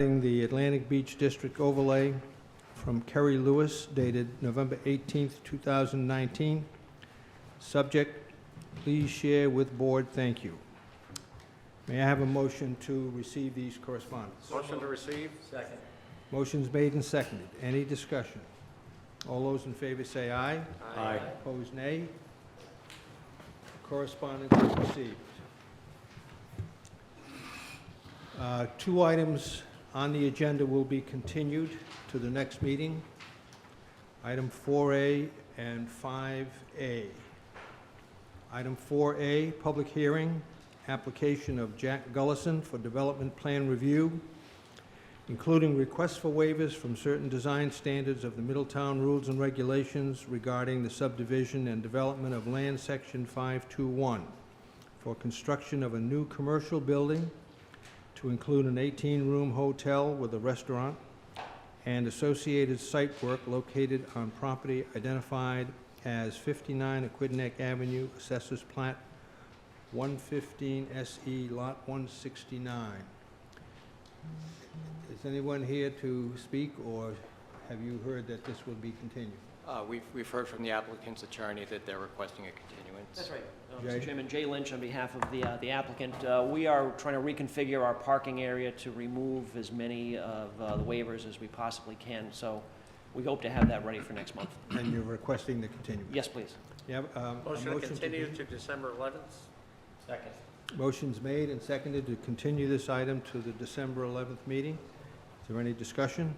The Atlantic Beach District Overlay from Kerry Lewis dated November 18th, 2019. Subject, please share with board. Thank you. May I have a motion to receive these correspondence? Motion to receive. Second. Motion's made and seconded. Any discussion? All those in favor say aye. Aye. Opposed, nay. Correspondence is received. Two items on the agenda will be continued to the next meeting. Item 4A and 5A. Item 4A, public hearing, application of Jack Gullison for development plan review, including requests for waivers from certain design standards of the Middletown Rules and Regulations regarding the subdivision and development of land section 521 for construction of a new commercial building to include an 18-room hotel with a restaurant and associated site work located on property identified as 59 Aquidneck Avenue, Assessors Plat 115 SE, Lot 169. Is anyone here to speak, or have you heard that this will be continued? We've heard from the applicant's attorney that they're requesting a continuance. That's right. Jay? Mr. Chairman, Jay Lynch on behalf of the applicant. We are trying to reconfigure our parking area to remove as many of the waivers as we possibly can. So we hope to have that ready for next month. And you're requesting the continuance? Yes, please. You have a Motion to continue to December 11th. Second. Motion's made and seconded to continue this item to the December 11th meeting. Is there any discussion?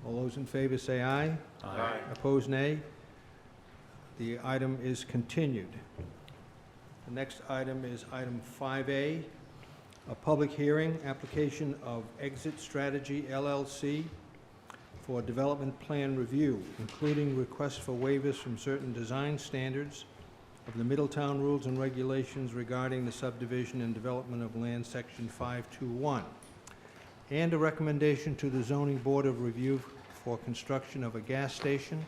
All those in favor say aye. Aye. Opposed, nay. The item is continued. The next item is item 5A, a public hearing, application of Exit Strategy LLC for development plan review, including requests for waivers from certain design standards of the Middletown Rules and Regulations regarding the subdivision and development of land section 521, and a recommendation to the Zoning Board of Review for construction of a gas station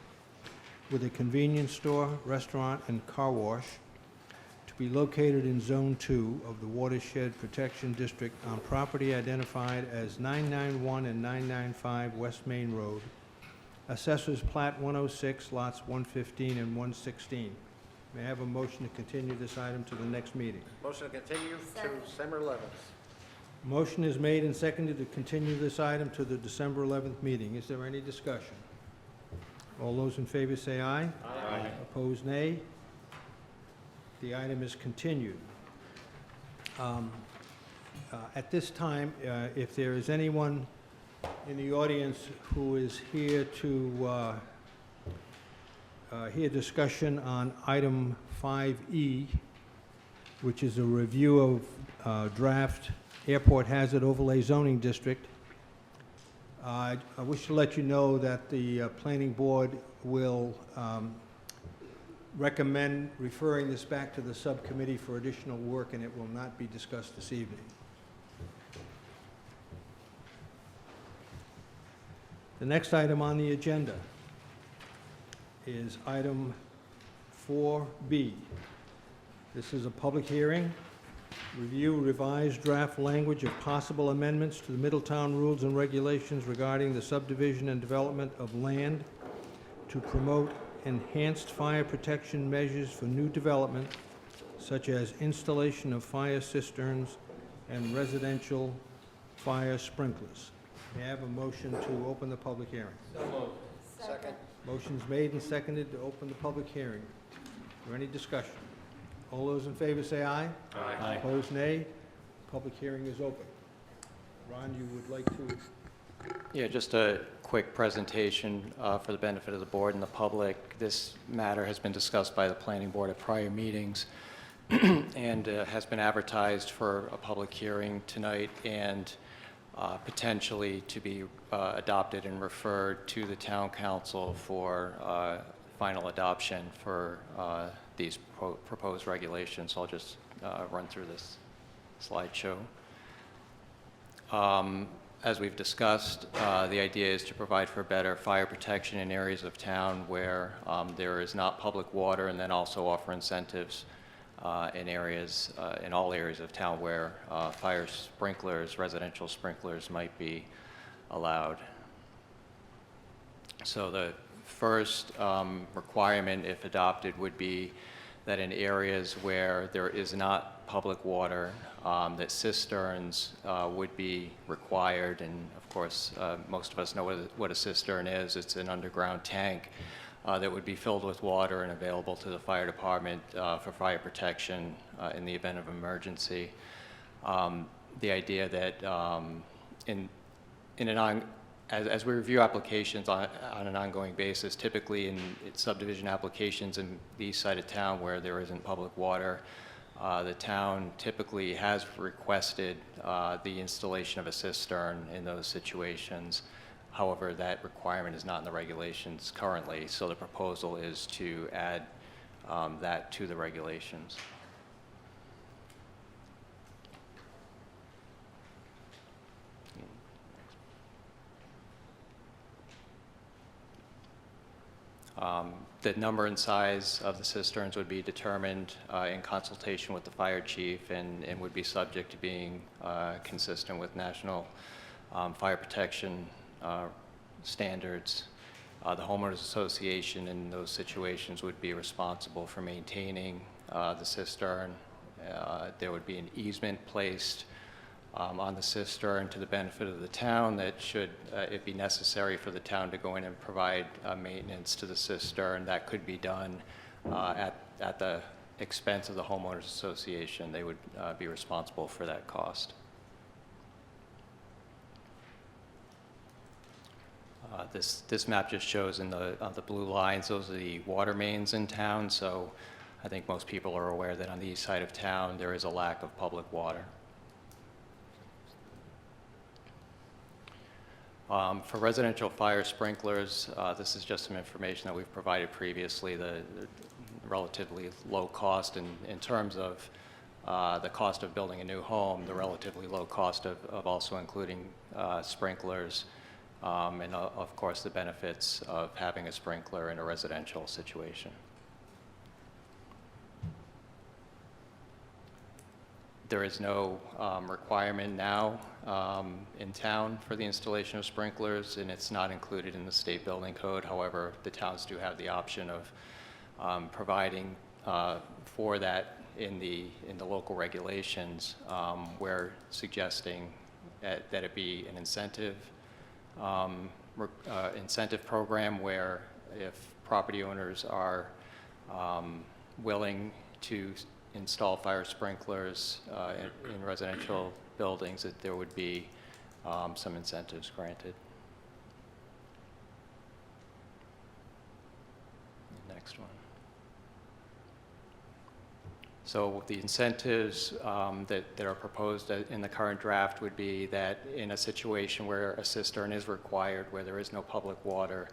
with a convenience store, restaurant, and car wash to be located in Zone 2 of the Watershed Protection District on property identified as 991 and 995 West Main Road, Assessors Plat 106, lots 115 and 116. May I have a motion to continue this item to the next meeting? Motion to continue to December 11th. Motion is made and seconded to continue this item to the December 11th meeting. Is there any discussion? All those in favor say aye. Aye. Opposed, nay. The item is continued. At this time, if there is anyone in the audience who is here to hear discussion on item 5E, which is a review of draft Airport Hazard Overlay Zoning District, I wish to let you know that the Planning Board will recommend referring this back to the subcommittee for additional work, and it will not be discussed this evening. The next item on the agenda is item 4B. This is a public hearing. Review revised draft language of possible amendments to the Middletown Rules and Regulations regarding the subdivision and development of land to promote enhanced fire protection measures for new development, such as installation of fire cisterns and residential fire sprinklers. May I have a motion to open the public hearing? So moved. Second. Motion's made and seconded to open the public hearing. Is there any discussion? All those in favor say aye. Aye. Opposed, nay. Public hearing is open. Ron, you would like to? Yeah, just a quick presentation for the benefit of the board and the public. This matter has been discussed by the Planning Board at prior meetings and has been advertised for a public hearing tonight and potentially to be adopted and referred to the Town Council for final adoption for these proposed regulations. So I'll just run through this slideshow. As we've discussed, the idea is to provide for better fire protection in areas of town where there is not public water, and then also offer incentives in areas, in all areas of town where fire sprinklers, residential sprinklers might be allowed. So the first requirement, if adopted, would be that in areas where there is not public water, that cisterns would be required. And of course, most of us know what a cistern is. It's an underground tank that would be filled with water and available to the fire department for fire protection in the event of emergency. The idea that as we review applications on an ongoing basis, typically in subdivision applications in the east side of town where there isn't public water, the town typically has requested the installation of a cistern in those situations. However, that requirement is not in the regulations currently, so the proposal is to add that to the regulations. The number and size of the cisterns would be determined in consultation with the fire chief and would be subject to being consistent with national fire protection standards. The homeowners association in those situations would be responsible for maintaining the cistern. There would be an easement placed on the cistern to the benefit of the town that should it be necessary for the town to go in and provide maintenance to the cistern, that could be done at the expense of the homeowners association. They would be responsible for that cost. This map just shows in the blue lines, those are the water mains in town. So I think most people are aware that on the east side of town there is a lack of public water. For residential fire sprinklers, this is just some information that we've provided previously. The relatively low cost in terms of the cost of building a new home, the relatively low cost of also including sprinklers, and of course the benefits of having a sprinkler in a residential situation. There is no requirement now in town for the installation of sprinklers, and it's not included in the state building code. However, the towns do have the option of providing for that in the local regulations. We're suggesting that it be an incentive program where if property owners are willing to install fire sprinklers in residential buildings, that there would be some incentives granted. Next one. So the incentives that are proposed in the current draft would be that in a situation where a cistern is required, where there is no public water,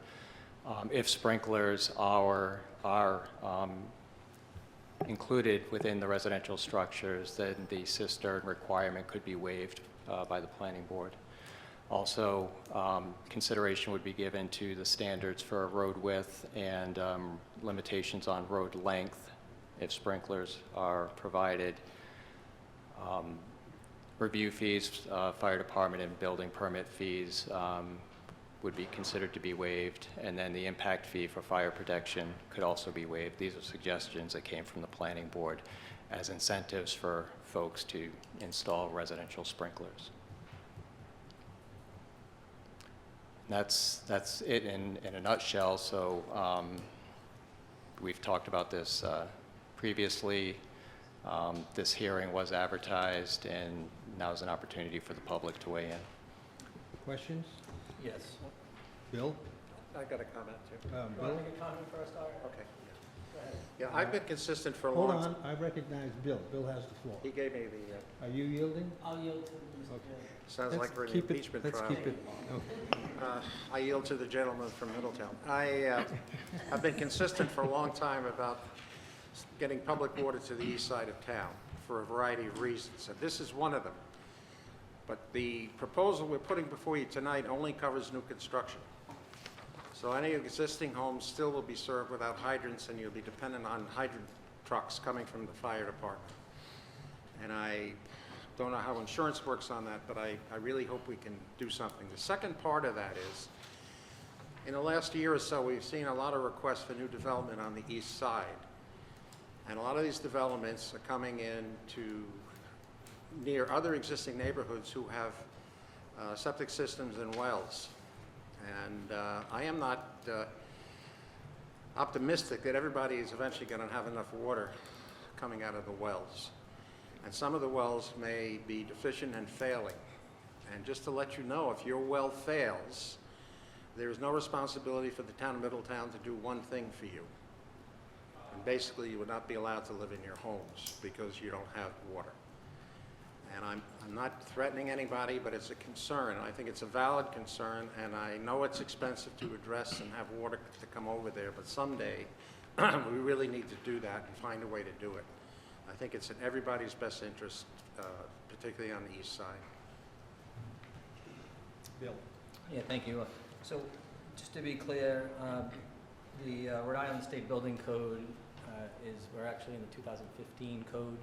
if sprinklers are included within the residential structures, then the cistern requirement could be waived by the planning board. Also, consideration would be given to the standards for road width and limitations on road length if sprinklers are provided. Review fees, fire department and building permit fees would be considered to be waived, and then the impact fee for fire protection could also be waived. These are suggestions that came from the planning board as incentives for folks to install residential sprinklers. That's it in a nutshell. So we've talked about this previously. This hearing was advertised, and now is an opportunity for the public to weigh in. Questions? Yes. Bill? I got a comment too. Bill? make a comment first, Art? Okay. Yeah, I've been consistent for a Hold long time. on, I recognize Bill. Bill has the floor. He gave me the, Are you yielding? I'll yield to Mr. Okay. Chair. sounds Let's like we're in an keep it- impeachment Let's trial. keep it, okay. I yield to the gentleman from Middletown. I've been consistent for a long time about getting public water to the east side of town for a variety of reasons, and this is one of them. But the proposal we're putting before you tonight only covers new construction. So any existing homes still will be served without hydrants, and you'll be dependent on hydrant trucks coming from the fire department. And I don't know how insurance works on that, but I really hope we can do something. The second part of that is, in the last year or so, we've seen a lot of requests for new development on the east side. And a lot of these developments are coming in to near other existing neighborhoods who have septic systems and wells. And I am not optimistic that everybody is eventually going to have enough water coming out of the wells. And some of the wells may be deficient and failing. And just to let you know, if your well fails, there is no responsibility for the town of Middletown to do one thing for you. And basically, you would not be allowed to live in your homes because you don't have water. And I'm not threatening anybody, but it's a concern. And I think it's a valid concern, and I know it's expensive to address and have water to come over there, but someday we really need to do that and find a way to do it. I think it's in everybody's best interest, particularly on the east side. Bill? Yeah, thank you. So, just to be clear, the Rhode Island State Building Code we're actually in the 2015 code,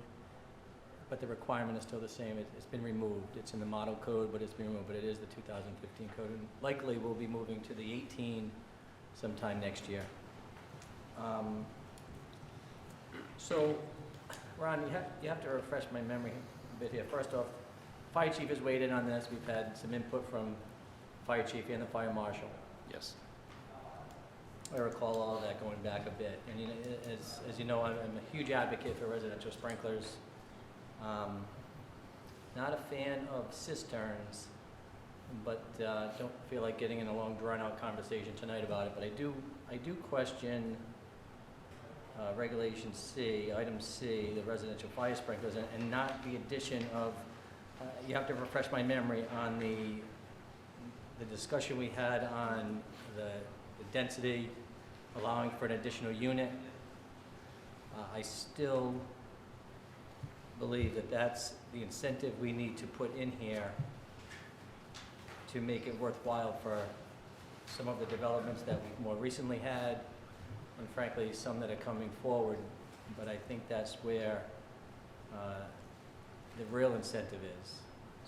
but the requirement is still the same. It's been removed. It's in the model code, but it's been removed, but it is the 2015 code. And likely we'll be moving to the 18 sometime next year. So, Ron, you have to refresh my memory a bit here. First off, Fire Chief has weighed in on this. We've had some input from Fire Chief and the Fire Marshal. Yes. I recall all of that going back a bit. And you know, as you know, I'm a huge advocate for residential sprinklers. Not a fan of cisterns, but don't feel like getting in a long, drawn-out conversation tonight about it. But I do question Regulation C, Item C, the residential fire sprinklers, and not the addition of. You have to refresh my memory on the discussion we had on the density, allowing for an additional unit. I still believe that that's the incentive we need to put in here to make it worthwhile for some of the developments that we've more recently had, and frankly, some that are coming forward. But I think that's where the real incentive is.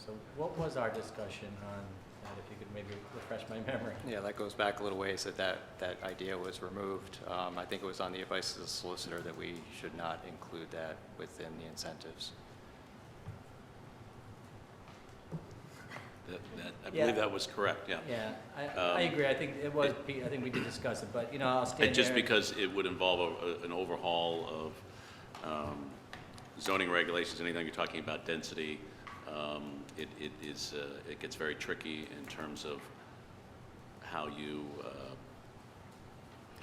So what was our discussion on that, if you could maybe refresh my memory? Yeah, that goes back a little ways that idea was removed. I think it was on the advice of the solicitor that we should not include that within the incentives. I believe that was correct, yeah. Yeah, I agree. I think it was, I think we did discuss it, but, you know, I'll stand And just there. because it would involve an overhaul of zoning regulations, anything you're talking about density, it gets very tricky in terms of how you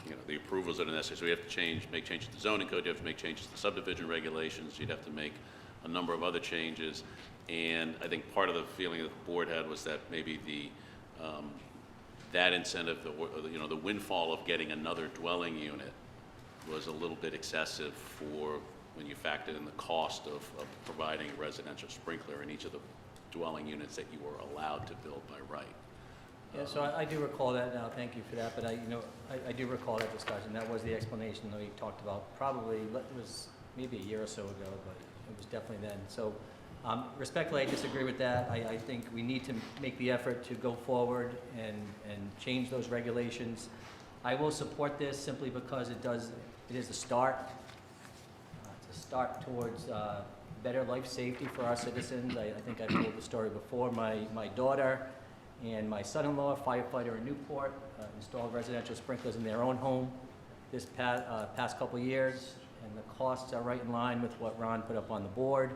know, the approvals that are necessary. So we have to make changes to the zoning code, you have to make changes to subdivision regulations, you'd have to make a number of other changes. And I think part of the feeling that the board had was that maybe that incentive, you know, the windfall of getting another dwelling unit was a little bit excessive for when you factored in the cost of providing a residential sprinkler in each of the dwelling units that you were allowed to build by right. Yeah, so I do recall that now, thank you for that, but I do recall that discussion. That was the explanation that we talked about, probably, it was maybe a year or so ago, but it was definitely then. So respectfully, I disagree with that. I think we need to make the effort to go forward and change those regulations. I will support this simply because it is a start. It's a start towards better life safety for our citizens. I think I've told the story before. My daughter and my son-in-law, firefighter in Newport, installed residential sprinklers in their own home this past couple years, and the costs are right in line with what Ron put up on the board.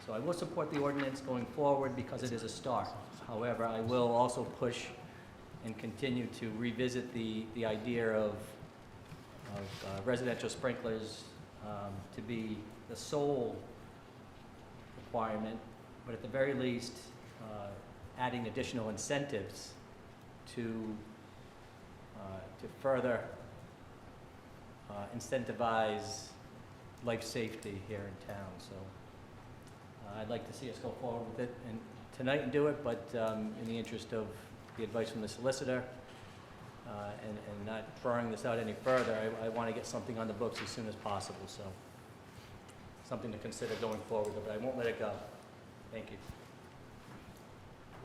So I will support the ordinance going forward because it is a start. However, I will also push and continue to revisit the idea of residential sprinklers to be the sole requirement, but at the very least, adding additional incentives to further incentivize life safety here in town. So I'd like to see us go forward with it tonight and do it, but in the interest of the advice from the solicitor, and not drawing this out any further, I want to get something on the books as soon as possible, so something to consider going forward, but I won't let it go. Thank you.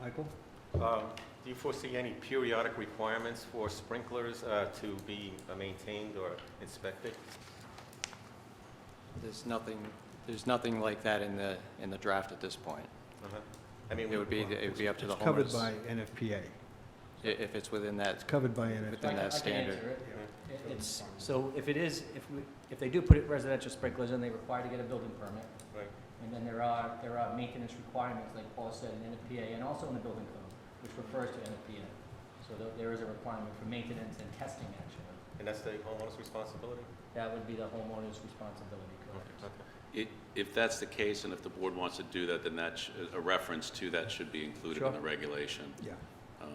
Michael? Do you foresee any periodic requirements for sprinklers to be maintained or inspected? There's nothing like that in the draft at this point. I mean, It would be up to the It's covered homeowners, by NFPA. if it's within that, It's covered by NFPA. within I that can standard. answer it. It's, so if it is, if they do put it residential sprinklers in, they require to get a building permit. Right. And then there are maintenance requirements, like Paul said, in NFPA, and also in the building code, which refers to NFPA. So there is a requirement for maintenance and testing, actually. And that's the homeowner's responsibility? That would be the homeowner's responsibility, correct? If that's the case, and if the board wants to do that, then a reference to that should be included in the Sure. regulation, Yeah,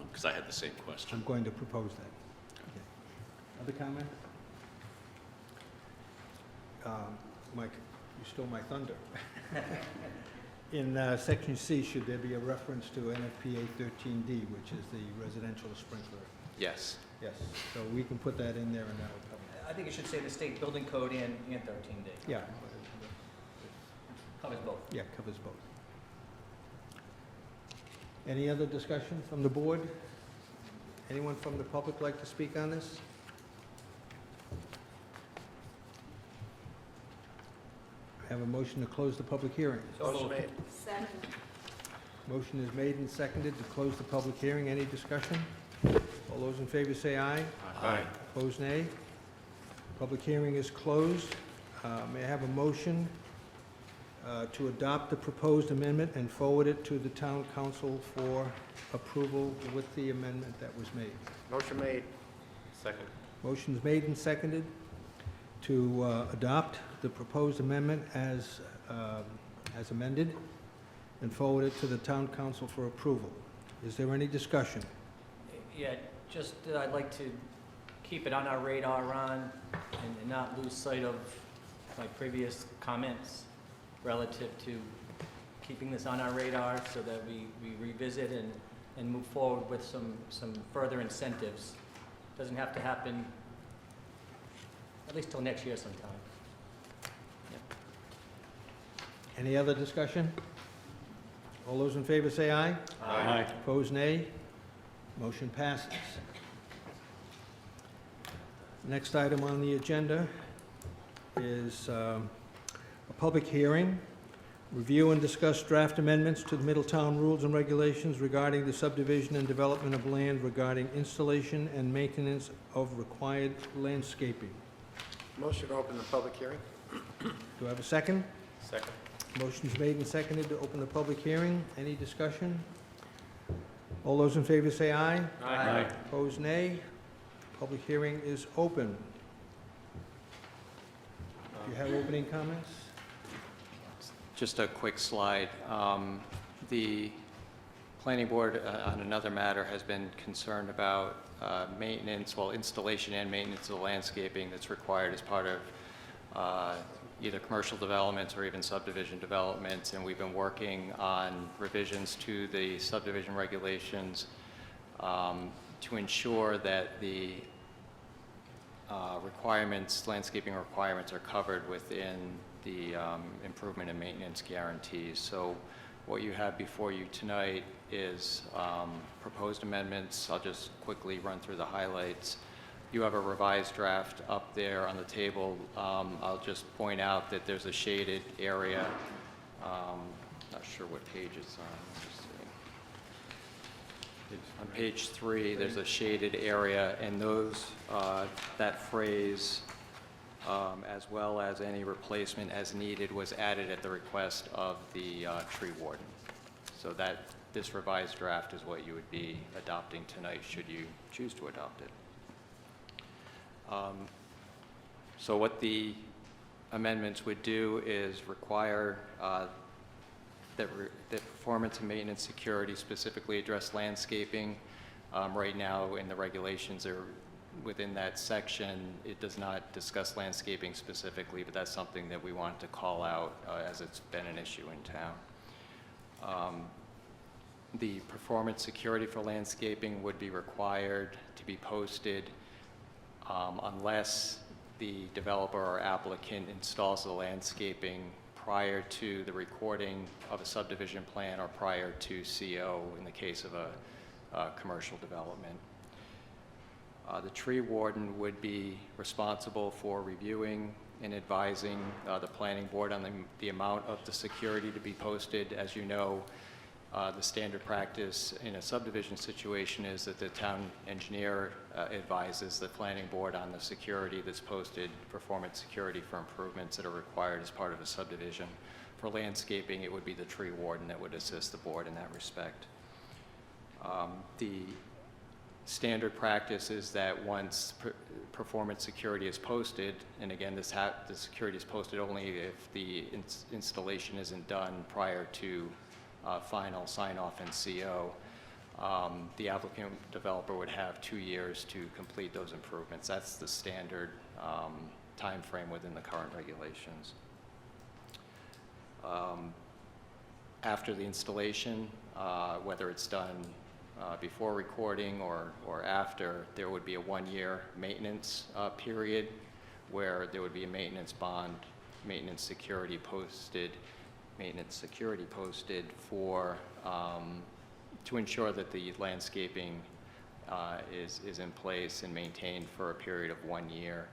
because I had the same question. I'm going to propose that. Okay. Other comment? Mike, you stole my thunder. In section C, should there be a reference to NFPA 13D, which is the residential sprinkler? Yes. Yes, so we can put that in there and that'll cover it. I think it should say the state building code and 13D. Yeah, Covers both. yeah, covers both. Any other discussion from the board? Anyone from the public like to speak on this? I have a motion to close the public hearing. Motion made. Second. Motion is made and seconded to close the public hearing. Any discussion? All those in favor say aye. Aye. Opposed, nay. Public hearing is closed. May I have a motion to adopt the proposed amendment and forward it to the town council for approval with the amendment that was made? Motion made. Second. Motion is made and seconded to adopt the proposed amendment as amended and forward it to the town council for approval. Is there any discussion? Yeah, just, I'd like to keep it on our radar, Ron, and not lose sight of my previous comments relative to keeping this on our radar so that we revisit and move forward with some further incentives. Doesn't have to happen at least till next year sometime. Any other discussion? All those in favor say aye. Aye. Opposed, nay. Motion passes. Next item on the agenda is a public hearing. Review and discuss draft amendments to the Middletown rules and regulations regarding the subdivision and development of land regarding installation and maintenance of required landscaping. Motion to open the public hearing. Do I have a second? Second. Motion's made and seconded to open the public hearing. Any discussion? All those in favor say aye. Aye. Opposed, nay. Public hearing is open. Do you have opening comments? Just a quick slide. The planning board on another matter has been concerned about maintenance, well, installation and maintenance of the landscaping that's required as part of either commercial developments or even subdivision developments, and we've been working on revisions to the subdivision regulations to ensure that the landscaping requirements are covered within the improvement and maintenance guarantees. So what you have before you tonight is proposed amendments. I'll just quickly run through the highlights. You have a revised draft up there on the table. I'll just point out that there's a shaded area. Not sure what page it's on. Let me see. On page 3, there's a shaded area, and that phrase, as well as any replacement as needed, was added at the request of the tree warden. So this revised draft is what you would be adopting tonight, should you choose to adopt it. So what the amendments would do is require that performance and maintenance security specifically address landscaping. Right now in the regulations within that section, it does not discuss landscaping specifically, but that's something that we wanted to call out as it's been an issue in town. The performance security for landscaping would be required to be posted unless the developer or applicant installs the landscaping prior to the recording of a subdivision plan or prior to CO in the case of a commercial development. The tree warden would be responsible for reviewing and advising the planning board on the amount of the security to be posted. As you know, the standard practice in a subdivision situation is that the town engineer advises the planning board on the security that's posted, performance security for improvements that are required as part of a subdivision. For landscaping, it would be the tree warden that would assist the board in that respect. The standard practice is that once performance security is posted, and again, the security is posted only if the installation isn't done prior to final sign-off and CO, the applicant developer would have 2 years to complete those improvements. That's the standard time frame within the current regulations. After the installation, whether it's done before recording or after, there would be a 1-year maintenance period where there would be a maintenance bond, maintenance security posted for to ensure that the landscaping is in place and maintained for a period of 1 year.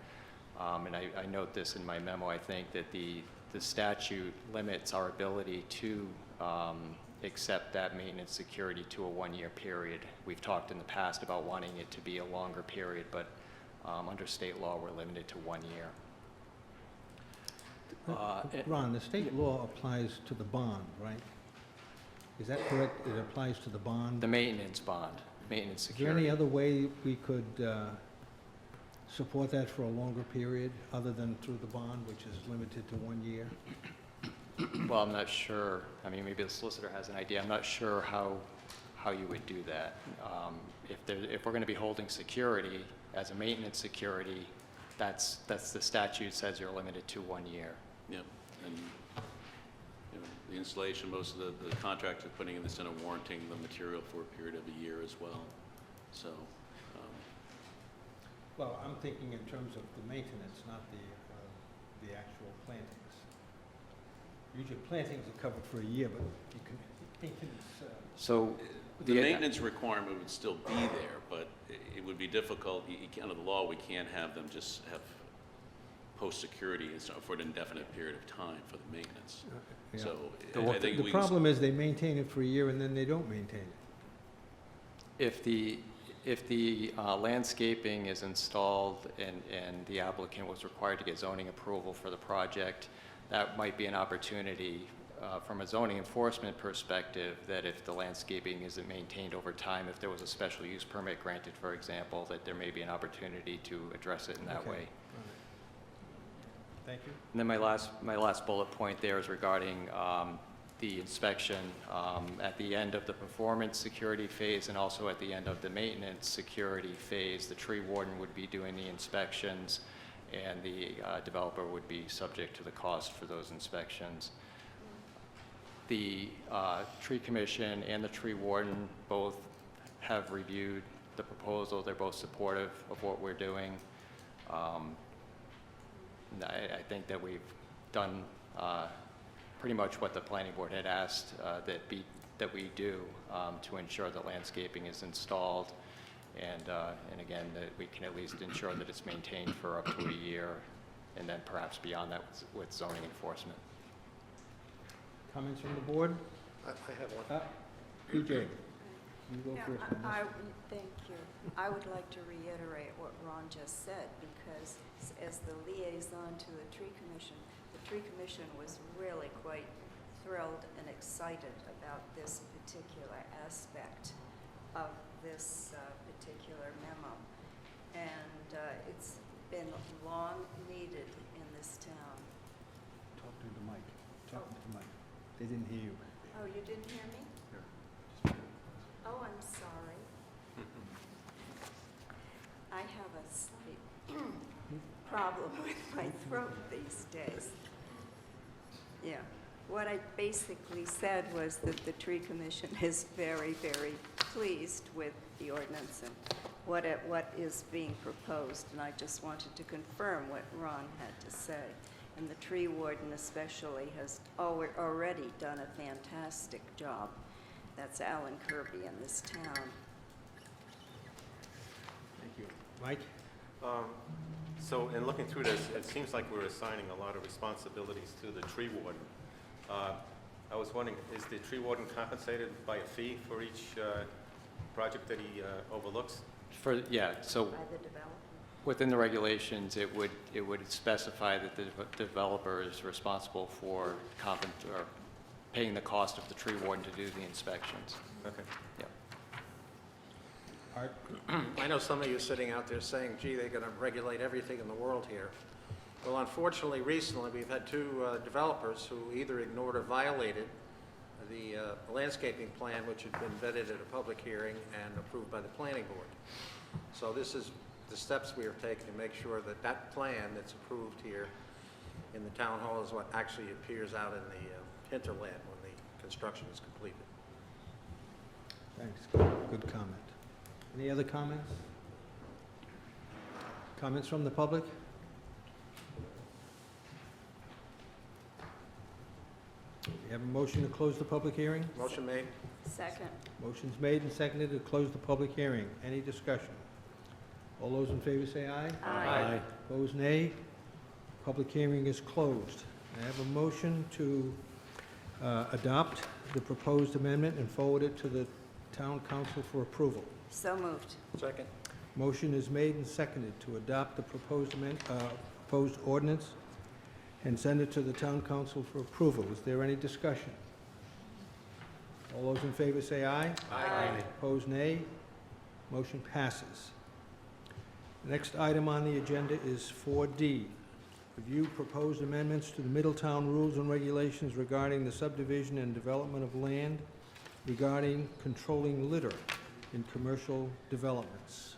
And I note this in my memo. I think that the statute limits our ability to accept that maintenance security to a 1-year period. We've talked in the past about wanting it to be a longer period, but under state law, we're limited to 1 year. Ron, the state law applies to the bond, right? Is that correct? It applies to the bond? The maintenance bond, maintenance Is there security. any other way we could support that for a longer period, other than through the bond, which is limited to 1 year? Well, I'm not sure. I mean, maybe the solicitor has an idea. I'm not sure how you would do that. If we're going to be holding security as a maintenance security, that's the statute says you're limited to 1 year. Yep, and the installation, most of the contractors are putting in this in a warranting the material for a period of a year as well. So, Well, I'm thinking in terms of the maintenance, not the actual plantings. Usually plantings are covered for a year, but you can, maintenance, So the maintenance requirement would still be there, but it would be difficult. Under the law, we can't have them just have post-security for an indefinite period of time for the maintenance. yeah. So The- I think The we problem is they maintain it for a year and then they don't maintain it. if the landscaping is installed and the applicant was required to get zoning approval for the project, that might be an opportunity from a zoning enforcement perspective, that if the landscaping isn't maintained over time, if there was a special use permit granted, for example, that there may be an opportunity to address it in that Okay. way. All right. Thank you. And then my last bullet point there is regarding the inspection at the end of the performance security phase and also at the end of the maintenance security phase. The tree warden would be doing the inspections, and the developer would be subject to the cost for those inspections. The tree commission and the tree warden both have reviewed the proposal. They're both supportive of what we're doing. I think that we've done pretty much what the planning board had asked that we do to ensure that landscaping is installed, and again, that we can at least ensure that it's maintained for up to a year, and then perhaps beyond that with zoning enforcement. Comments from the board? I have one. PJ, you go Yeah, first. on this. thank you. I would like to reiterate what Ron just said, because as the liaison to the tree commission was really quite thrilled and excited about this particular aspect of this particular memo. And it's been long needed in this town. Talk to the mic. Talk to the mic. They didn't hear you. Oh, you didn't hear me? Oh, I'm sorry. I have a slight problem with my throat these days. Yeah. What I basically said was that the tree commission is very, very pleased with the ordinance and what is being proposed, and I just wanted to confirm what Ron had to say. And the tree warden especially has already done a fantastic job. That's Alan Kirby in this town. Thank you. Mike? So in looking through this, it seems like we're assigning a lot of responsibilities to the tree warden. I was wondering, is the tree warden compensated by a fee for each project that he overlooks? Yeah, so By the developer. within the regulations, it would specify that the developer is responsible for or paying the cost of the tree warden to do the inspections. Okay. Yeah. Art? I know some of you sitting out there saying, gee, they're going to regulate everything in the world here. Well, unfortunately, recently, we've had two developers who either ignored or violated the landscaping plan, which had been vetted at a public hearing and approved by the planning board. So this is the steps we are taking to make sure that that plan that's approved here in the town hall is what actually appears out in the hinterland when the construction is completed. Thanks. Good comment. Any other comments? Comments from the public? We have a motion to close the public hearing? Motion made? Second. Motion's made and seconded to close the public hearing. Any discussion? All those in favor say aye. Aye. Opposed, nay. Public hearing is closed. I have a motion to adopt the proposed amendment and forward it to the town council for approval. So moved. Second. Motion is made and seconded to adopt the proposed ordinance and send it to the town council for approval. Is there any discussion? All those in favor say aye. Aye. Opposed, nay. Motion passes. The next item on the agenda is 4D. Review proposed amendments to the Middletown Rules and Regulations regarding the subdivision and development of land regarding controlling litter in commercial developments.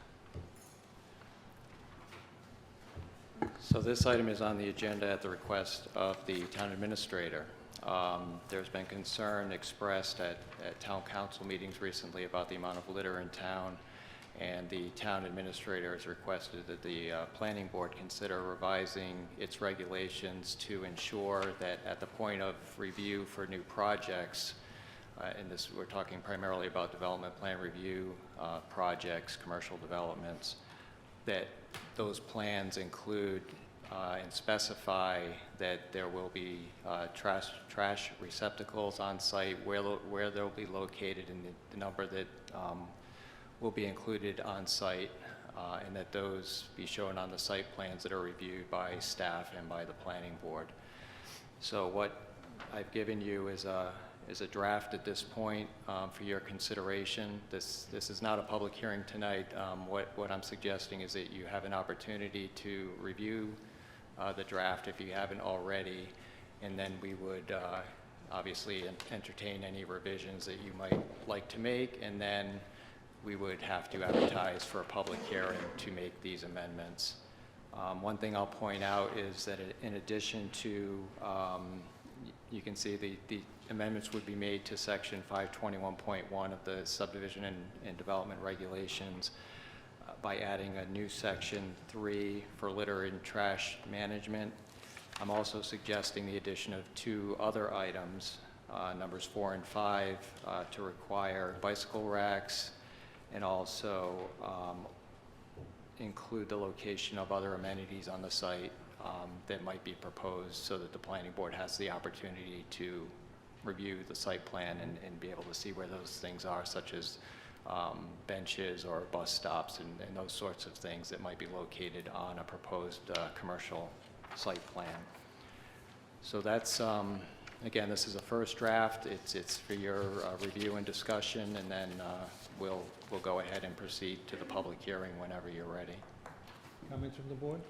So this item is on the agenda at the request of the town administrator. There's been concern expressed at town council meetings recently about the amount of litter in town, and the town administrator has requested that the planning board consider revising its regulations to ensure that at the point of review for new projects, and this we're talking primarily about development plan review projects, commercial developments, that those plans include and specify that there will be trash receptacles on site, where they'll be located, and the number that will be included on site, and that those be shown on the site plans that are reviewed by staff and by the planning board. So what I've given you is a draft at this point for your consideration. This is not a public hearing tonight. What I'm suggesting is that you have an opportunity to review the draft if you haven't already, and then we would obviously entertain any revisions that you might like to make, and then we would have to advertise for a public hearing to make these amendments. One thing I'll point out is that in addition to, you can see the amendments would be made to section 521.1 of the subdivision and development regulations by adding a new section 3 for litter and trash management. I'm also suggesting the addition of 2 other items, numbers 4 and 5, to require bicycle racks, and also include the location of other amenities on the site that might be proposed, so that the planning board has the opportunity to review the site plan and be able to see where those things are, such as benches or bus stops and those sorts of things that might be located on a proposed commercial site plan. So that's, again, this is a first draft. It's for your review and discussion, and then we'll go ahead and proceed to the public hearing whenever you're ready. Comments from the board?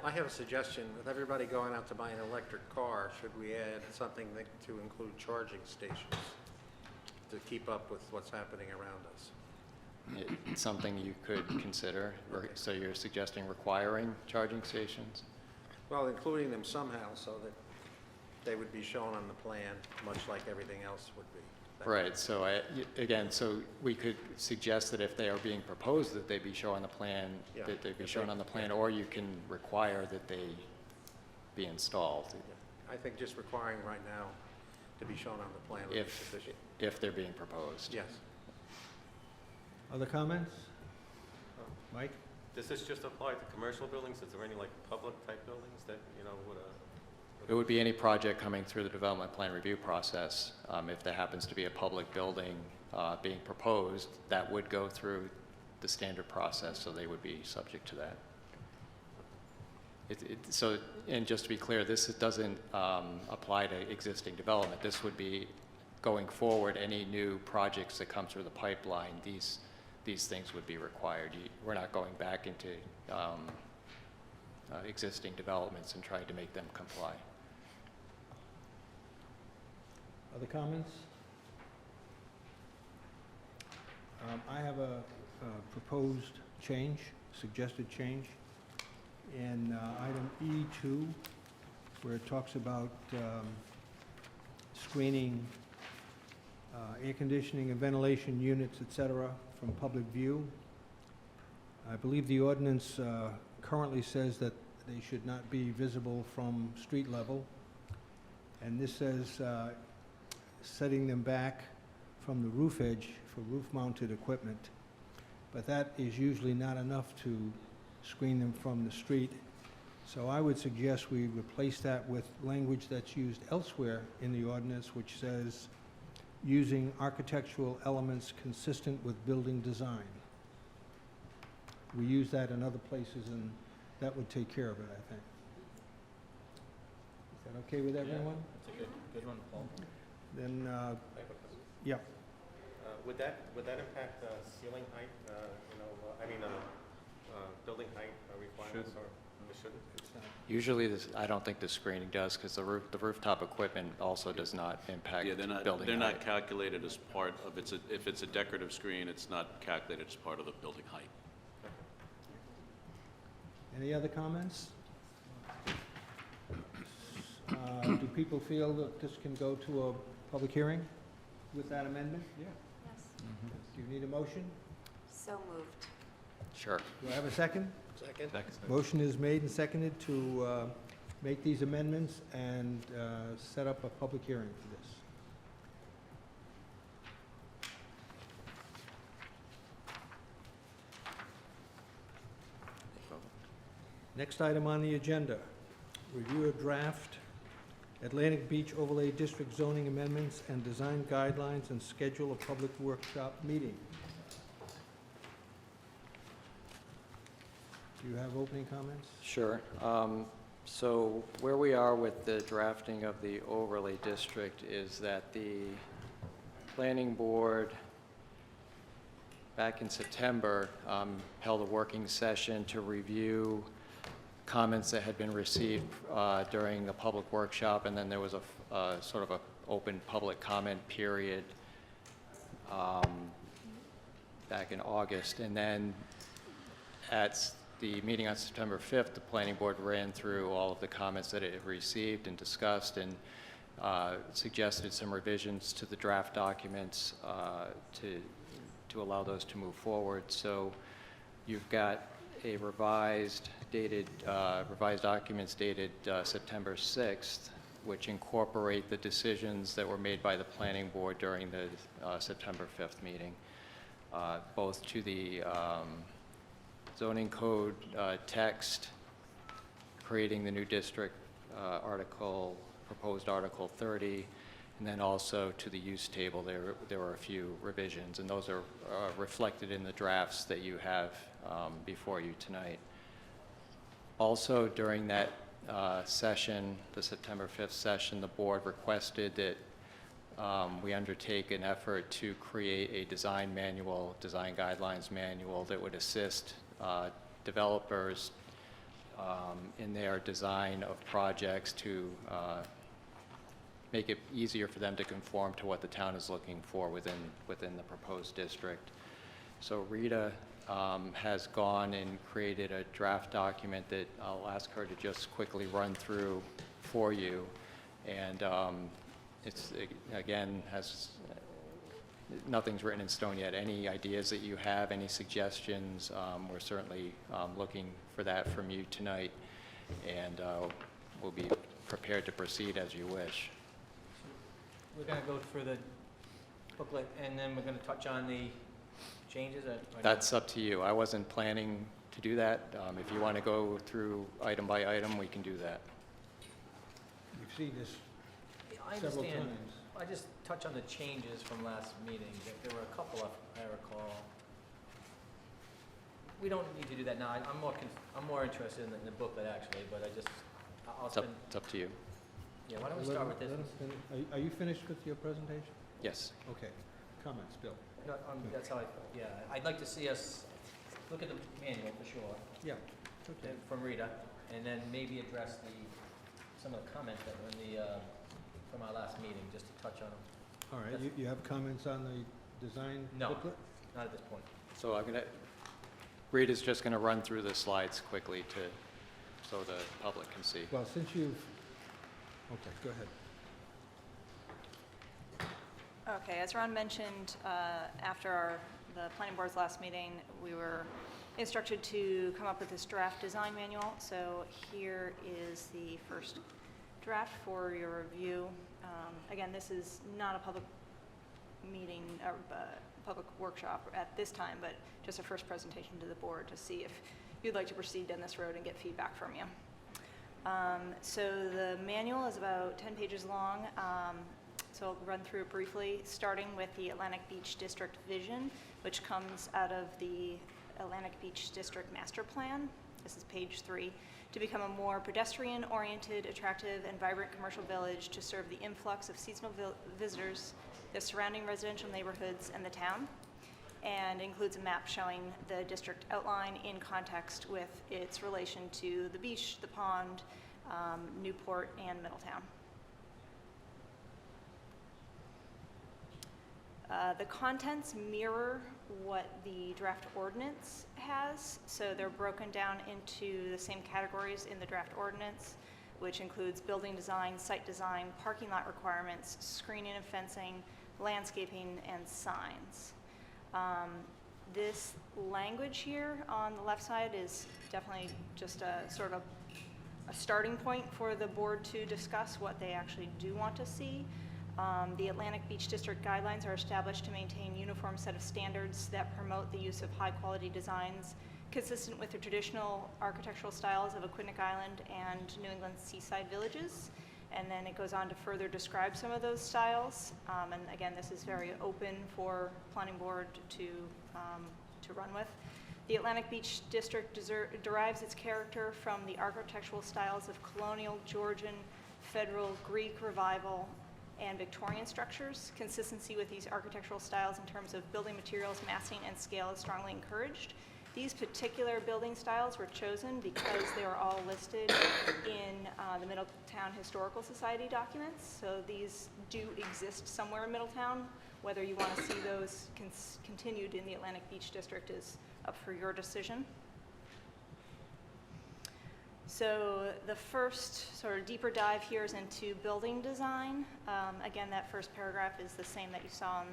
I have a suggestion. With everybody going out to buy an electric car, should we add something to include charging stations to keep up with what's happening around us? It's something you could consider. So you're suggesting requiring charging stations? Well, including them somehow so that they would be shown on the plan, much like everything else would be. Right, so again, so we could suggest that if they are being proposed, that they be shown on the plan, Yeah. that they be If shown they- on the plan, or you can require that they be installed I think just requiring right now to be shown on the plan would be if, sufficient. if they're being proposed. Yes. Other comments? Mike? Does this just apply to commercial buildings? Is there any like public type buildings that, you know, would, It would be any project coming through the development plan review process. If there happens to be a public building being proposed, that would go through the standard process, so they would be subject to that. So, and just to be clear, this doesn't apply to existing development. This would be going forward, any new projects that come through the pipeline, these things would be required. We're not going back into existing developments and trying to make them comply. Other comments? I have a proposed change, suggested change, in item E2, where it talks about screening air conditioning and ventilation units, et cetera, from public view. I believe the ordinance currently says that they should not be visible from street level, and this says setting them back from the roof edge for roof-mounted equipment. But that is usually not enough to screen them from the street. So I would suggest we replace that with language that's used elsewhere in the ordinance, which says, using architectural elements consistent with building design. We use that in other places, and that would take care of it, I think. Is that okay with everyone? That's a good one, Paul. Then, I have a question. yeah. Would that impact ceiling height, building height requirements, or it shouldn't? Usually, I don't think the screening does, because the rooftop equipment also does not impact Yeah, building they're height. not calculated as part of, if it's a decorative screen, it's not calculated as part of the building height. Any other comments? Do people feel that this can go to a public hearing with that amendment? Yeah. Yes. Do you need a motion? So moved. Sure. Do I have a second? Second? Motion is made and seconded to make these amendments and set up a public hearing for this. Next item on the agenda, review a draft Atlantic Beach Overlay District zoning amendments and design guidelines and schedule a public workshop meeting. Do you have opening comments? Sure. So where we are with the drafting of the overlay district is that the planning board back in September held a working session to review comments that had been received during the public workshop, and then there was a sort of an open public comment period back in August. And then at the meeting on September 5th, the planning board ran through all of the comments that it had received and discussed, and suggested some revisions to the draft documents to allow those to move forward. So you've got a revised documents dated September 6th, which incorporate the decisions that were made by the planning board during the September 5th meeting, both to the zoning code text, creating the new district article, proposed Article 30, and then also to the use table. There were a few revisions, and those are reflected in the drafts that you have before you tonight. Also, during that session, the September 5th session, the board requested that we undertake an effort to create a design manual, design guidelines manual that would assist developers in their design of projects to make it easier for them to conform to what the town is looking for within the proposed district. So Rita has gone and created a draft document that I'll ask her to just quickly run through for you. And it's, again, nothing's written in stone yet. Any ideas that you have, any suggestions, we're certainly looking for that from you tonight, and we'll be prepared to proceed as you wish. We're gonna go through the booklet, and then we're gonna touch on the changes or no? That's up to you. I wasn't planning to do that. If you want to go through item by item, we can do that. You've seen this I several understand. times. I just touch on the changes from last meeting. There were a couple, I recall. We don't need to do that now. I'm more interested in the booklet, actually, but I'll spend, It's up to you. yeah, why don't we start with this? Let us finish. Are you finished with your presentation? Yes. Okay. Comments, Bill? No, that's how yeah, I'd like to see us look at the manual for sure, Yeah. Okay. from Rita, and then maybe address some of the comments that were in from our last meeting, just to touch on them. All right, you have comments on the design No. booklet? Not at this point. So Rita's just going to run through the slides quickly so the public can see. Well, since you've, okay, go ahead. Okay, as Ron mentioned, after the planning board's last meeting, we were instructed to come up with this draft design manual. So here is the first draft for your review. Again, this is not a public meeting or public workshop at this time, but just a first presentation to the board to see if you'd like to proceed down this road and get feedback from you. So the manual is about 10 pages long. So I'll run through it briefly, starting with the Atlantic Beach District vision, which comes out of the Atlantic Beach District Master Plan. This is page 3, to become a more pedestrian-oriented, attractive, and vibrant commercial village to serve the influx of seasonal visitors, the surrounding residential neighborhoods, and the town, and includes a map showing the district outline in context with its relation to the beach, the pond, Newport, and Middletown. The contents mirror what the draft ordinance has, so they're broken down into the same categories in the draft ordinance, which includes building design, site design, parking lot requirements, screening and fencing, landscaping, and signs. This language here on the left side is definitely just a sort of a starting point for the board to discuss what they actually do want to see. The Atlantic Beach District guidelines are established to maintain a uniform set of standards that promote the use of high-quality designs consistent with the traditional architectural styles of Aquidneck Island and New England seaside villages. And then it goes on to further describe some of those styles. And again, this is very open for planning board to run with. The Atlantic Beach District derives its character from the architectural styles of colonial, Georgian, Federal, Greek Revival, and Victorian structures. Consistency with these architectural styles in terms of building materials, massing, and scale is strongly encouraged. These particular building styles were chosen because they are all listed in the Middletown Historical Society documents. So these do exist somewhere in Middletown. Whether you want to see those continued in the Atlantic Beach District is up for your decision. So the first sort of deeper dive here is into building design. Again, that first paragraph is the same that you saw on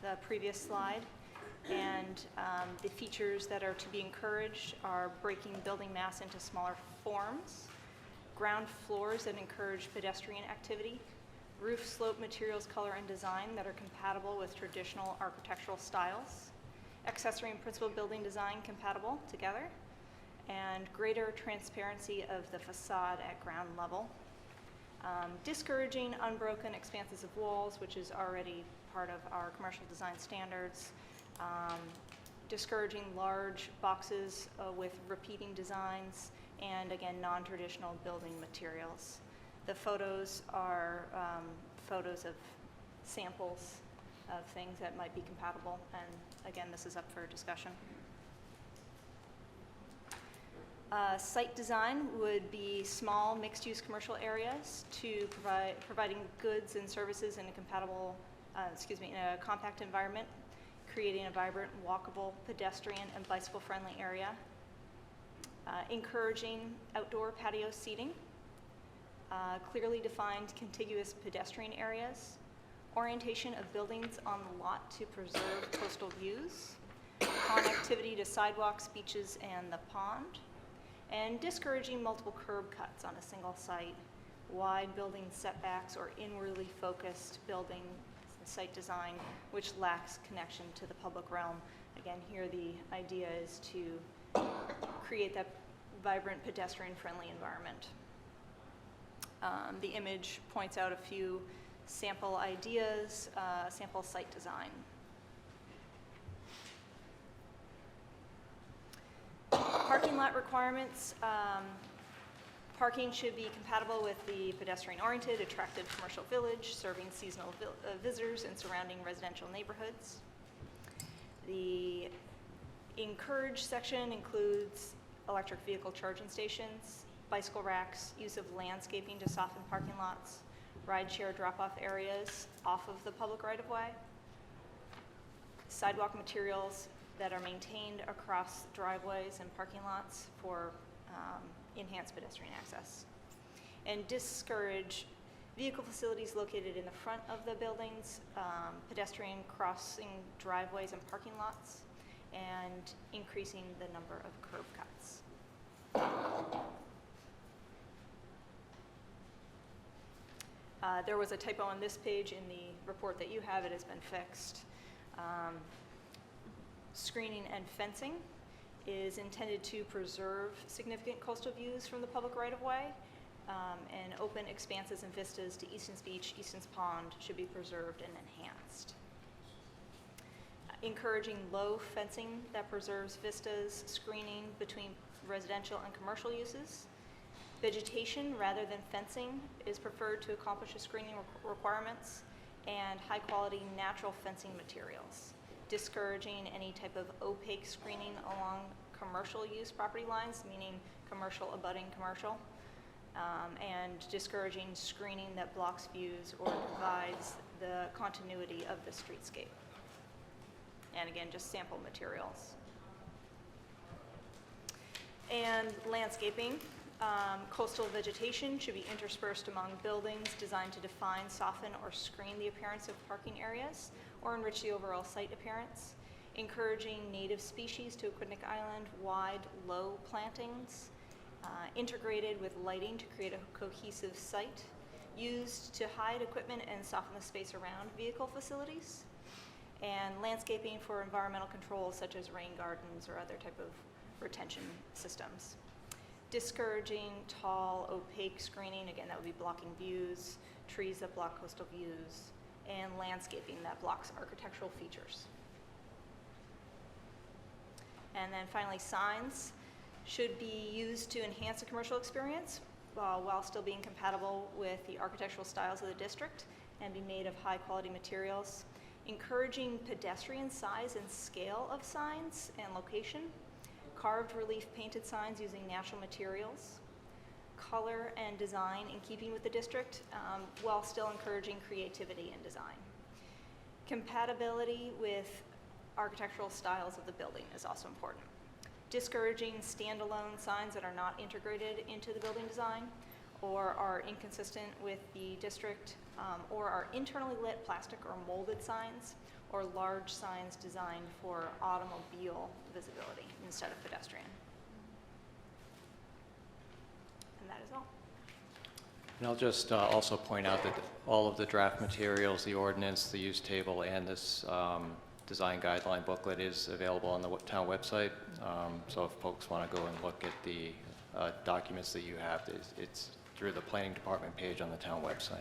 the previous slide. And the features that are to be encouraged are breaking building mass into smaller forms, ground floors that encourage pedestrian activity, roof slope materials, color, and design that are compatible with traditional architectural styles, accessory and principal building design compatible together, and greater transparency of the facade at ground level. Discouraging unbroken expanses of walls, which is already part of our commercial design standards. Discouraging large boxes with repeating designs, and again, non-traditional building materials. The photos are photos of samples of things that might be compatible, and again, this is up for discussion. Site design would be small mixed-use commercial areas to providing goods and services in a compatible, in a compact environment, creating a vibrant, walkable, pedestrian, and bicycle-friendly area. Encouraging outdoor patio seating. clearly defined contiguous pedestrian areas, orientation of buildings on the lot to preserve coastal views, connectivity to sidewalks, beaches, and the pond, and discouraging multiple curb cuts on a single site, wide building setbacks, or inwardly focused building site design which lacks connection to the public realm. Again, here the idea is to create that vibrant pedestrian-friendly environment. The image points out a few sample ideas, sample site design. Parking lot requirements. Parking should be compatible with the pedestrian-oriented, attractive commercial village, serving seasonal visitors in surrounding residential neighborhoods. The encourage section includes electric vehicle charging stations, bicycle racks, use of landscaping to soften parking lots, rideshare drop-off areas off of the public right-of-way, sidewalk materials that are maintained across driveways and parking lots for enhanced pedestrian access, and discourage vehicle facilities located in the front of the buildings, pedestrian crossing driveways and parking lots, and increasing the number of curb cuts. There was a typo on this page in the report that you have. It has been fixed. Screening and fencing is intended to preserve significant coastal views from the public right-of-way, and open expanses and vistas to Easton's Beach, Easton's Pond should be preserved and enhanced. Encouraging low fencing that preserves vistas, screening between residential and commercial uses. Vegetation rather than fencing is preferred to accomplish the screening requirements, and high-quality natural fencing materials. Discouraging any type of opaque screening along commercial use property lines, meaning commercial abutting commercial, and discouraging screening that blocks views or provides the continuity of the streetscape. And again, just sample materials. And landscaping. Coastal vegetation should be interspersed among buildings designed to define, soften, or screen the appearance of parking areas or enrich the overall site appearance. Encouraging native species to Aquidneck Island, wide, low plantings, integrated with lighting to create a cohesive site, used to hide equipment and soften the space around vehicle facilities, and landscaping for environmental controls such as rain gardens or other type of retention systems. Discouraging tall, opaque screening, again, that would be blocking views, trees that block coastal views, and landscaping that blocks architectural features. And then finally, signs should be used to enhance the commercial experience while still being compatible with the architectural styles of the district and be made of high quality materials. Encouraging pedestrian size and scale of signs and location. Carved relief painted signs using natural materials, color and design in keeping with the district, while still encouraging creativity in design. Compatibility with architectural styles of the building is also important. Discouraging standalone signs that are not integrated into the building design or are inconsistent with the district, or are internally lit plastic or molded signs, or large signs designed for automobile visibility instead of pedestrian. And that is all. And I'll just also point out that all of the draft materials, the ordinance, the use table, and this design guideline booklet is available on the town website. So if folks want to go and look at the documents that you have, it's through the planning department page on the town website.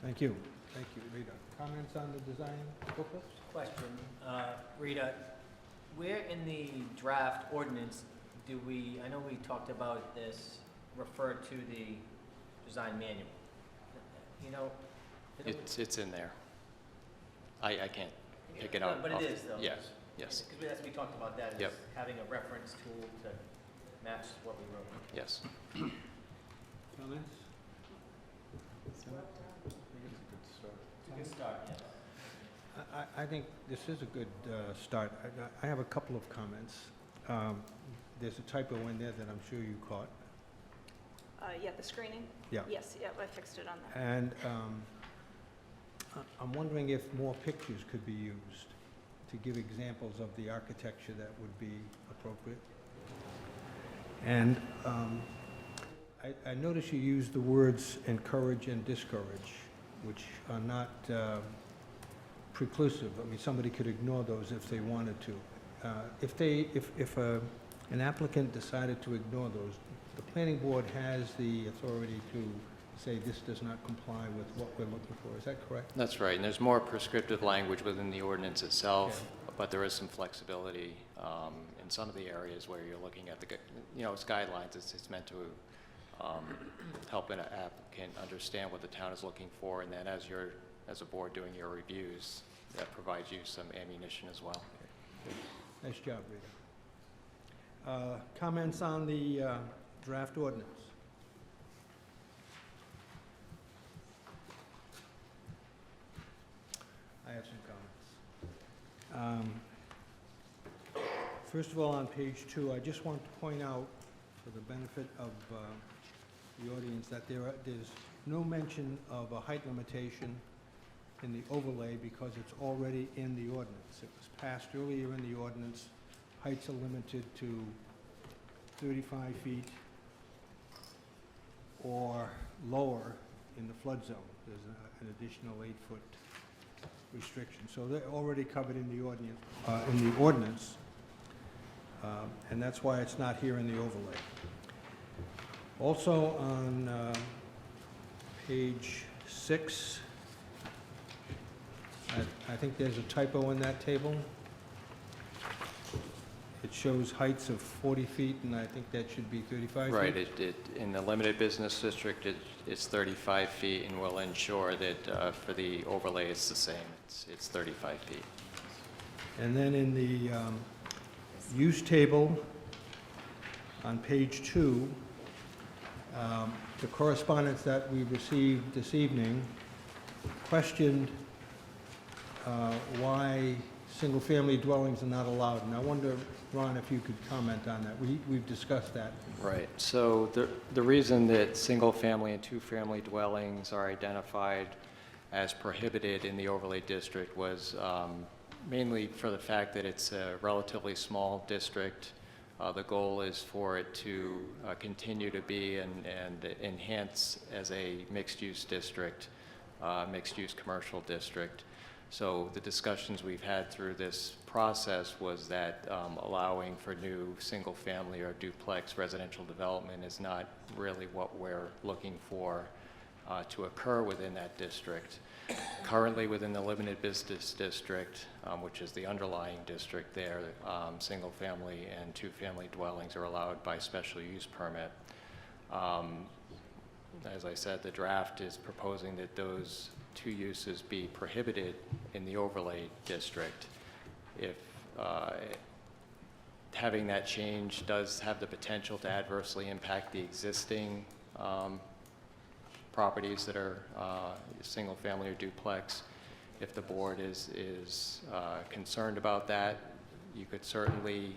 Thank you. Thank you, Rita. Comments on the design booklet? Question, Rita, where in the draft ordinance do we, I know we talked about this, refer to the design manual. You know? It's in there. I can't pick it out. But it is though. Yes, yes, Because we talked about that, Yep. as having a reference tool to match what we wrote. yes. Comments? It's a good start, yes. I think this is a good start. I have a couple of comments. There's a typo in there that I'm sure you caught. Yeah, the screening? Yeah. Yes, yeah, I fixed it on there. And I'm wondering if more pictures could be used to give examples of the architecture that would be appropriate. And I notice you use the words encourage and discourage, which are not preclusive. I mean, somebody could ignore those if they wanted to. If an applicant decided to ignore those, the planning board has the authority to say this does not comply with what we're looking for. Is that correct? That's right, and there's more prescriptive language within the ordinance itself, but there is some flexibility in some of the areas where you're looking at the, it's guidelines. It's meant to help an applicant understand what the town is looking for, and then as a board doing your reviews, that provides you some ammunition as well. Nice job, Rita. Comments on the draft ordinance? I have some comments. First of all, on page 2, I just want to point out, for the benefit of the audience, that there's no mention of a height limitation in the overlay because it's already in the ordinance. It was passed earlier in the ordinance. Heights are limited to 35 feet or lower in the flood zone. There's an additional 8-foot restriction. So they're already covered in the ordinance, and that's why it's not here in the overlay. Also on page 6, I think there's a typo in that table. It shows heights of 40 feet, and I think that should be 35 feet. Right, in the limited business district, it's 35 feet, and we'll ensure that for the overlay, it's the same. It's 35 feet. And then in the use table on page 2, the correspondence that we received this evening questioned why single-family dwellings are not allowed. And I wonder, Ron, if you could comment on that. We've discussed that. Right. So the reason that single-family and two-family dwellings are identified as prohibited in the overlay district was mainly for the fact that it's a relatively small district. The goal is for it to continue to be and enhance as a mixed-use district, mixed-use commercial district. So the discussions we've had through this process was that allowing for new single-family or duplex residential development is not really what we're looking for to occur within that district. Currently within the limited business district, which is the underlying district there, single-family and two-family dwellings are allowed by special use permit. As I said, the draft is proposing that those two uses be prohibited in the overlay district. If having that change does have the potential to adversely impact the existing properties that are single family or duplex, if the board is concerned about that, you could certainly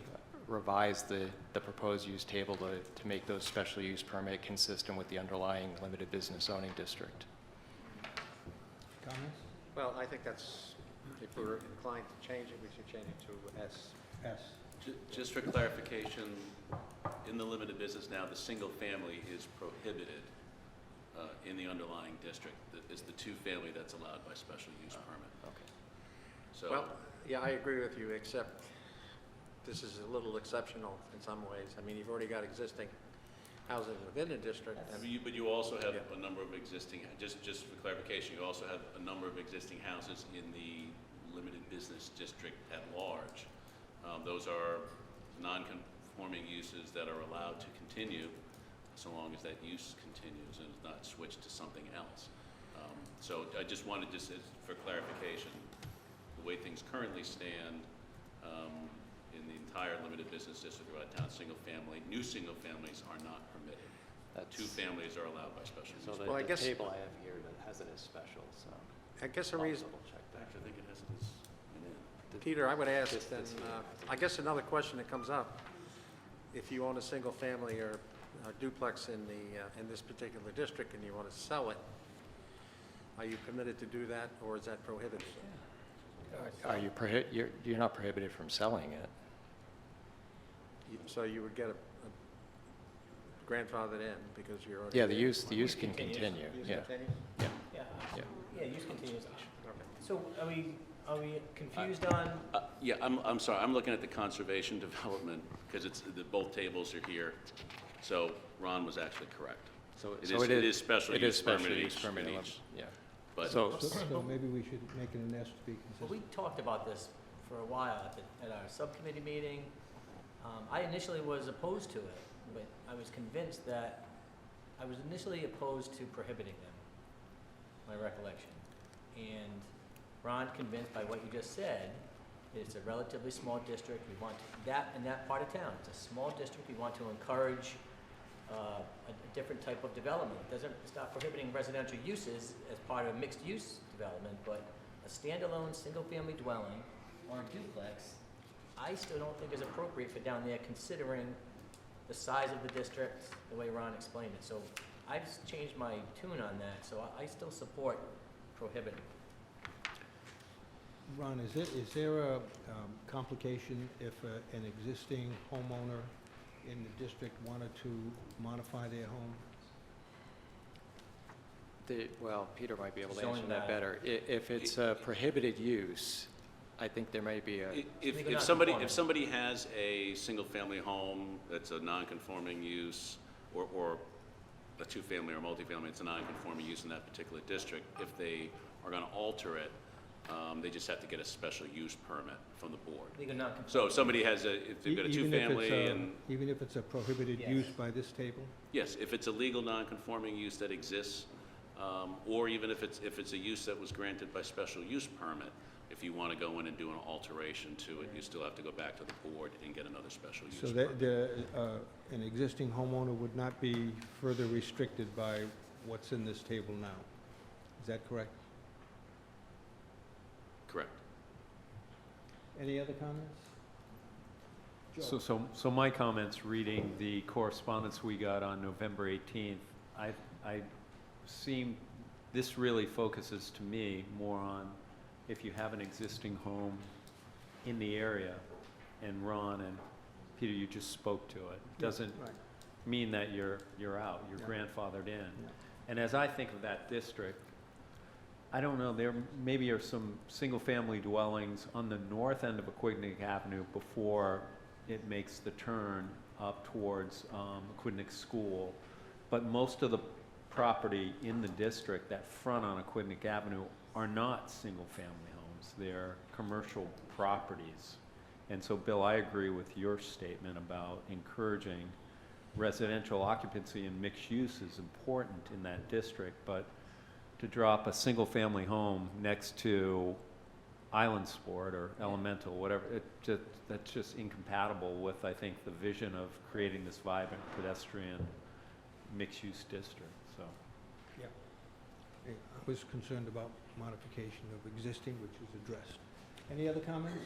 revise the proposed use table to make those special use permit consistent with the underlying limited business zoning district. Comments? Well, I think that's, if we're inclined to change it, we should change it to S. Yes. Just for clarification, in the limited business now, the single family is prohibited in the underlying district. It's the two-family that's allowed by special use permit. Okay. So, Well, yeah, I agree with you, except this is a little exceptional in some ways. I mean, you've already got existing housing within the district. but you also have a number of existing, just for clarification, you also have a number of existing houses in the limited business district at large. Those are non-conforming uses that are allowed to continue so long as that use continues and is not switched to something else. So I just wanted, just for clarification, the way things currently stand in the entire limited business district of town, new single families are not permitted. Two families are allowed by special use. So Well, I the guess- table I have here that has it as special, so. I guess a I'll reason, double check that. Actually, I think it has it as an in. Peter, I would ask This then, here. I guess another question that comes up, if you own a single family or duplex in this particular district and you want to sell it, are you permitted to do that, or is that prohibited? Are you you're not prohibited from selling it. So you would get a grandfathered in because you're already... Yeah, the use can continue, Use yeah. continues? Yeah. Yeah. Yeah, use continues. Okay. So are we confused on, Yeah, I'm sorry, I'm looking at the conservation development, because both tables are here. So Ron was actually correct. So It is special use permit in each. Yeah. But So, So maybe we should make it an S to be well, consistent. we talked about this for a while at our subcommittee meeting. I initially was opposed to it, but I was convinced that, I was initially opposed to prohibiting them, my recollection. And Ron, convinced by what you just said, it's a relatively small district, we want that in that part of town. It's a small district, we want to encourage a different type of development. It's not prohibiting residential uses as part of a mixed-use development, but a standalone, single-family dwelling or a duplex, I still don't think is appropriate for down there, considering the size of the district, the way Ron explained it. So I've changed my tune on that, so I still support prohibiting. Ron, is there a complication if an existing homeowner in the district wanted to modify their home? Well, Peter might be able to Zoning answer that that. better. If it's a prohibited use, I think there may be a, If somebody has a single-family home that's a non-conforming use, or a two-family or multifamily, it's a non-conforming use in that particular district, if they are gonna alter it, they just have to get a special use permit from the board. Legal non-conforming. So if somebody has if they've got a Even if it's two-family and, Even if it's a prohibited Yes. use by this table? yes, if it's a legal non-conforming use that exists, or even if it's a use that was granted by special use permit, if you want to go in and do an alteration to it, you still have to go back to the board and get another special use So permit. an existing homeowner would not be further restricted by what's in this table now? Is that correct? Correct. Any other comments? So my comments, reading the correspondence we got on November 18th, this really focuses to me more on if you have an existing home in the area, and Ron and Peter, you just spoke to it, doesn't Right. mean that you're out, you're Yeah. grandfathered in. Yeah. And as I think of that district, I don't know, there maybe are some single-family dwellings on the north end of Aquidneck Avenue before it makes the turn up towards Aquidneck School. But most of the property in the district that front on Aquidneck Avenue are not single-family homes. They're commercial properties. And so, Bill, I agree with your statement about encouraging residential occupancy and mixed use is important in that district, but to drop a single-family home next to Island Sport or Elemental, whatever, that's just incompatible with, I think, the vision of creating this vibrant pedestrian mixed-use district, so. Yeah. I was concerned about modification of existing, which is addressed. Any other comments?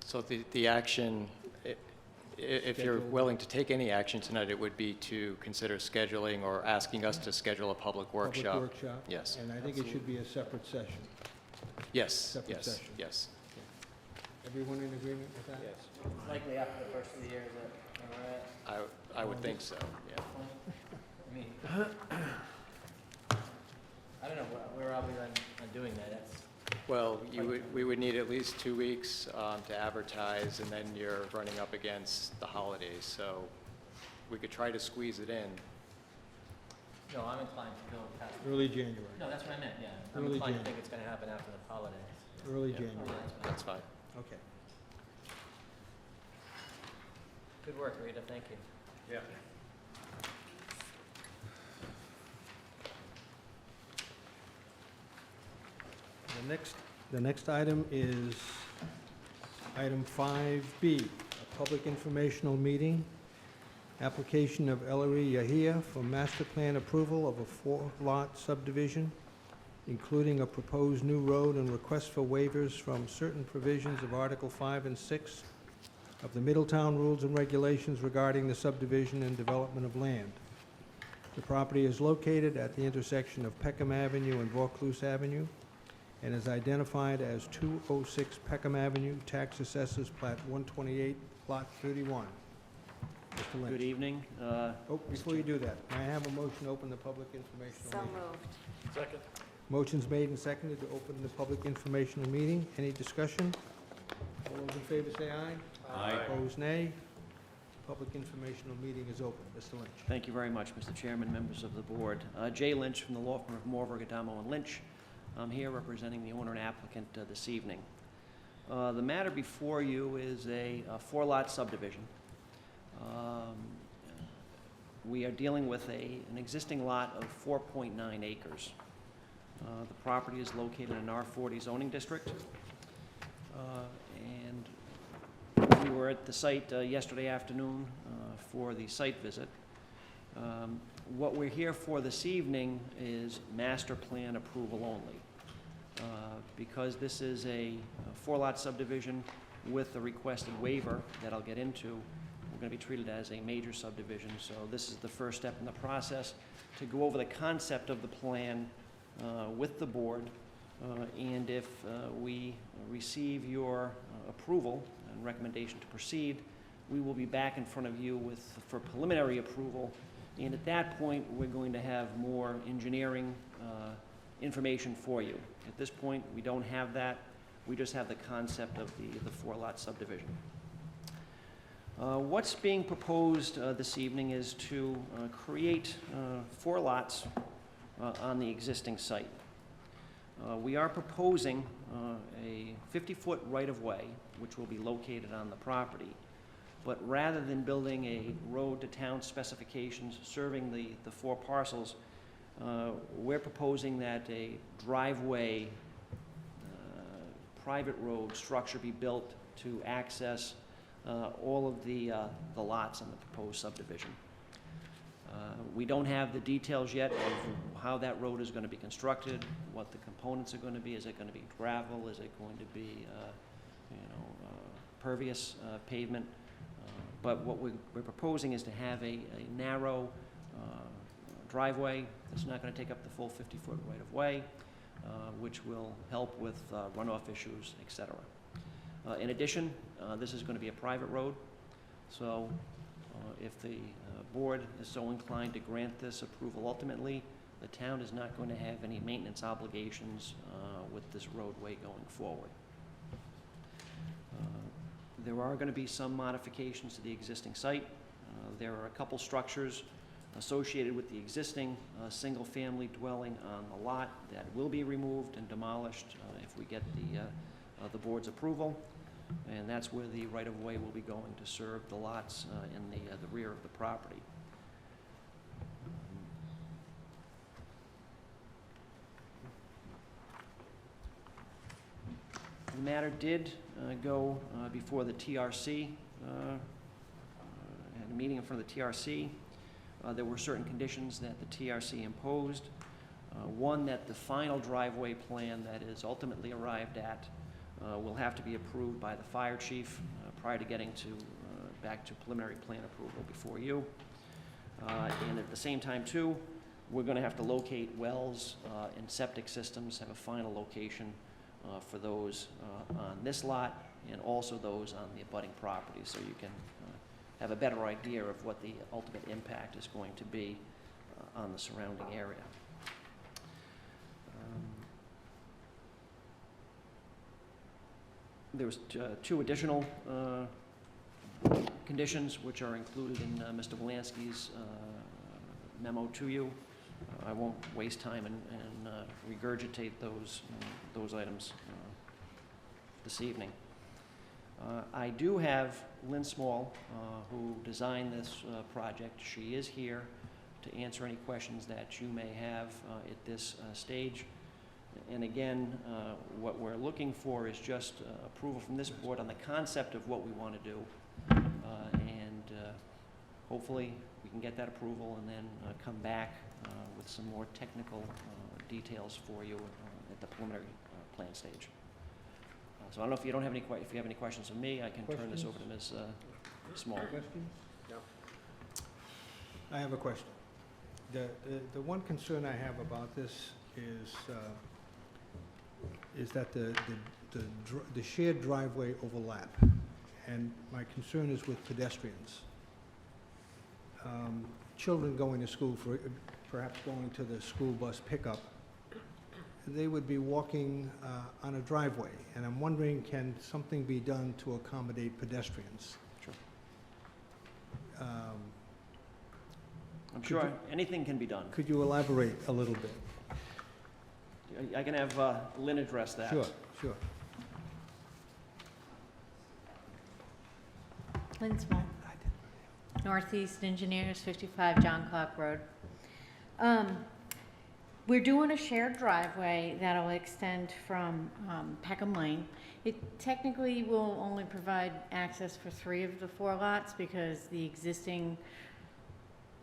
so the action, if you're Schedule. willing to take any action tonight, it would be to consider scheduling or asking us to schedule a public workshop. Public workshop? Yes. And I think it should be a separate session. Yes, Separate yes, session. yes. Everyone in agreement with that? Yes. Likely after the first of the year, is that all right? I would think so, yeah. I mean, I don't know, where are we on doing that? That's, Well, we would need at least 2 weeks to advertise, and then you're running up against the holidays, so we could try to squeeze it in. no, I'm inclined to go past. Early January. No, that's what I meant, yeah. I'm Early inclined to Jan. think it's gonna happen after the holidays. Early Yeah. January. That's fine. Okay. Good work, Rita, thank you. Yeah. The next item is item 5B, a public informational meeting. Application of Ellery Yahia for master plan approval of a 4-lot subdivision, including a proposed new road and request for waivers from certain provisions of Article 5 and 6 of the Middletown Rules and Regulations regarding the subdivision and development of land. The property is located at the intersection of Peckham Avenue and Vaucluse Avenue and is identified as 206 Peckham Avenue, Tax Assessors Plat 128, Lot 31. Mr. Lynch. Good evening. Oh, before you do that, may I have a motion to open the public informational So meeting? moved. Second. Motion's made and seconded to open the public informational meeting. Any discussion? All those in favor say aye. Aye. Opposed, nay. Public informational meeting is open. Mr. Lynch. Thank you very much, Mr. Chairman, members of the board. Jay Lynch from the law firm of Morver, Gadamo, and Lynch. I'm here representing the owner and applicant this evening. The matter before you is a four-lot subdivision. We are dealing with an existing lot of 4.9 acres. The property is located in an R40 zoning district. And we were at the site yesterday afternoon for the site visit. What we're here for this evening is master plan approval only. Because this is a four-lot subdivision with a requested waiver that I'll get into, we're going to be treated as a major subdivision. So this is the first step in the process to go over the concept of the plan with the board. And if we receive your approval and recommendation to proceed, we will be back in front of you for preliminary approval. And at that point, we're going to have more engineering information for you. At this point, we don't have that. We just have the concept of the four-lot subdivision. What's being proposed this evening is to create 4 lots on the existing site. We are proposing a 50-foot right-of-way, which will be located on the property. But rather than building a road to town specifications serving the 4 parcels, we're proposing that a driveway, private road structure be built to access all of the lots on the proposed subdivision. We don't have the details yet of how that road is going to be constructed, what the components are going to be. Is it going to be gravel? Is it going to be, pervious pavement? But what we're proposing is to have a narrow driveway that's not going to take up the full 50-foot right-of-way, which will help with runoff issues, et cetera. In addition, this is going to be a private road, so if the board is so inclined to grant this approval ultimately, the town is not going to have any maintenance obligations with this roadway going forward. There are going to be some modifications to the existing site. There are a couple structures associated with the existing single-family dwelling on the lot that will be removed and demolished if we get the board's approval. And that's where the right-of-way will be going to serve the lots in the rear of the property. The matter did go before the TRC, had a meeting in front of the TRC. There were certain conditions that the TRC imposed. One, that the final driveway plan that is ultimately arrived at will have to be approved by the fire chief prior to getting back to preliminary plan approval before you. And at the same time, too, we're going to have to locate wells and septic systems, have a final location for those on this lot and also those on the abutting property, so you can have a better idea of what the ultimate impact is going to be on the surrounding area. There's 2 additional conditions which are included in Mr. Wolanski's memo to you. I won't waste time and regurgitate those items this evening. I do have Lynn Small, who designed this project. She is here to answer any questions that you may have at this stage. And again, what we're looking for is just approval from this board on the concept of what we want to do. And hopefully we can get that approval and then come back with some more technical details for you at the preliminary plan stage. So I don't know if you don't have any if you have any questions of me, I can turn this over to Ms. Small. Questions? No. I have a question. The one concern I have about this is that the shared driveway overlap, and my concern is with pedestrians. Children going to school, perhaps going to the school bus pickup, they would be walking on a driveway, and I'm wondering, can something be done to accommodate pedestrians? Sure. I'm Could sure you- anything can be done. Could you elaborate a little bit? I can have Lynn address that. Sure. Lynn Small, Northeast Engineers, 55 John Clark Road. We're doing a shared driveway that'll extend from Peckham Lane. It technically will only provide access for 3 of the 4 lots because the existing,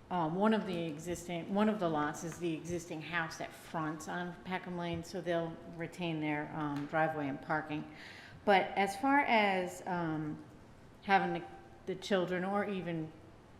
one of the lots is the existing house that fronts on Peckham Lane, so they'll retain their driveway and parking. But as far as having the children or even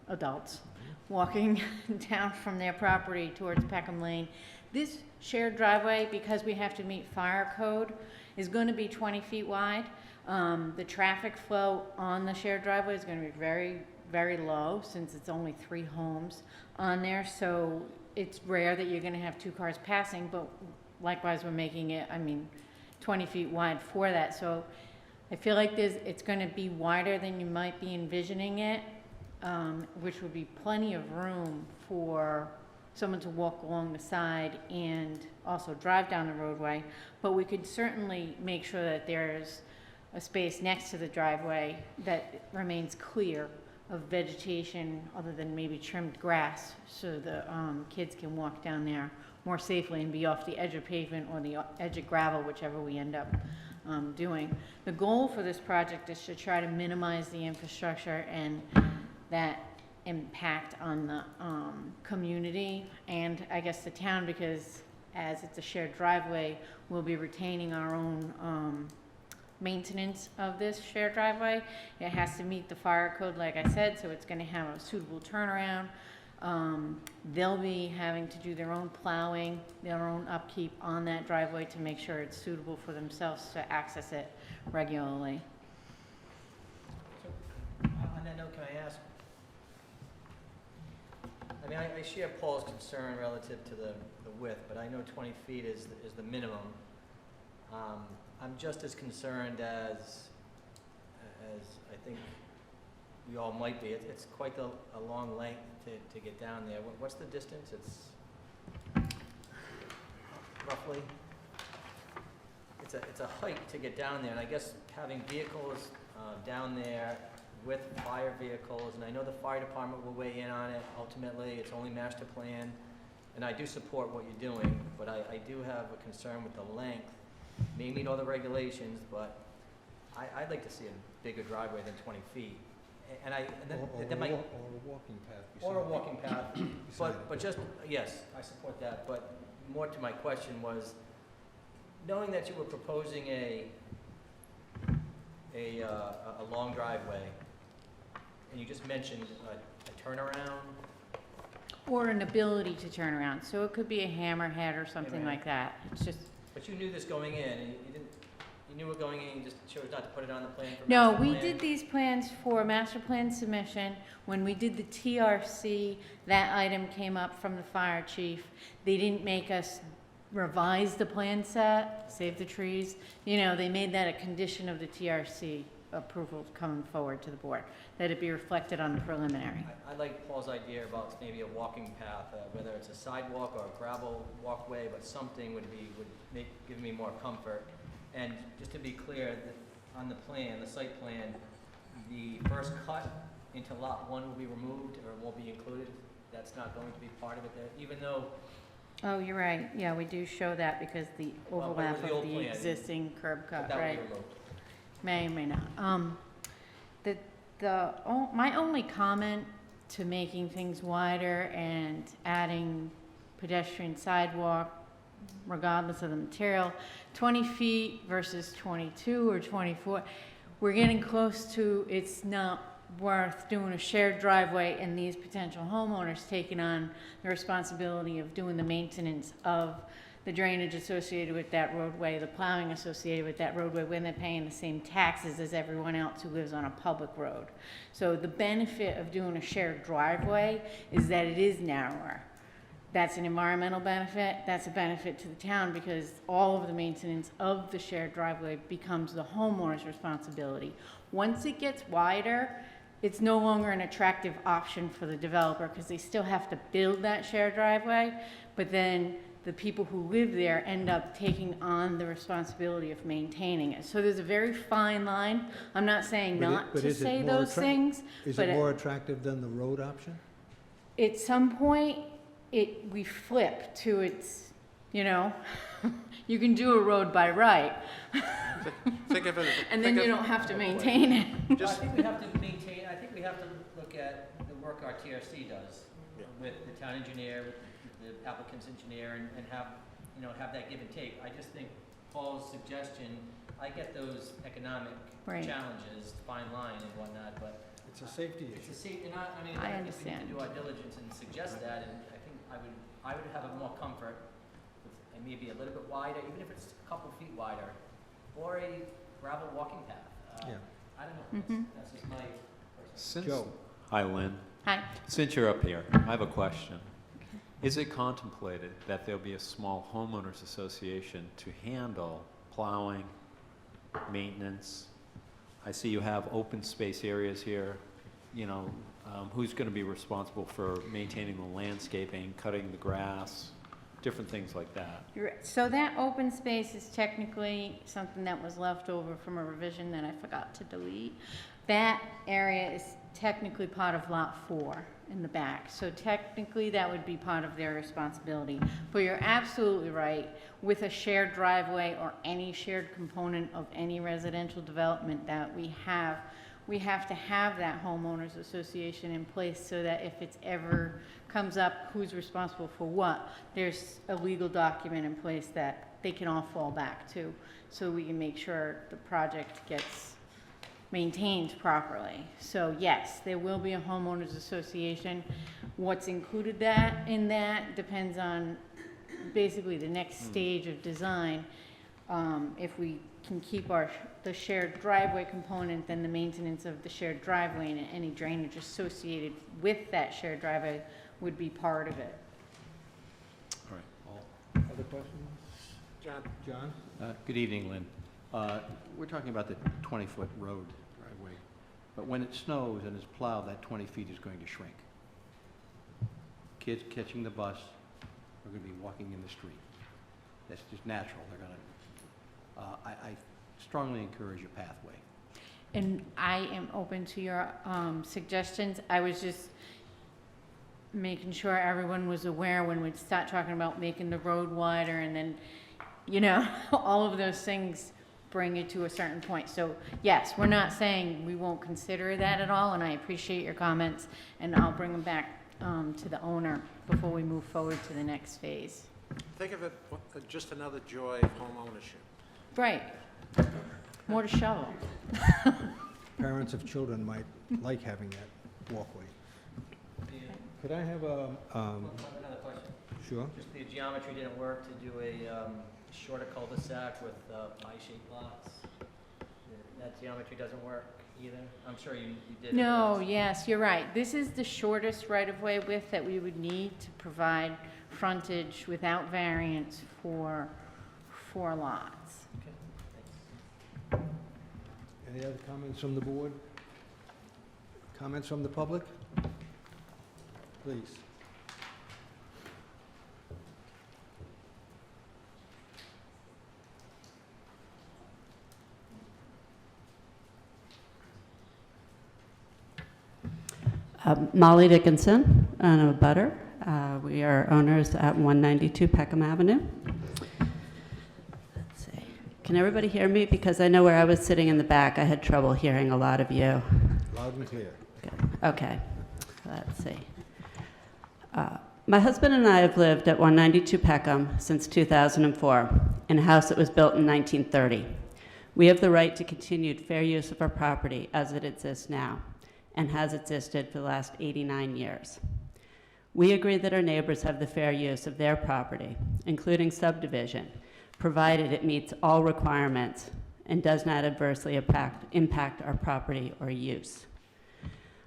adults walking down from their property towards Peckham Lane, this shared driveway, because we have to meet fire code, is going to be 20 feet wide. The traffic flow on the shared driveway is going to be very, very low since it's only 3 homes on there. So it's rare that you're going to have 2 cars passing, but likewise we're making it, 20 feet wide for that. So I feel like it's going to be wider than you might be envisioning it, which would be plenty of room for someone to walk along the side and also drive down the roadway. But we could certainly make sure that there's a space next to the driveway that remains clear of vegetation other than maybe trimmed grass, so the kids can walk down there more safely and be off the edge of pavement or the edge of gravel, whichever we end up doing. The goal for this project is to try to minimize the infrastructure and that impact on the community and I guess the town, because as it's a shared driveway, we'll be retaining our own maintenance of this shared driveway. It has to meet the fire code, like I said, so it's going to have a suitable turnaround. They'll be having to do their own plowing, their own upkeep on that driveway to make sure it's suitable for themselves to access it regularly. On that note, can I ask, I share Paul's concern relative to the width, but I know 20 feet is the minimum. I'm just as concerned as I think we all might be. It's quite a long length to get down there. What's the distance? It's roughly, it's a hike to get down there, and I guess having vehicles down there with fire vehicles, and I know the fire department will weigh in on it ultimately. It's only master plan, and I do support what you're doing, but I do have a concern with the length. May meet all the regulations, but I'd like to see a bigger driveway than 20 feet. And then my, Or a walking path. or a walking path, beside but just, yes, I support that, but more to my question was, knowing that you were proposing a long driveway, and you just mentioned a turnaround. Or an ability to turn around, so it could be a hammerhead or something Hammerhead. like that. It's just, But you knew this going in, and you knew it going in, you just chose not to put it on the plan for no, master we plan? did these plans for master plan submission. When we did the TRC, that item came up from the fire chief. They didn't make us revise the plan set, save the trees. They made that a condition of the TRC approval coming forward to the board, that it be reflected on the preliminary. I like Paul's idea about maybe a walking path, whether it's a sidewalk or a gravel walkway, but something would give me more comfort. And just to be clear, that on the plan, the site plan, the first cut into lot 1 will be removed or won't be included. That's not going to be part of it there, even though. Oh, you're right. Yeah, we do show that because the Well, but it was overlap the of old the plan. existing curb cut, That will right? be removed. May or may not. My only comment to making things wider and adding pedestrian sidewalk regardless of the material. 20 feet versus 22 or 24, we're getting close to, it's not worth doing a shared driveway and these potential homeowners taking on the responsibility of doing the maintenance of the drainage associated with that roadway, the plowing associated with that roadway, when they're paying the same taxes as everyone else who lives on a public road. So the benefit of doing a shared driveway is that it is narrower. That's an environmental benefit, that's a benefit to the town because all of the maintenance of the shared driveway becomes the homeowner's responsibility. Once it gets wider, it's no longer an attractive option for the developer because they still have to build that shared driveway, but then the people who live there end up taking on the responsibility of maintaining it. So there's a very fine line. I'm not saying not to say those things, Is but it more attractive than the road option? at some point, we flip to its, you know, you can do a road by right, Think of it. and then you don't have to maintain it. Well, I think we have to maintain, I think we have to look at the work our TRC does with the town engineer, the applicant's engineer, and have, you know, have that give and take. I just think Paul's suggestion, I get those economic Right. challenges, fine line and whatnot, but It's a safety it's issue. a safe, and I mean, I I think we need understand. to do our diligence and suggest that, and I think I would have a more comfort with, and maybe a little bit wider, even if it's a couple feet wider, or a gravel walking path. Yeah. I don't know, Mhm. that's just my personal. Joe? Hi, Lynn. Hi. Since you're up here, I have a question. Is it contemplated that there'll be a small homeowners association to handle plowing, maintenance? I see you have open space areas here. You know, who's going to be responsible for maintaining the landscaping, cutting the grass, different things like that? So that open space is technically something that was left over from a revision that I forgot to delete. That area is technically part of Lot 4 in the back. So technically, that would be part of their responsibility. But you're absolutely right. With a shared driveway or any shared component of any residential development that we have to have that homeowners association in place so that if it's ever comes up who's responsible for what, there's a legal document in place that they can all fall back to, so we can make sure the project gets maintained properly. So yes, there will be a homeowners association. What's included in that depends on basically the next stage of design. If we can keep the shared driveway component, then the maintenance of the shared driveway and any drainage associated with that shared driveway would be part of it. All right. Other questions? John? John? Good evening, Lynn. We're talking about the 20-foot road driveway, but when it snows and it's plowed, that 20 feet is going to shrink. Kids catching the bus are going to be walking in the street. That's just natural. They're going to. I strongly encourage a pathway. And I am open to your suggestions. I was just making sure everyone was aware when we start talking about making the road wider and then, you know, all of those things bring it to a certain point. So yes, we're not saying we won't consider that at all, and I appreciate your comments, and I'll bring them back to the owner before we move forward to the next phase. Think of it just another joy of home ownership. Right. More to shovel. Parents of children might like having that walkway. Could I have a, Another question. sure? Just the geometry didn't work to do a shorter cul-de-sac with pie-shaped lots. That geometry doesn't work either? I'm sure you did. No, yes, you're right. This is the shortest right-of-way width that we would need to provide frontage without variance for 4 lots. Okay, thanks. Any other comments from the board? Comments from the public? Please. Molly Dickinson, and a butter. We are owners at 192 Peckham Avenue. Let's see. Can everybody hear me? Because I know where I was sitting in the back, I had trouble hearing a lot of you. Loud and clear. Good. Okay. Let's see. My husband and I have lived at 192 Peckham since 2004, in a house that was built in 1930. We have the right to continued fair use of our property as it exists now, and has existed for the last 89 years. We agree that our neighbors have the fair use of their property, including subdivision, provided it meets all requirements and does not adversely impact our property or use.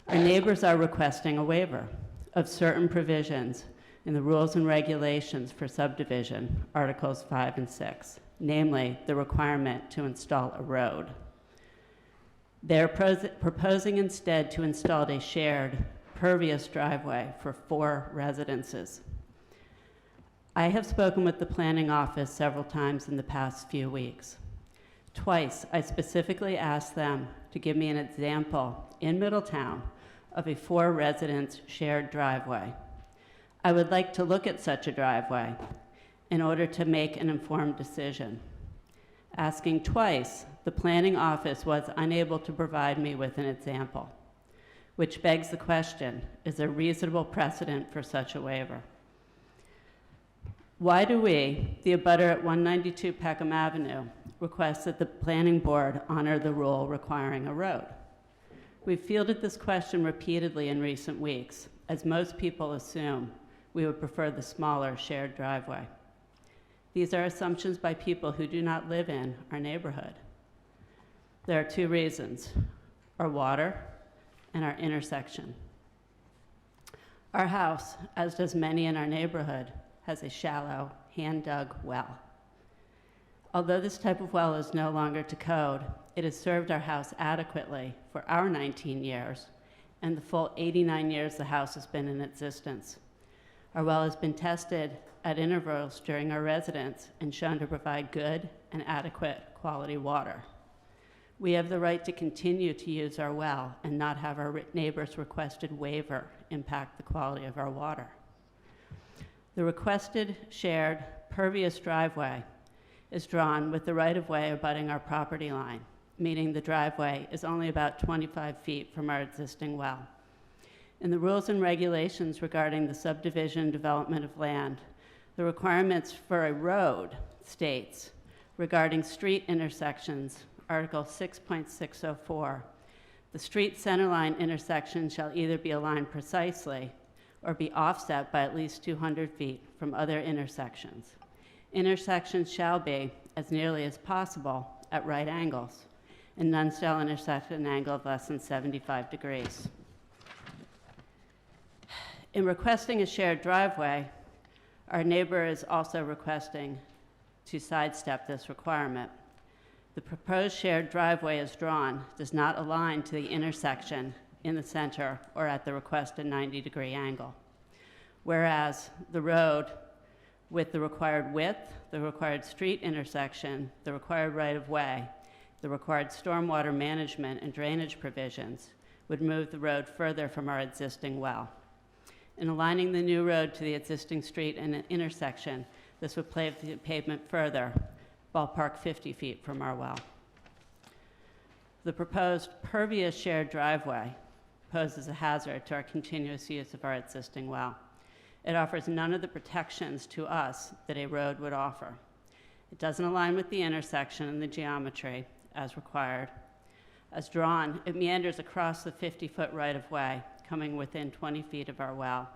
Our neighbors are requesting a waiver of certain provisions in the rules and regulations for subdivision, Articles 5 and 6, namely the requirement to install a road. They're proposing instead to install a shared pervious driveway for 4 residences. I have spoken with the planning office several times in the past few weeks. Twice, I specifically asked them to give me an example in Middletown of a 4-residence shared driveway. I would like to look at such a driveway in order to make an informed decision. Asking twice, the planning office was unable to provide me with an example, which begs the question, is there reasonable precedent for such a waiver? Why do we, the abutter at 192 Peckham Avenue, request that the planning board honor the rule requiring a road? We've fielded this question repeatedly in recent weeks, as most people assume we would prefer the smaller shared driveway. These are assumptions by people who do not live in our neighborhood. There are 2 reasons: our water and our intersection. Our house, as does many in our neighborhood, has a shallow, hand-dug well. Although this type of well is no longer to code, it has served our house adequately for our 19 years and the full 89 years the house has been in existence. Our well has been tested at intervals during our residence and shown to provide good and adequate quality water. We have the right to continue to use our well and not have our neighbors' requested waiver impact the quality of our water. The requested shared pervious driveway is drawn with the right-of-way abutting our property line, meaning the driveway is only about 25 feet from our existing well. In the rules and regulations regarding the subdivision development of land, the requirements for a road states regarding street intersections, Article 6.604, the street centerline intersection shall either be aligned precisely or be offset by at least 200 feet from other intersections. Intersections shall be, as nearly as possible, at right angles, and none shall intersect at an angle of less than 75 degrees. In requesting a shared driveway, our neighbor is also requesting to sidestep this requirement. The proposed shared driveway as drawn does not align to the intersection in the center or at the requested 90-degree angle, whereas the road with the required width, the required street intersection, the required right-of-way, the required stormwater management and drainage provisions would move the road further from our existing well. In aligning the new road to the existing street and intersection, this would pave the pavement further, ballpark 50 feet from our well. The proposed pervious shared driveway poses a hazard to our continuous use of our existing well. It offers none of the protections to us that a road would offer. It doesn't align with the intersection and the geometry as required. As drawn, it meanders across the 50-foot right-of-way, coming within 20 feet of our well.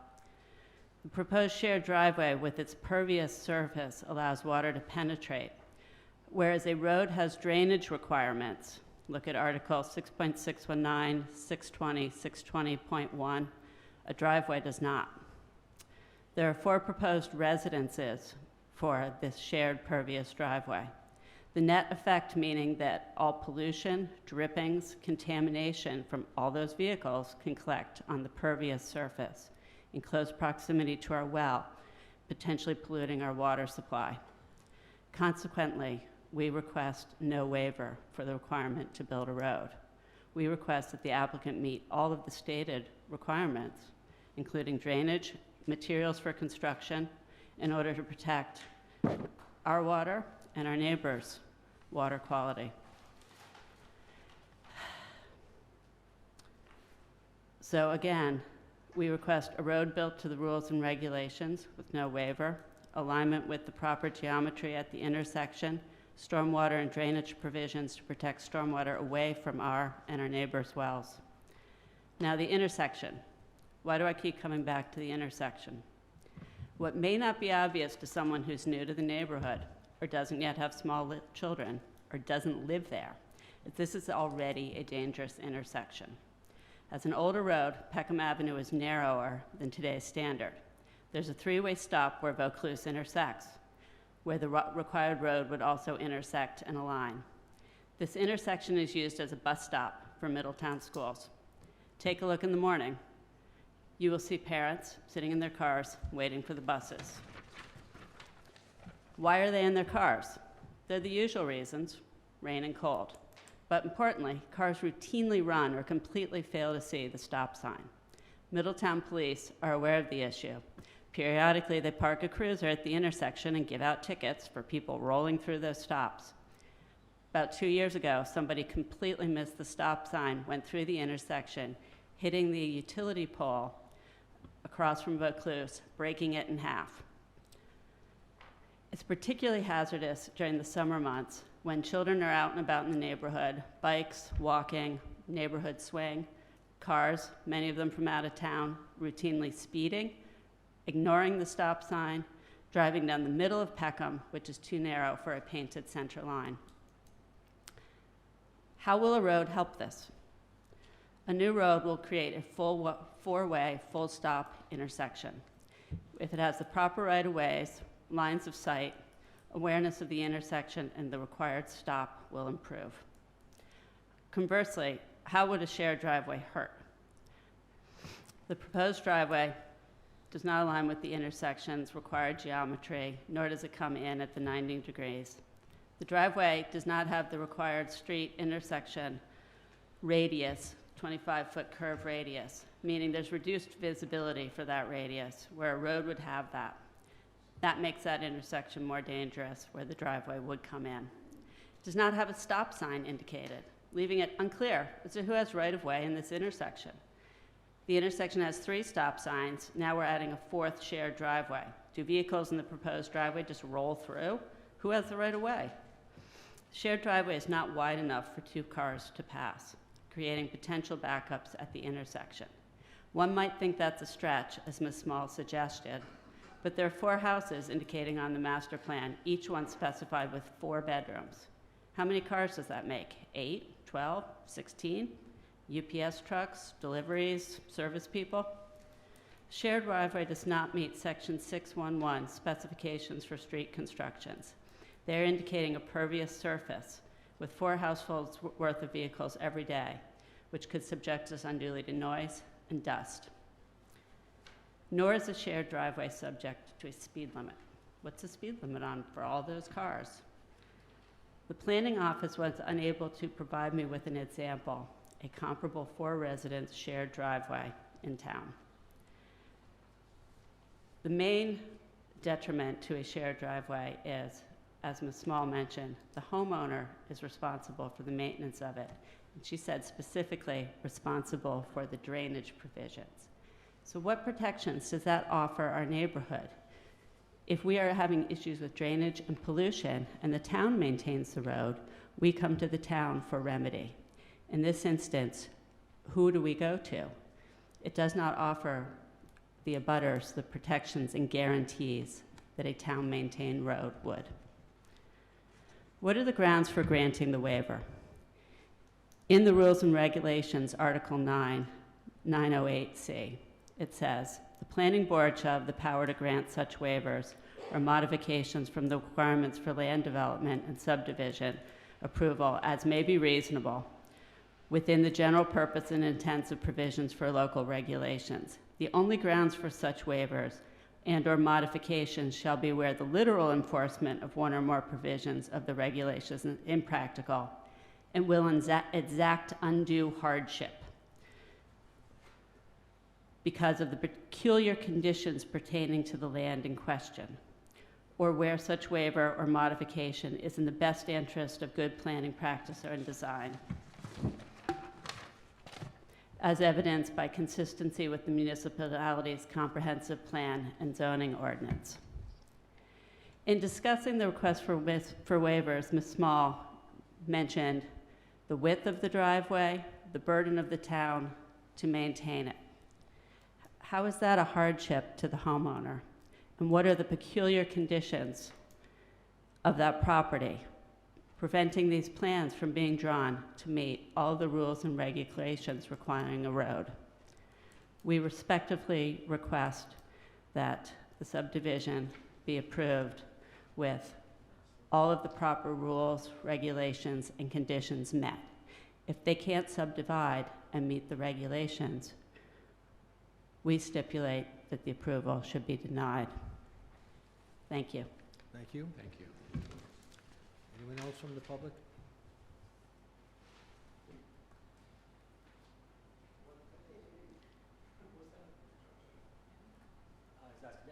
The proposed shared driveway with its pervious surface allows water to penetrate, whereas a road has drainage requirements. Look at Article 6.619, 620, 620.1. A driveway does not. There are 4 proposed residences for this shared pervious driveway. The net effect meaning that all pollution, drippings, contamination from all those vehicles can collect on the pervious surface in close proximity to our well, potentially polluting our water supply. Consequently, we request no waiver for the requirement to build a road. We request that the applicant meet all of the stated requirements, including drainage, materials for construction, in order to protect our water and our neighbors' water quality. So again, we request a road built to the rules and regulations with no waiver, alignment with the proper geometry at the intersection, stormwater and drainage provisions to protect stormwater away from our and our neighbors' wells. Now, the intersection. Why do I keep coming back to the intersection? What may not be obvious to someone who's new to the neighborhood, or doesn't yet have small children, or doesn't live there, is this is already a dangerous intersection. As an older road, Peckham Avenue is narrower than today's standard. There's a three-way stop where Vaucluse intersects, where the required road would also intersect and align. This intersection is used as a bus stop for Middletown schools. Take a look in the morning. You will see parents sitting in their cars waiting for the buses. Why are they in their cars? They're the usual reasons, rain and cold. But importantly, cars routinely run or completely fail to see the stop sign. Middletown police are aware of the issue. Periodically, they park a cruiser at the intersection and give out tickets for people rolling through those stops. About 2 years ago, somebody completely missed the stop sign, went through the intersection, hitting the utility pole across from Vaucluse, breaking it in half. It's particularly hazardous during the summer months when children are out and about in the neighborhood, bikes, walking, neighborhood swing, cars, many of them from out of town, routinely speeding, ignoring the stop sign, driving down the middle of Peckham, which is too narrow for a painted center line. How will a road help this? A new road will create a full four-way, full-stop intersection. If it has the proper right-of-ways, lines of sight, awareness of the intersection, and the required stop will improve. Conversely, how would a shared driveway hurt? The proposed driveway does not align with the intersection's required geometry, nor does it come in at the 90 degrees. The driveway does not have the required street intersection radius, 25-foot curve radius, meaning there's reduced visibility for that radius, where a road would have that. That makes that intersection more dangerous, where the driveway would come in. It does not have a stop sign indicated, leaving it unclear as to who has right-of-way in this intersection. The intersection has 3 stop signs. Now we're adding a 4th shared driveway. Do vehicles in the proposed driveway just roll through? Who has the right-of-way? The shared driveway is not wide enough for 2 cars to pass, creating potential backups at the intersection. One might think that's a stretch, as Ms. Small suggested, but there are 4 houses indicating on the master plan, each one specified with 4 bedrooms. How many cars does that make? 8, 12, 16? UPS trucks, deliveries, service people? Shared driveway does not meet Section 611 specifications for street constructions. They're indicating a pervious surface with 4 households worth of vehicles every day, which could subject us unduly to noise and dust. Nor is a shared driveway subject to a speed limit. What's the speed limit on for all those cars? The planning office was unable to provide me with an example, a comparable 4-residence shared driveway in town. The main detriment to a shared driveway is, as Ms. Small mentioned, the homeowner is responsible for the maintenance of it. And she said specifically responsible for the drainage provisions. So what protections does that offer our neighborhood? If we are having issues with drainage and pollution and the town maintains the road, we come to the town for remedy. In this instance, who do we go to? It does not offer the abutters the protections and guarantees that a town-maintained road would. What are the grounds for granting the waiver? In the Rules and Regulations, Article 9, 908C, it says, the planning board shall have the power to grant such waivers or modifications from the requirements for land development and subdivision approval as may be reasonable within the general purpose and intents of provisions for local regulations. The only grounds for such waivers and/or modifications shall be where the literal enforcement of one or more provisions of the regulations is impractical and will exact undue hardship because of the peculiar conditions pertaining to the land in question, or where such waiver or modification is in the best interest of good planning practice or design. as evidenced by consistency with the municipality's comprehensive plan and zoning ordinance. In discussing the request for waivers, Ms. Small mentioned the width of the driveway, the burden of the town to maintain it. How is that a hardship to the homeowner? And what are the peculiar conditions of that property preventing these plans from being drawn to meet all the rules and regulations requiring a road? We respectfully request that the subdivision be approved with all of the proper rules, regulations, and conditions met. If they can't subdivide and meet the regulations, we stipulate that the approval should be denied. Thank you. Thank you. Thank you. Anyone else from the public?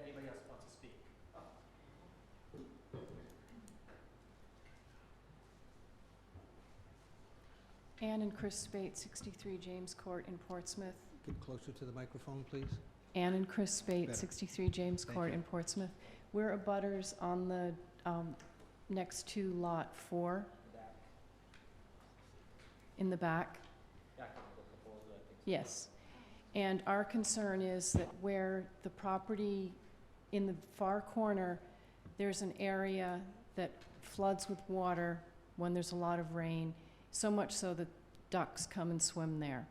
Anybody else wants to speak? Ann and Chris Spate, 63 James Court in Portsmouth. Get closer to the microphone, please. Ann and Chris Spate, Better. 63 James Thank Court you. in Portsmouth. We're abutters on the next to Lot 4 in the back. Yes. And our concern is that where the property in the far corner, there's an area that floods with water when there's a lot of rain, so much so that ducks come and swim there.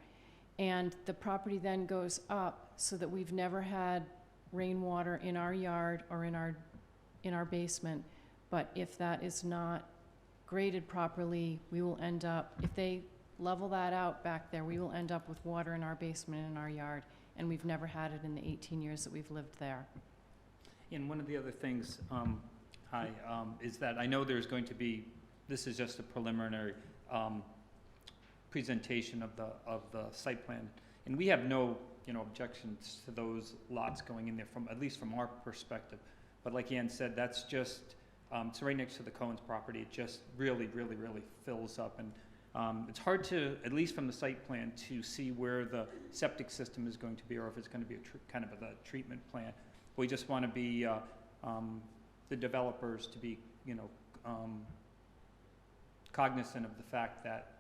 And the property then goes up so that we've never had rainwater in our yard or in our basement. But if that is not graded properly, we will end up, if they level that out back there, we will end up with water in our basement and in our yard. And we've never had it in the 18 years that we've lived there. And one of the other things, is that I know there's going to be, this is just a preliminary presentation of the site plan, and we have no, objections to those lots going in there from, at least from our perspective. But like Ann said, that's just, it's right next to the Cohen's property. It just really, really, really fills up, and it's hard to, at least from the site plan, to see where the septic system is going to be, or if it's going to be kind of a treatment plant. We just want to be, the developers to be, cognizant of the fact that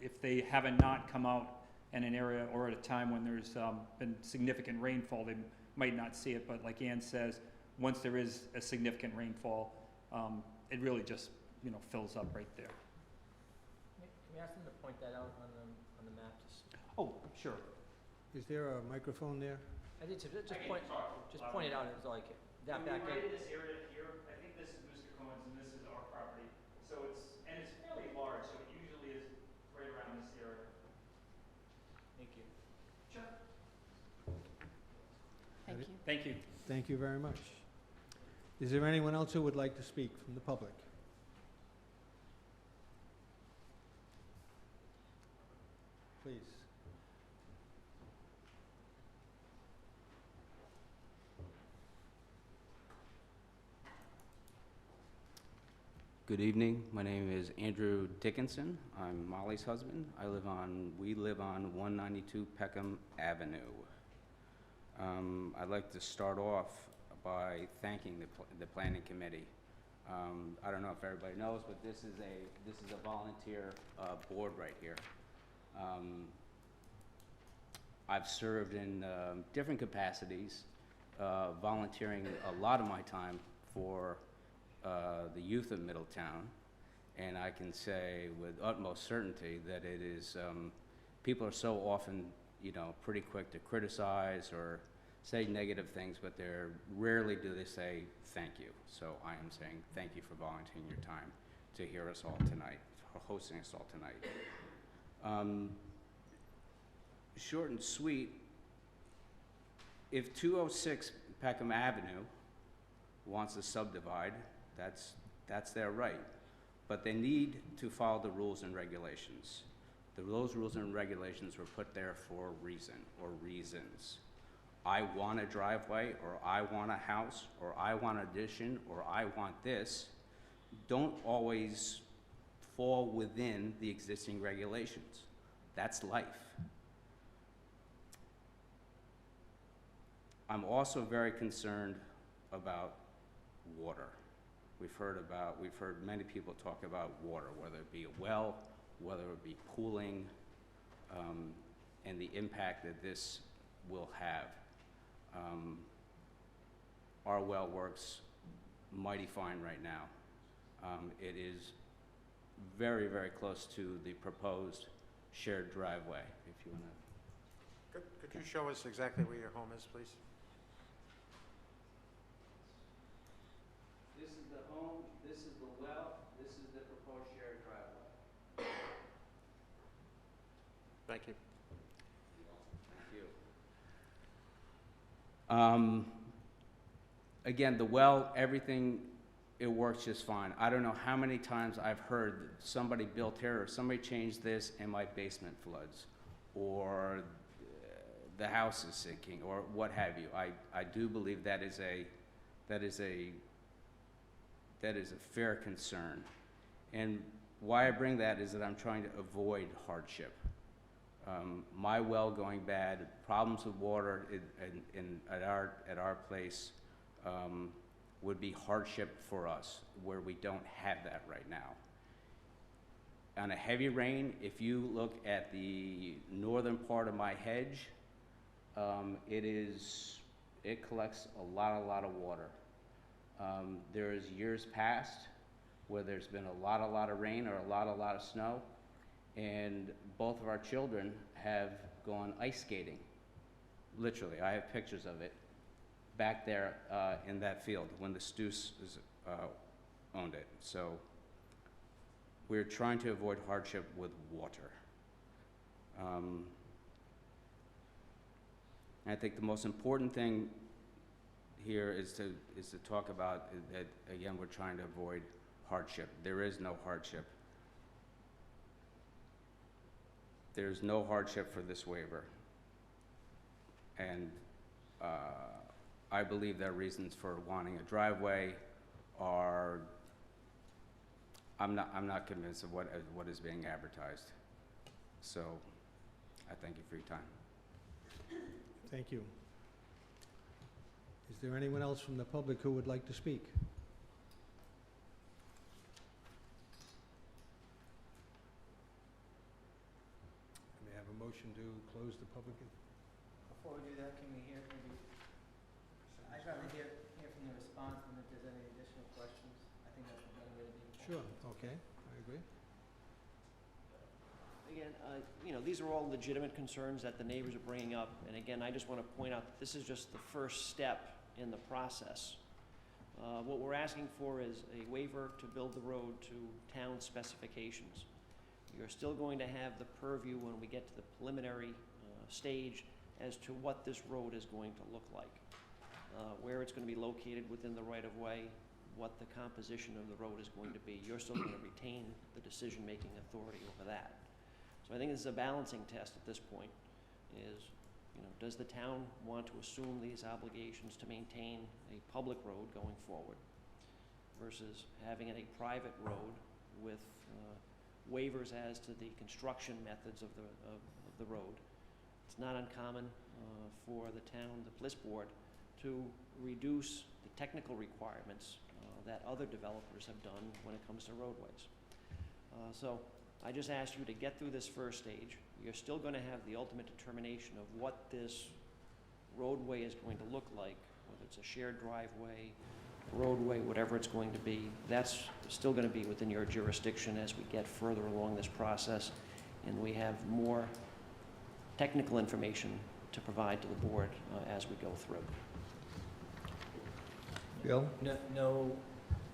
if they haven't not come out in an area or at a time when there's been significant rainfall, they might not see it. But like Ann says, once there is a significant rainfall, it really just, fills up right there. Can we ask them to point that out on the map? Oh, sure. Is there a microphone there? I did, just point it out as like that back end. in this area here. I think this is Mr. Cohen's and this is our property. So it's fairly large, so it usually is right around this area. Thank you. Sure. Thank you. Thank you. Thank you very much. Is there anyone else who would like to speak from the public? Please. Good evening. My name is Andrew Dickinson. I'm Molly's husband. We live on 192 Peckham Avenue. I'd like to start off by thanking the planning committee. I don't know if everybody knows, but this is a volunteer board right here. I've served in different capacities, volunteering a lot of my time for the youth of Middletown, and I can say with utmost certainty that it is, people are so often, pretty quick to criticize or say negative things, but they're rarely do they say thank you. So I am saying thank you for volunteering your time to hear us all tonight, for hosting us all tonight. Short and sweet, if 206 Peckham Avenue wants to subdivide, that's their right. But they need to follow the rules and regulations. Those rules and regulations were put there for a reason or reasons. I want a driveway, or I want a house, or I want an addition, or I want this, don't always fall within the existing regulations. That's life. I'm also very concerned about water. We've heard many people talk about water, whether it be a well, whether it be pooling, and the impact that this will have. Our well works mighty fine right now. It is very, very close to the proposed shared driveway, if you want to. Could you show us exactly where your home is, please? This is the home, this is the well, this is the proposed shared driveway. Thank you. Thank you. Again, the well, everything, it works just fine. I don't know how many times I've heard that somebody built here, or somebody changed this, and my basement floods, or the house is sinking, or what have you. I do believe that is a fair concern. And why I bring that is that I'm trying to avoid hardship. My well going bad, problems with water at our place would be hardship for us, where we don't have that right now. On a heavy rain, if you look at the northern part of my hedge, it collects a lot of water. There's years past where there's been a lot of rain or a lot of snow, and both of our children have gone ice skating. Literally, I have pictures of it back there in that field when the Stoos owned it. So we're trying to avoid hardship with water. I think the most important thing here is to talk about that, again, we're trying to avoid hardship. There is no hardship. There's no hardship for this waiver. And I believe their reasons for wanting a driveway are, I'm not convinced of what is being advertised. So I thank you for your time. Thank you. Is there anyone else from the public who would like to speak? May I have a motion to close the public? Before we do that, can we hear, maybe, I'd rather hear from the response than if there's any additional questions. I think that's a better way to do it. Sure, okay, I agree. Again, these are all legitimate concerns that the neighbors are bringing up, and again, I just want to point out that this is just the first step in the process. What we're asking for is a waiver to build the road to town specifications. You're still going to have the purview when we get to the preliminary stage as to what this road is going to look like, where it's going to be located within the right-of-way, what the composition of the road is going to be. You're still going to retain the decision-making authority over that. So I think this is a balancing test at this point, is, does the town want to assume these obligations to maintain a public road going forward versus having it a private road with waivers as to the construction methods of the road. It's not uncommon for the town, the Bliss Board, to reduce the technical requirements that other developers have done when it comes to roadways. So I just asked you to get through this first stage. You're still going to have the ultimate determination of what this roadway is going to look like, whether it's a shared driveway, roadway, whatever it's going to be. That's still going to be within your jurisdiction as we get further along this process and we have more technical information to provide to the board as we go through. Bill?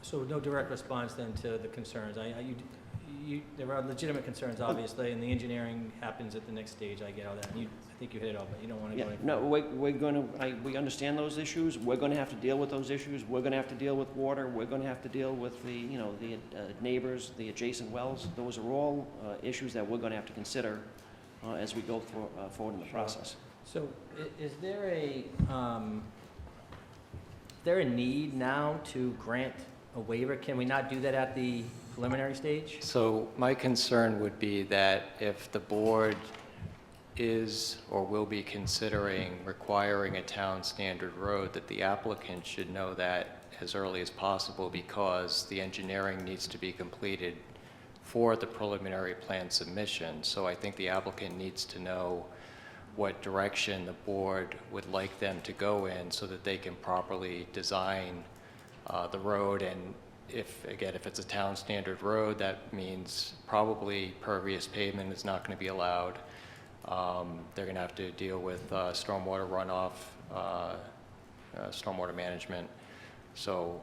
So no direct response then to the concerns. There are legitimate concerns, obviously, and the engineering happens at the next stage. I get all that. I think you hit it all, but you don't want to go any further. No, we understand those issues. We're going to have to deal with those issues. We're going to have to deal with water. We're going to have to deal with the neighbors, the adjacent wells. Those are all issues that we're going to have to consider as we go forward in the process. So is there a need now to grant a waiver? Can we not do that at the preliminary stage? So my concern would be that if the board is or will be considering requiring a town standard road, that the applicant should know that as early as possible, because the engineering needs to be completed for the preliminary plan submission. So I think the applicant needs to know what direction the board would like them to go in so that they can properly design the road. And if it's a town standard road, that means probably pervious pavement is not going to be allowed. They're going to have to deal with stormwater runoff, stormwater management. So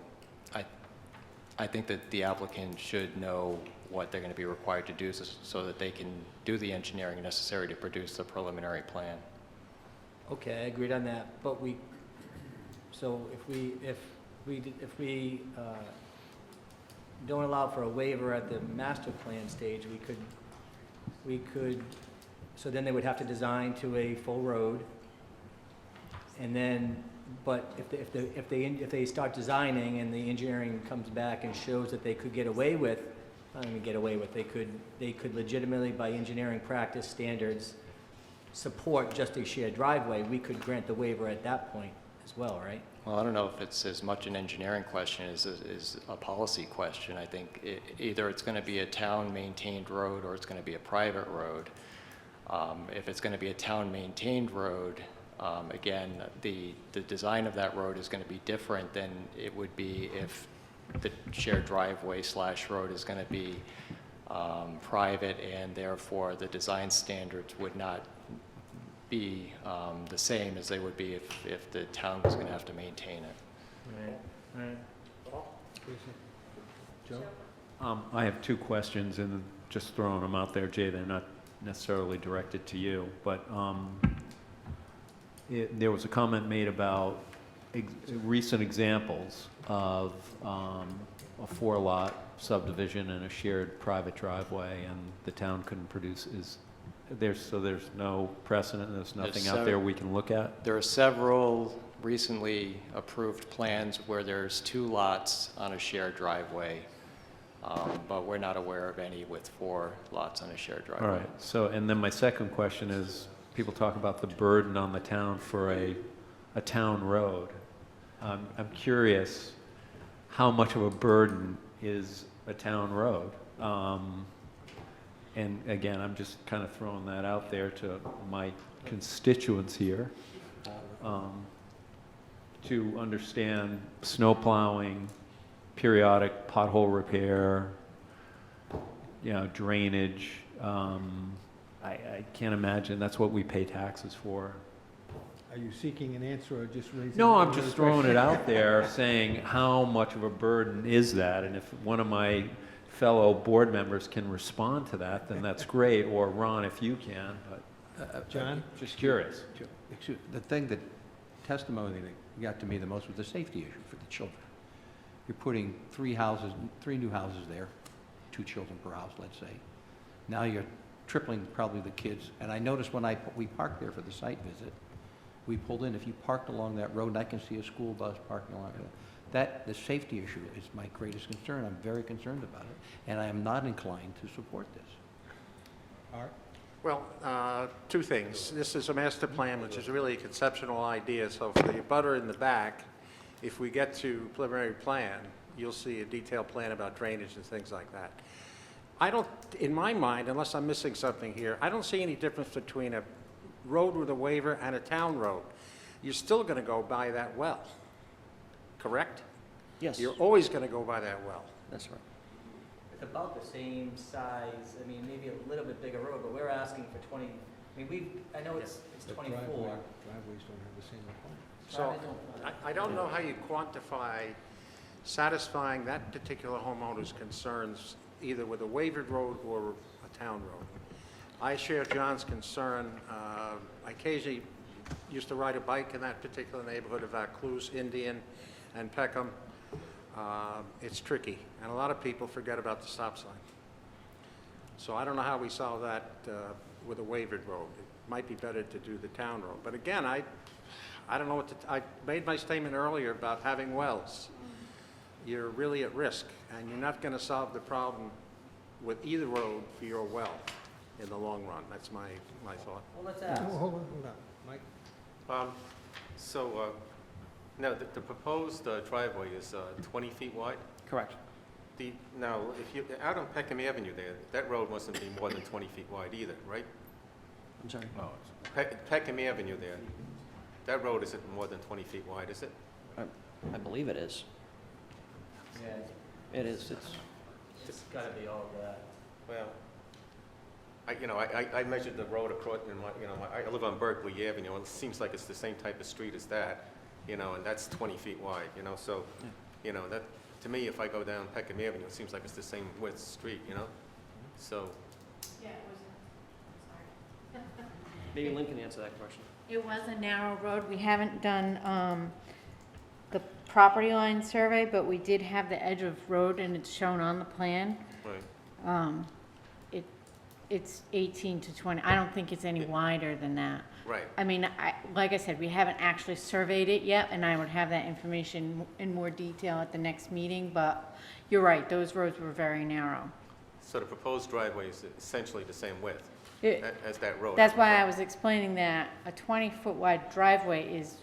I think that the applicant should know what they're going to be required to do so that they can do the engineering necessary to produce the preliminary plan. Okay, I agreed on that, but so if we don't allow for a waiver at the master plan stage, we could, so then they would have to design to a full road, and then, but if they start designing and the engineering comes back and shows that they could get away with, not even get away with, they could legitimately, by engineering practice standards, support just a shared driveway, we could grant the waiver at that point as well, right? Well, I don't know if it's as much an engineering question as a policy question. I think either it's going to be a town-maintained road or it's going to be a private road. If it's going to be a town-maintained road, again, the design of that road is going to be different than it would be if the shared driveway / road is going to be private, and therefore the design standards would not be the same as they would be if the town was going to have to maintain it. Right. Joe? I have two questions, and just throwing them out there, Jay, they're not necessarily directed to you, but there was a comment made about recent examples of a 4-lot subdivision and a shared private driveway, and the town couldn't produce. There's no precedent, there's nothing out there we can look at? There are several recently approved plans where there's 2 lots on a shared driveway, but we're not aware of any with 4 lots on a shared driveway. All right, so, and then my second question is, people talk about the burden on the town for a town road. I'm curious, how much of a burden is a town road? And again, I'm just kind of throwing that out there to my constituents here, to understand snow plowing, periodic pothole repair, drainage. I can't imagine that's what we pay taxes for. Are you seeking an answer or just raising? No, I'm just throwing it out there, saying how much of a burden is that? And if one of my fellow board members can respond to that, then that's great, or Ron, if you can, but John? Just curious. The testimony that got to me the most was the safety issue for the children. You're putting 3 new houses there, 2 children per house, let's say. Now you're tripling probably the kids. And I noticed when we parked there for the site visit, we pulled in, if you parked along that road, and I can see a school bus parking along it, the safety issue is my greatest concern. I'm very concerned about it, and I am not inclined to support this. Art? Well, 2 things. This is a master plan, which is really a conceptual idea, so for the butter in the back, if we get to preliminary plan, you'll see a detailed plan about drainage and things like that. I don't, in my mind, unless I'm missing something here, I don't see any difference between a road with a waiver and a town road. You're still going to go by that well, correct? Yes. You're always going to go by that well. That's right. It's about the same size, I mean, maybe a little bit bigger road, but we're asking for 20, I mean, I know it's 24. Driveways don't have the same requirement. So I don't know how you quantify satisfying that particular homeowner's concerns either with a wavered road or a town road. I share John's concern. I occasionally used to ride a bike in that particular neighborhood of Vaucluse, Indian, and Peckham. It's tricky, and a lot of people forget about the stop sign. So I don't know how we solve that with a wavered road. It might be better to do the town road. But again, I don't know what I made my statement earlier about having wells. You're really at risk, and you're not going to solve the problem with either road for your well. in the long run. That's my thought. Well, let's Oh, ask. hold on, Mike. Now, the proposed driveway is 20 feet wide? Correct. Now, if you, out on Peckham Avenue there, that road mustn't be more than 20 feet wide either, right? I'm sorry. Peckham Avenue there, that road isn't more than 20 feet wide, is it? I believe it is. Yeah, It is. it's gotta be all of that. Well, I measured the road across, I live on Berkeley Avenue, and it seems like it's the same type of street as that, and that's 20 feet wide, so, that, to me, if I go down Peckham Avenue, it seems like it's the same width street, so. Yeah, it was, sorry. Maybe Lynn can answer that question. It was a narrow road. We haven't done the property line survey, but we did have the edge of road, and it's shown on the plan. Right. It's 18 to 20. I don't think it's any wider than that. Right. I mean, like I said, we haven't actually surveyed it yet, and I would have that information in more detail at the next meeting, but you're right, those roads were very narrow. So the proposed driveway is essentially the same width It- as that road? That's why I was explaining that a 20-foot wide driveway is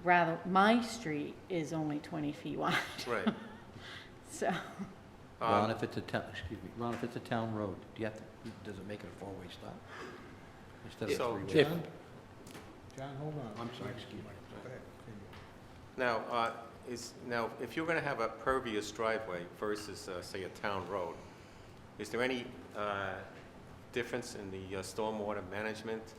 rather, my street is only 20 feet wide. Right. So, Ron, if it's a town, Ron, if it's a town road, does it make it a four-way stop? Instead So, of three-way? John, hold on. I'm sorry, excuse me. Go ahead. Now, if you're going to have a pervious driveway versus, say, a town road, is there any difference in the stormwater management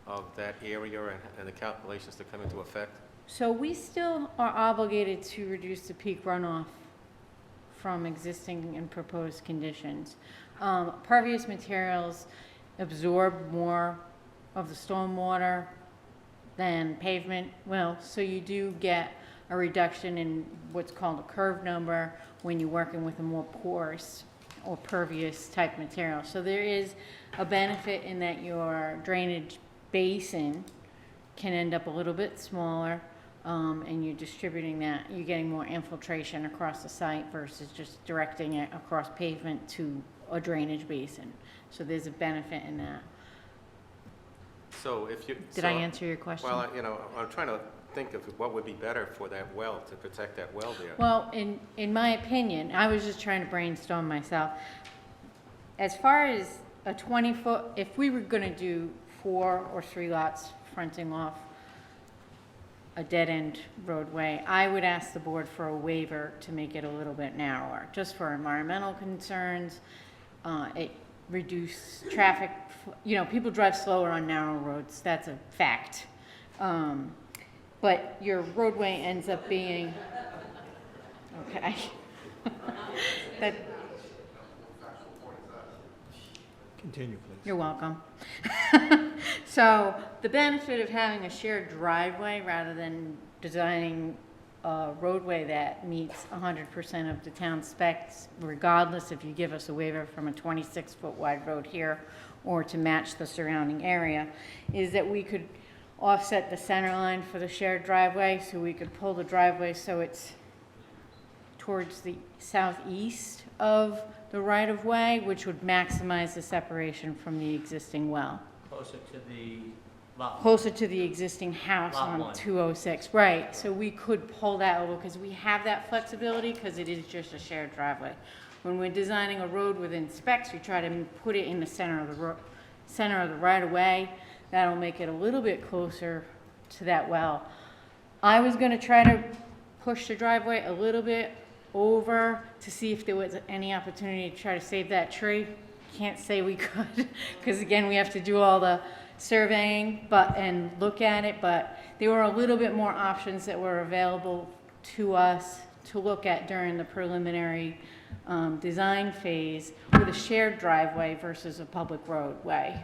of that area and the calculations that come into effect? so we still are obligated to reduce the peak runoff from existing and proposed conditions. Pervious materials absorb more of the stormwater than pavement will, so you do get a reduction in what's called a curve number when you're working with a more porous or pervious type material. So there is a benefit in that your drainage basin can end up a little bit smaller, and you're distributing that, you're getting more infiltration across the site versus just directing it across pavement to a drainage basin. So there's a benefit in that. So if you... Did I answer your question? Well, I'm trying to think of what would be better for that well, to protect that well there. Well, in my opinion, I was just trying to brainstorm myself. As far as a 20-foot, if we were gonna do 4 or 3 lots fronting off a dead-end roadway, I would ask the board for a waiver to make it a little bit narrower, just for environmental concerns. It reduce traffic, people drive slower on narrow roads, that's a fact. But your roadway ends up being, okay. That, Continue, please. you're welcome. So the benefit of having a shared driveway rather than designing a roadway that meets 100% of the town specs, regardless if you give us a waiver from a 26-foot wide road here or to match the surrounding area, is that we could offset the center line for the shared driveway, so we could pull the driveway so it's towards the southeast of the right-of-way, which would maximize the separation from the existing well. Closer to the lot. Closer to the existing house Lot on one. 206, right, so we could pull that over, because we have that flexibility, because it is just a shared driveway. When we're designing a road within specs, we try to put it in the center of the center of the right-of-way. That'll make it a little bit closer to that well. I was gonna try to push the driveway a little bit over to see if there was any opportunity to try to save that tree. Can't say we could, because again, we have to do all the surveying and look at it, but there were a little bit more options that were available to us to look at during the preliminary design phase with a shared driveway versus a public roadway.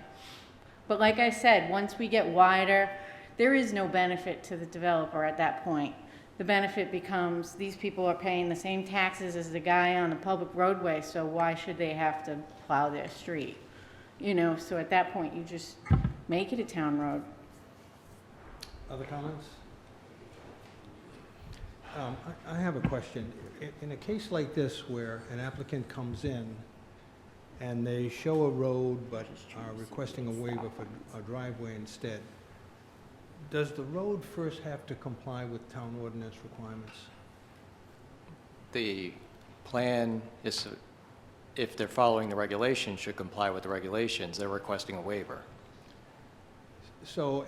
But like I said, once we get wider, there is no benefit to the developer at that point. The benefit becomes these people are paying the same taxes as the guy on the public roadway, so why should they have to plow their street? So at that point, you just make it a town road. Other comments? I have a question. In a case like this where an applicant comes in and they show a road but are requesting a waiver for a driveway instead. Does the road first have to comply with town ordinance requirements? The plan is, if they're following the regulations, should comply with the regulations. They're requesting a waiver. So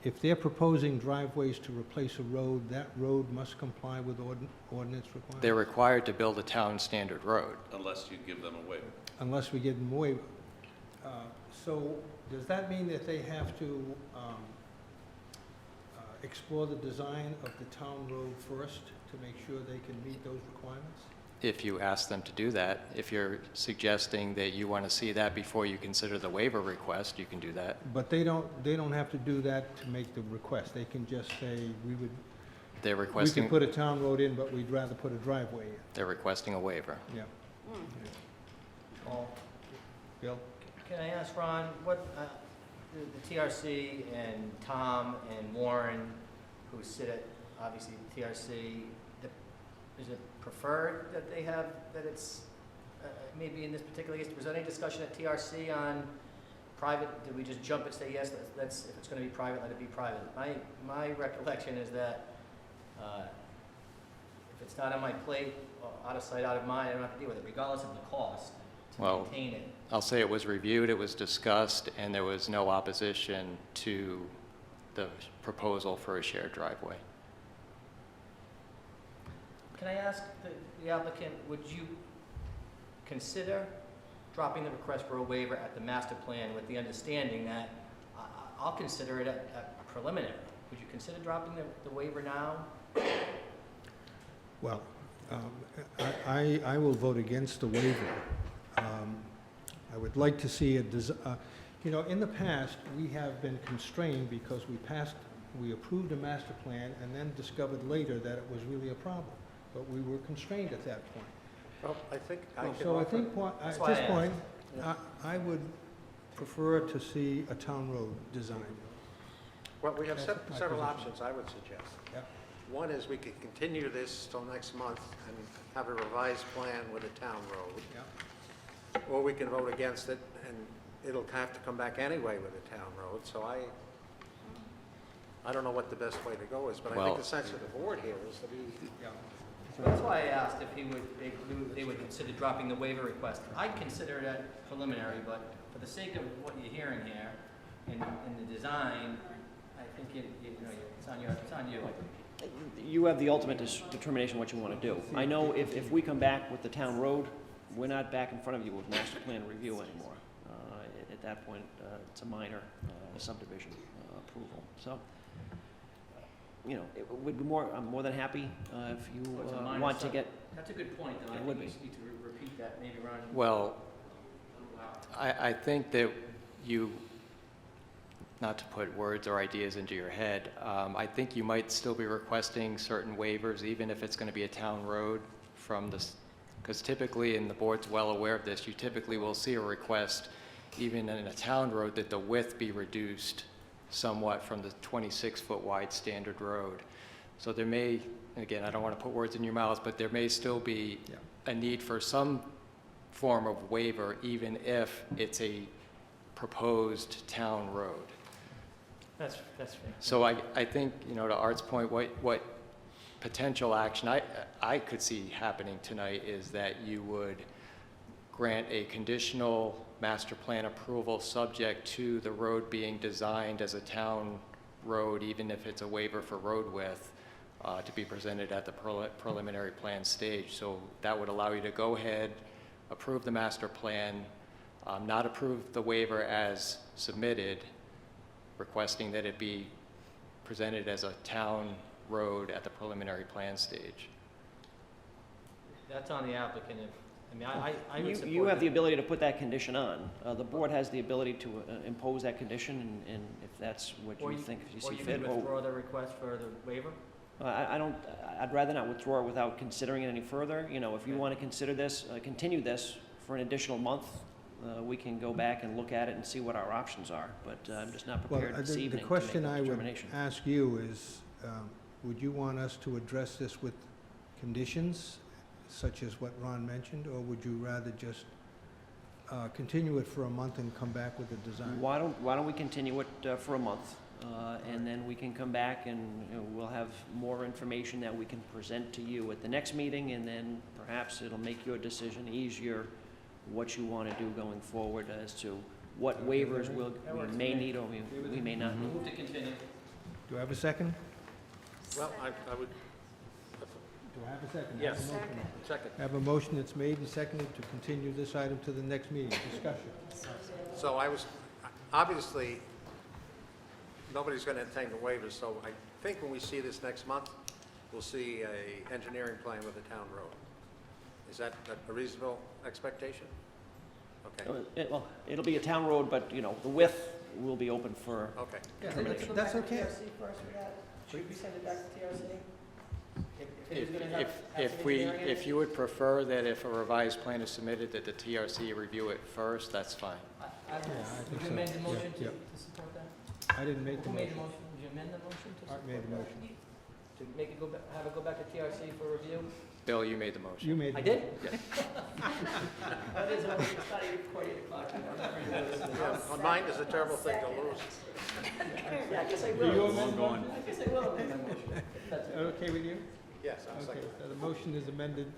if they're proposing driveways to replace a road, that road must comply with ordinance requirements? They're required to build a town standard road. Unless you give them a waiver. Unless we give them a waiver. So does that mean that they have to explore the design of the town road first to make sure they can meet those requirements? If you ask them to do that, if you're suggesting that you want to see that before you consider the waiver request, you can do that. But they don't have to do that to make the request. They can just say, They're we requesting, can put a town road in, but we'd rather put a driveway in. they're requesting a waiver. Yeah. Paul, Bill? can I ask Ron, what, the TRC and Tom and Warren, who sit at, obviously, TRC, is it preferred that they have, that it's, maybe in this particular case, was there any discussion at TRC on private? Did we just jump and say, yes, let's, if it's going to be private, let it be private? My recollection is that if it's not on my plate, out of sight, out of mind, I don't have to deal with it, regardless of the cost to Well, maintain it. I'll say it was reviewed, it was discussed, and there was no opposition to the proposal for a shared driveway. Can I ask the applicant, would you consider dropping the request for a waiver at the master plan with the understanding that I'll consider it at preliminary? Would you consider dropping the waiver now? Well, I will vote against the waiver. I would like to see in the past, we have been constrained because we approved a master plan and then discovered later that it was really a problem. But we were constrained at that point. Well, I think I can So I offer, think That's at why I this asked. point, Yeah. I would prefer to see a town road design. well, we have That's my several position. options, I would suggest. Yeah. One is we could continue this till next month and have a revised plan with a town road. Yeah. Or we can vote against it, and it'll have to come back anyway with a town road. So I don't know what the best way to go is, but I think Well- the sense of the board here is to be, Yeah. So that's why I asked if they would consider dropping the waiver request. I'd consider it at preliminary, but for the sake of what you're hearing here and the design, I think it's on you. You have the ultimate determination what you want to do. I know if we come back with the town road, we're not back in front of you with master plan review anymore. At that point, it's a minor subdivision approval. So, I'm more than happy if you What's a minor want to sub- get. That's a good point, though. It I would think be. you need to repeat that, maybe, Ron. Well, I think that you, not to put words or ideas into your head, I think you might still be requesting certain waivers, even if it's going to be a town road from this, because typically, and the board's well aware of this, you typically will see a request, even in a town road, that the width be reduced somewhat from the 26-foot wide standard road. So there may, and again, I don't want to put words in your mouths, but there may still be a need for some form of waiver, even if it's a proposed town road. That's fair. So I think, to Art's point, what potential action I could see happening tonight is that you would grant a conditional master plan approval subject to the road being designed as a town road, even if it's a waiver for road width, to be presented at the preliminary plan stage. So that would allow you to go ahead, approve the master plan, not approve the waiver as submitted, requesting that it be presented as a town road at the preliminary plan stage. That's on the applicant. I would support You have the that. ability to put that condition on. The board has the ability to impose that condition, and if that's what Or you think, if you see Or you fit. could withdraw the request for the waiver? I'd rather not withdraw it without considering it any further. If you want to consider this, continue this for an additional month, we can go back and look at it and see what our options are. But I'm just not Well, prepared this the evening to make question that I would determination. ask you is, would you want us to address this with conditions such as what Ron mentioned, or would you rather just continue it for a month and come back with a design? Why don't we continue it for a month, and then we can come back and, you know, we'll have more information that we can present to you at the next meeting, and then perhaps it'll make your decision easier, what you want to do going forward as to what waivers we may need or we may not need. Move to continue. Do I have a second? Well, I would, Do I have a second? yes, I have a motion. second. I have a motion that's made and seconded to continue this item to the next meeting. Discussion. So obviously, nobody's going to entertain the waivers, so I think when we see this next month, we'll see a engineering plan with a town road. Is that a reasonable expectation? Okay, Well, it'll be a town road, but, you know, the width will be open for okay. Yeah, that's okay. Should we send it back to TRC? If you would prefer that if a revised plan is submitted, that the TRC review it first, that's fine. I think Would you so. amend the motion Yeah, to support that? I didn't make the Who made the motion. motion? Would you amend the motion to Art support made the that? motion. To make it have it go back to TRC for review? Bill, you made the motion. You made the I did? Yes. That is, it's not even quite 8 o'clock. Yeah, on mine is a terrible thing to lose. Yeah, I guess I Do you will. amend I guess I will amend my motion. That's it. Okay with you? Yes, I'm Okay, second. so the motion is amended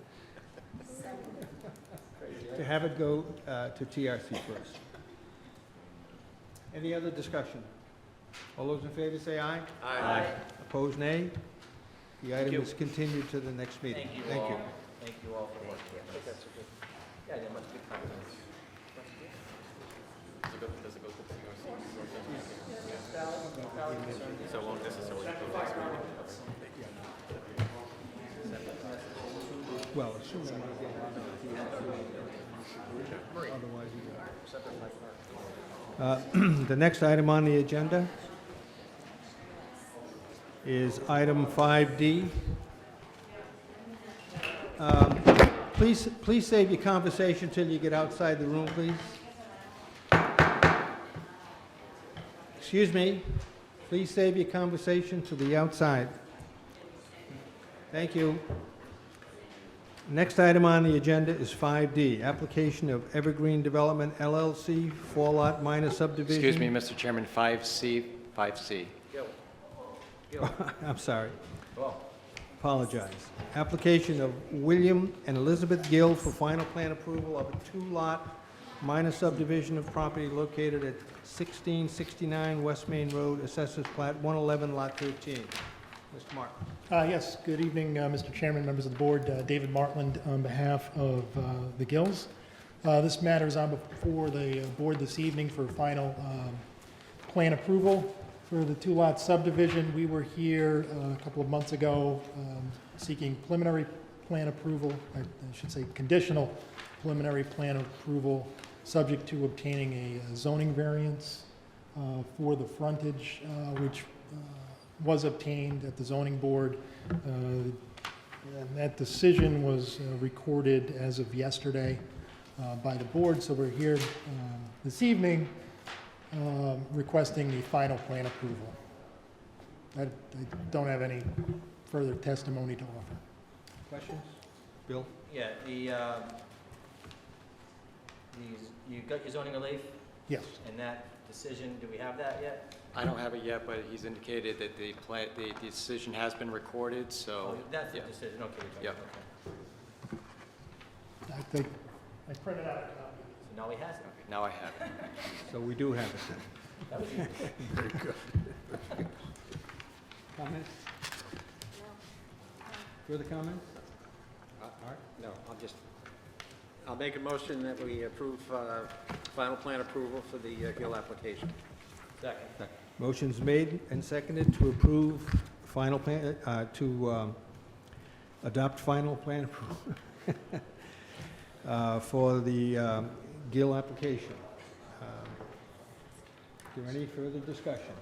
to have it go to TRC first. Any other discussion? All those in favor say aye. Aye. Opposed, nay. The item you. is continued to the next meeting. Thank you all. Thank you all for working. I think that's a good, yeah, they must be comments. Does it go to the TRC? Valid concern. So won't necessarily go next meeting? Well, assuming we get otherwise we won't. The next item on the agenda is item 5D. Please save your conversation till you get outside the room, please. Excuse me. Please save your conversation to the outside. Thank you. Next item on the agenda is 5D, application of Evergreen Development LLC, 4-lot minor subdivision. Excuse me, Mr. Chairman, 5C. I'm sorry. Well, Apologize. Application of William and Elizabeth Gill for final plan approval of a 2-lot minor subdivision of property located at 1669 West Main Road, Assessors Plat 111, Lot 13. Mr. Mark. Yes, good evening, Mr. Chairman, members of the board. David Martland on behalf of the Gills. This matter is on before the board this evening for final plan approval for the 2-lot subdivision. We were here a couple of months ago seeking preliminary plan approval, I should say conditional preliminary plan approval, subject to obtaining a zoning variance for the frontage, which was obtained at the zoning board. And that decision was recorded as of yesterday by the board, so we're here this evening requesting the final plan approval. I don't have any further testimony to offer. Questions? Bill? yeah, you got your zoning relief, Yes. and that decision, do we have that yet? I don't have it yet, but he's indicated that the decision has been recorded, so. Oh, that's the yeah. decision, okay. we got it, Yep. okay. I think I printed out a copy. So now he has it. Okay, now I have it. So we do have it then. That was easy. Very good. Comments? Further comments? Art? No, I'll make a motion that we approve final plan approval for the Gill application. Second. Motion's made and seconded to approve final plan, adopt final plan approval for the Gill application. Is there any further discussion?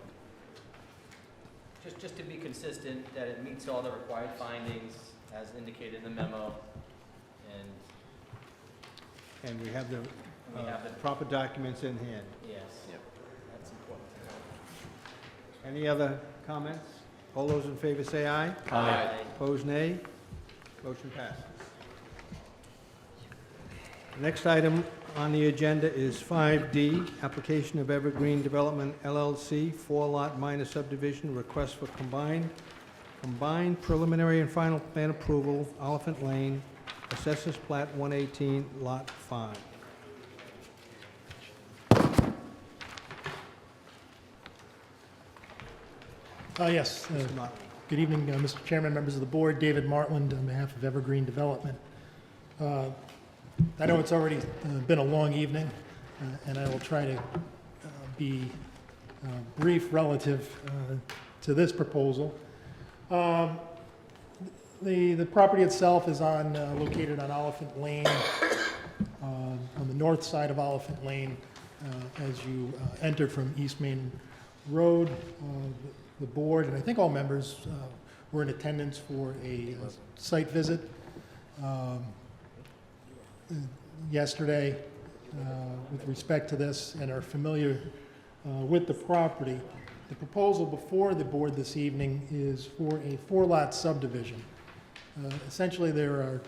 Just to be consistent, that it meets all the required findings as indicated in the memo, And we have the we have the, proper documents in hand. yes. That's important. Any other comments? All those in favor say aye. Aye. Opposed, nay. Motion passes. The next item on the agenda is 5D, application of Evergreen Development LLC, 4-lot minor subdivision, request for combined preliminary and final plan approval, Elephant Lane, Assessors Plat 118, Lot 5. Yes. Mr. Martland. Good evening, Mr. Chairman, members of the board. David Martland on behalf of Evergreen Development. I know it's already been a long evening, and I will try to be brief relative to this proposal. The property itself is located on Elephant Lane, on the north side of Elephant Lane, as you enter from East Main Road. The board, and I think all members, were in attendance for a site visit yesterday with respect to this and are familiar with the property. The proposal before the board this evening is for a 4-lot subdivision. Essentially, there are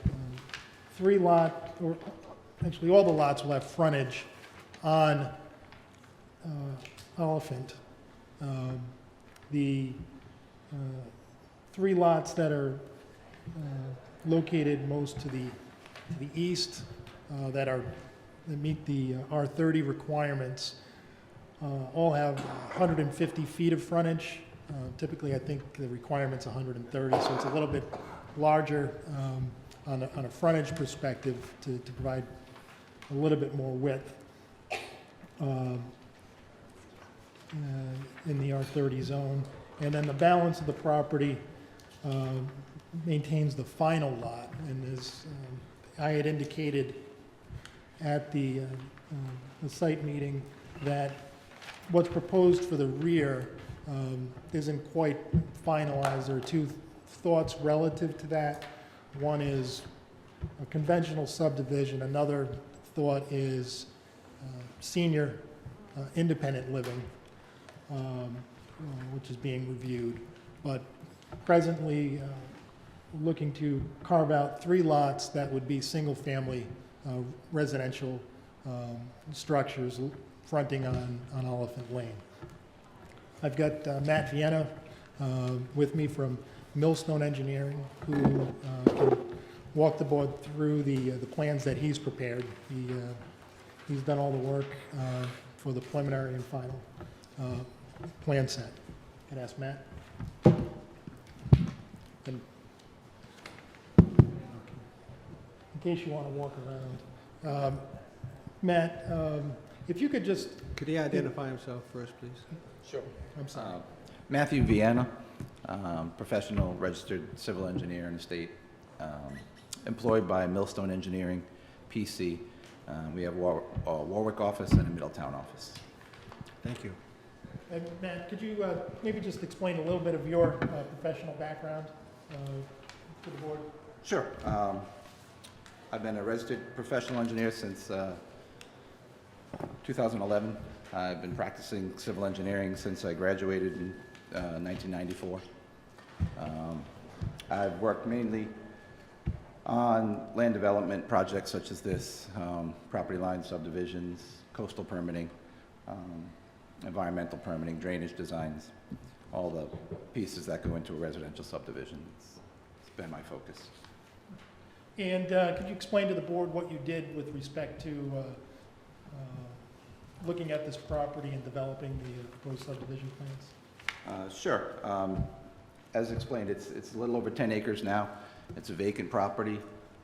3 lot, or actually all the lots will have frontage on Elephant. The 3 lots that are located most to the east that meet the R30 requirements all have 150 feet of frontage. Typically, I think the requirement's 130, so it's a little bit larger on a frontage perspective to provide a little bit more width in the R30 zone. And then the balance of the property maintains the final lot. And as I had indicated at the site meeting, that what's proposed for the rear isn't quite finalized. There are 2 thoughts relative to that. One is a conventional subdivision. Another thought is senior independent living, which is being reviewed. But presently, looking to carve out 3 lots that would be single-family residential structures fronting on Elephant Lane. I've got Matt Vienna with me from Millstone Engineering, who can walk the board through the plans that he's prepared. He's done all the work for the preliminary and final plan set. Can I ask Matt? And, in case you want to walk around. Matt, if you could just... Could he identify himself first, please? Sure. I'm sorry. Matthew Vienna, professional registered civil engineer in the state, employed by Millstone Engineering, PC. We have a Warwick office and a Middletown office. Thank you. And Matt, could you maybe just explain a little bit of your professional background to the board? Sure. I've been a registered professional engineer since 2011. I've been practicing civil engineering since I graduated in 1994. I've worked mainly on land development projects such as this, property line subdivisions, coastal permitting, environmental permitting, drainage designs, all the pieces that go into a residential subdivision. It's been my focus. And could you explain to the board what you did with respect to looking at this property and developing the proposed subdivision plans? Sure. As explained, it's a little over 10 acres now. It's a vacant property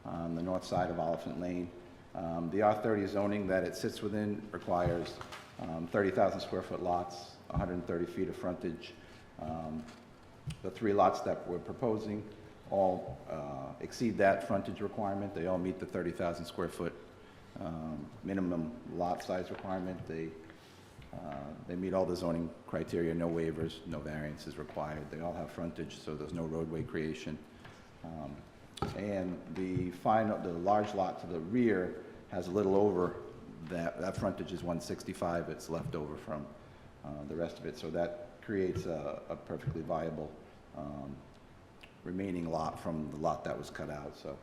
on the north side of Elephant Lane. The R30 zoning that it sits within requires 30,000 square foot lots, 130 feet of frontage. The 3 lots that we're proposing all exceed that frontage requirement. They all meet the 30,000 square foot minimum lot size requirement. They meet all the zoning criteria, no waivers, no variances required. They all have frontage, so there's no roadway creation. And the large lot to the rear has a little over that frontage is 165. It's left over from the rest of it, so that creates a perfectly viable remaining lot from the lot that was cut out. So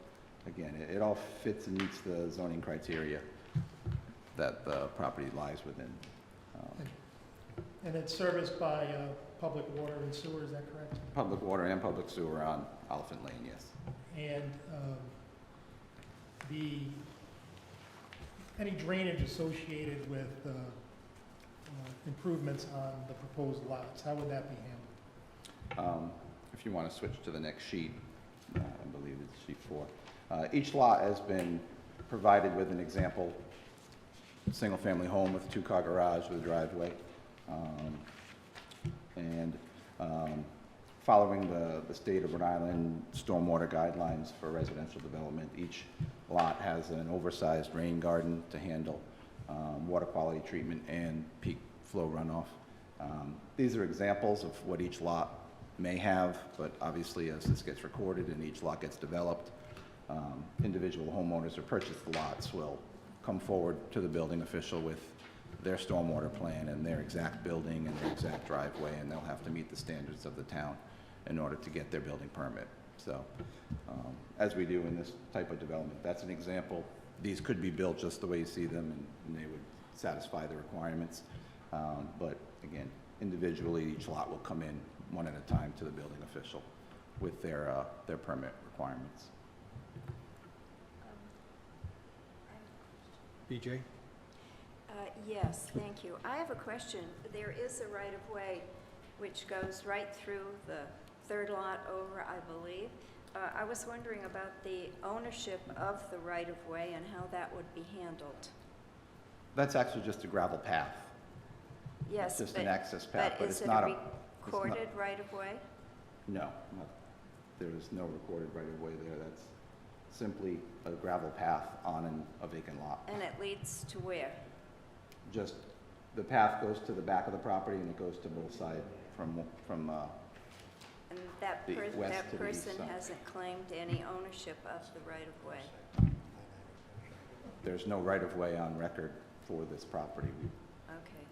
again, it all fits and meets the zoning criteria that the property lies within. And it's serviced by public water and sewer, is that correct? Public water and public sewer on Elephant Lane, yes. And any drainage associated with improvements on the proposed lots, how would that be handled? If you want to switch to the next sheet, I believe it's sheet 4. Each lot has been provided with an example single-family home with a 2-car garage with a driveway. Following the state of Rhode Island stormwater guidelines for residential development, each lot has an oversized rain garden to handle water quality treatment and peak flow runoff. These are examples of what each lot may have, but obviously as this gets recorded and each lot gets developed, individual homeowners who purchase the lots will come forward to the building official with their stormwater plan and their exact building and their exact driveway, and they'll have to meet the standards of the town in order to get their building permit. So, as we do in this type of development, that's an example. These could be built just the way you see them, and they would satisfy the requirements. But again, individually, each lot will come in one at a time to the building official with their permit requirements. BJ? Yes, thank you. I have a question. There is a right-of-way which goes right through the third lot over, I believe. I was wondering about the ownership of the right-of-way and how that would be handled. That's actually just a gravel path. Yes, It's just an access path, but it's not a... Is it a recorded right-of-way? No, there is no recorded right-of-way there. That's simply a gravel path on a vacant lot. And it leads to where? Just, the path goes to the back of the property and it goes to both sides from And that the west that to the east person side. hasn't claimed any ownership of the right-of-way. There's no right-of-way on record for this property. Okay.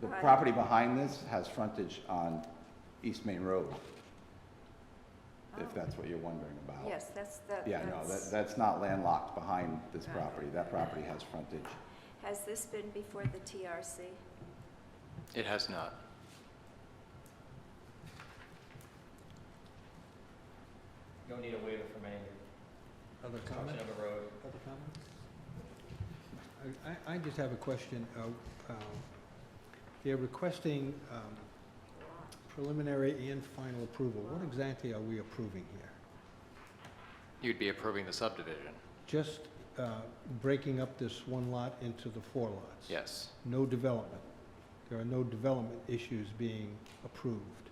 The Right. property behind this has frontage on East Main Road, if that's what you're wondering about. Yes, that's. Yeah, no, that's not landlocked behind this Right. property. That property has frontage. Has this been before the TRC? It has not. You don't need a waiver from any Other construction comments? of a road. Other comments? I just have a question. They're requesting preliminary and final approval. What exactly are we approving here? You'd be approving the subdivision. Just breaking up this one lot into the 4 lots? Yes. No development? There are no development issues being approved?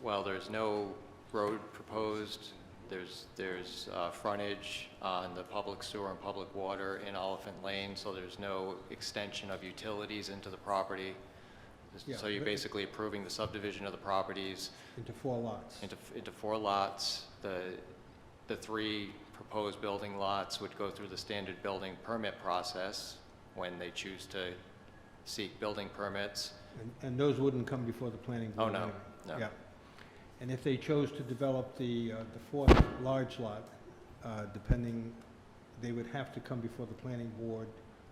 Well, there's no road proposed. There's frontage on the public sewer and public water in Elephant Lane, so there's no extension of utilities into the property. Yeah, So you're but- basically approving the subdivision of the properties Into 4 lots? into 4 lots. The 3 proposed building lots would go through the standard building permit process when they choose to seek building permits. And those wouldn't come before the planning board? Oh, no, anyway? no. Yeah. And if they chose to develop the 4th large lot, depending, they would have to come before the planning board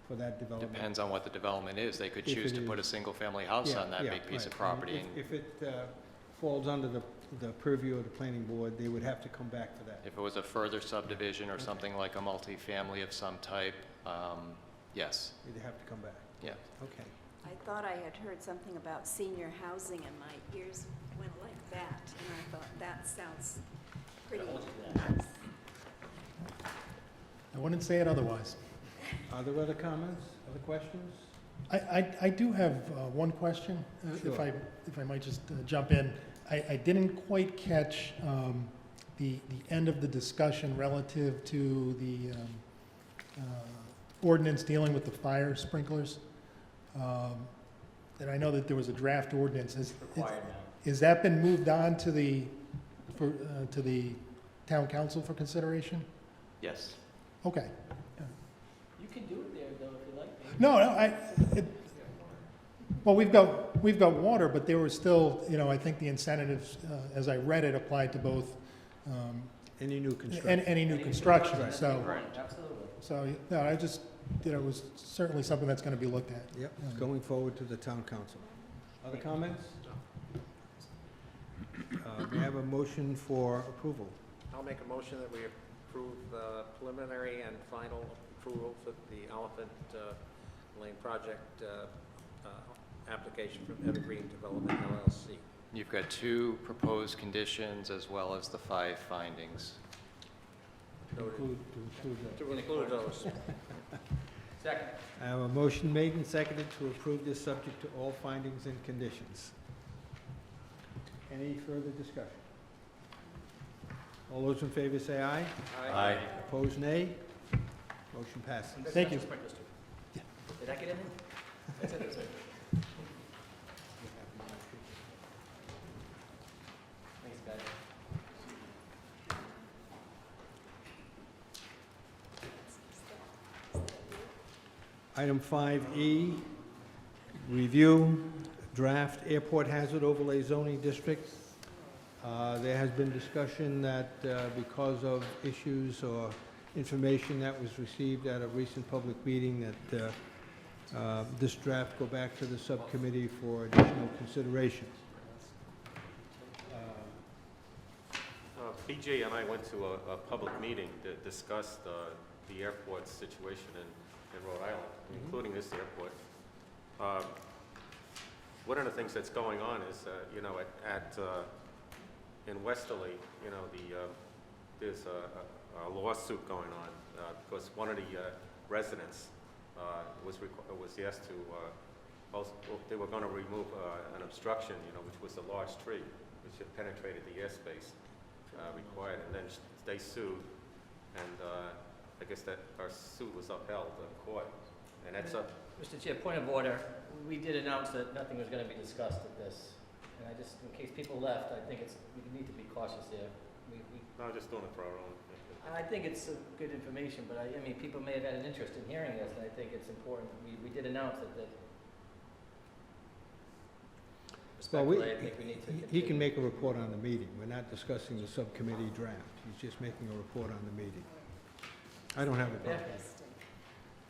for that development? Depends on what the development is. They could If choose it to put a is- single-family house Yeah, on that yeah, big piece of right. property. And If it falls under the purview of the planning board, they would have to come back for that? If it was a further subdivision or something like a multifamily of some type, yes, They'd have to come back? yeah. Okay. I thought I had heard something about senior housing and my ears went like that. And I thought, that sounds pretty nuts. I wouldn't say it otherwise. Are there other comments, other questions? I do have one question, Sure. if I might just jump in. I didn't quite catch the end of the discussion relative to the ordinance dealing with the fire sprinklers. And I know that there was a draft ordinance. Has that been moved on to the town council for consideration? Yes. Okay. You can do it there, though, if you like. No, well, we've got water, but there were still, I think the incentives, as I read it, applied to both Any new construction? Any new construction, Right. so, Right, absolutely. so, no, I just, it was certainly something that's gonna be looked at. Yep, going forward to the town council. Other comments? We have a motion for approval. I'll make a motion that we approve preliminary and final approval for the Elephant Lane project application from Evergreen Development LLC. You've got 2 proposed conditions as well as the 5 findings. To include those. Second. I have a motion made and seconded to approve this subject to all findings and conditions. Any further discussion? All those in favor say aye. Aye. Opposed, nay. Motion passes. Thank you. Did I get in there? That's it, that's it. Thanks, guys. Item 5E, review draft airport hazard overlay zoning district. There has been discussion that because of issues or information that was received at a recent public meeting that this draft go back to the subcommittee for additional consideration. BJ and I went to a public meeting that discussed the airport situation in Rhode Island, including this airport. One of the things that's going on is, you know, in Westerly, you know, there's a lawsuit going on because one of the residents was asked to, they were going to remove an obstruction, you know, which was a large tree, which had penetrated the airspace required, and then they sued, and I guess that our suit was upheld in court, and that's up. Mr. Chair, point of order. We did announce that nothing was going to be discussed at this. And I just, in case people left, I think we need to be cautious there. No, just doing it for our own. I think it's good information, but I mean, people may have had an interest in hearing this, and I think it's important. We did announce it, that Well, respectfully, I think we need to he continue. can make a report on the meeting. We're not discussing the subcommittee draft. He's just making a report on the meeting. I don't have a problem.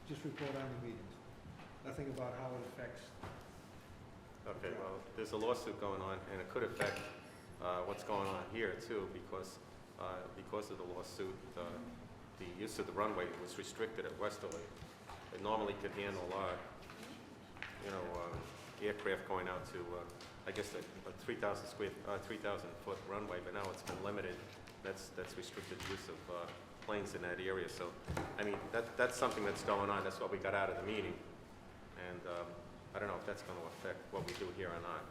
Just report on the meeting. Nothing about how it affects. Okay, well, there's a lawsuit going on, and it could affect what's going on here too, because of the lawsuit, the use of the runway was restricted at Westerly. It normally could handle, you know, aircraft going out to, I guess, a 3,000 foot runway, but now it's been limited. That's restricted use of planes in that area. So, I mean, that's something that's going on. That's what we got out of the meeting, and I don't know if that's going to affect what we do here or not.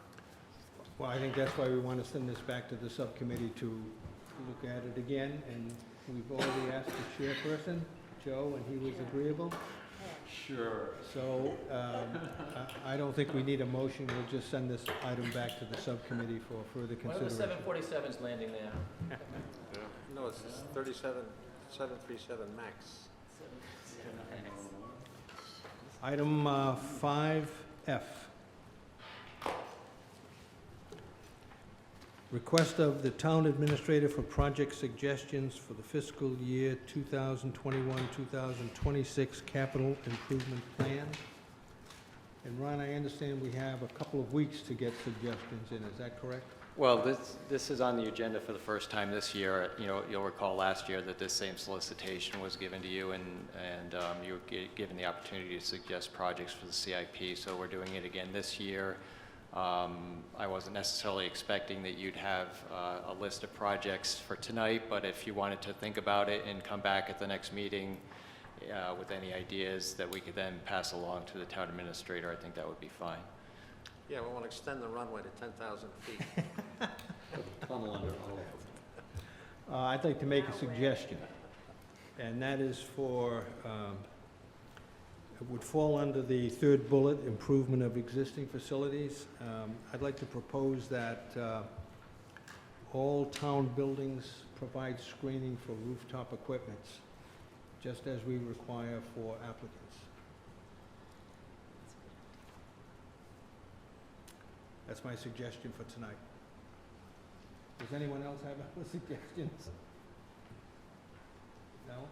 Well, I think that's why we want to send this back to the subcommittee to look at it again, and we've already asked the chairperson, Joe, and he was agreeable. Sure. So, I don't think we need a motion. We'll just send this item back to the subcommittee for further One of the consideration. 747s landing there. No, it's 737 MAX. Item 5F. Request of the town administrator for project suggestions for the fiscal year 2021-2026 capital improvement plan. And Ron, I understand we have a couple of weeks to get suggestions in, is that correct? Well, this is on the agenda for the first time this year. You know, you'll recall last year that this same solicitation was given to you, and you were given the opportunity to suggest projects for the CIP, so we're doing it again this year. I wasn't necessarily expecting that you'd have a list of projects for tonight, but if you wanted to think about it and come back at the next meeting with any ideas that we could then pass along to the town administrator, I think that would be fine. Yeah, we want to extend the runway to 10,000 feet. Tunnel under all of them. I'd like to make a suggestion, and that is for, it would fall under the third bullet, improvement of existing facilities. I'd like to propose that all town buildings provide screening for rooftop equipments, just as we require for applicants. That's my suggestion for tonight. Does anyone else have other suggestions? No?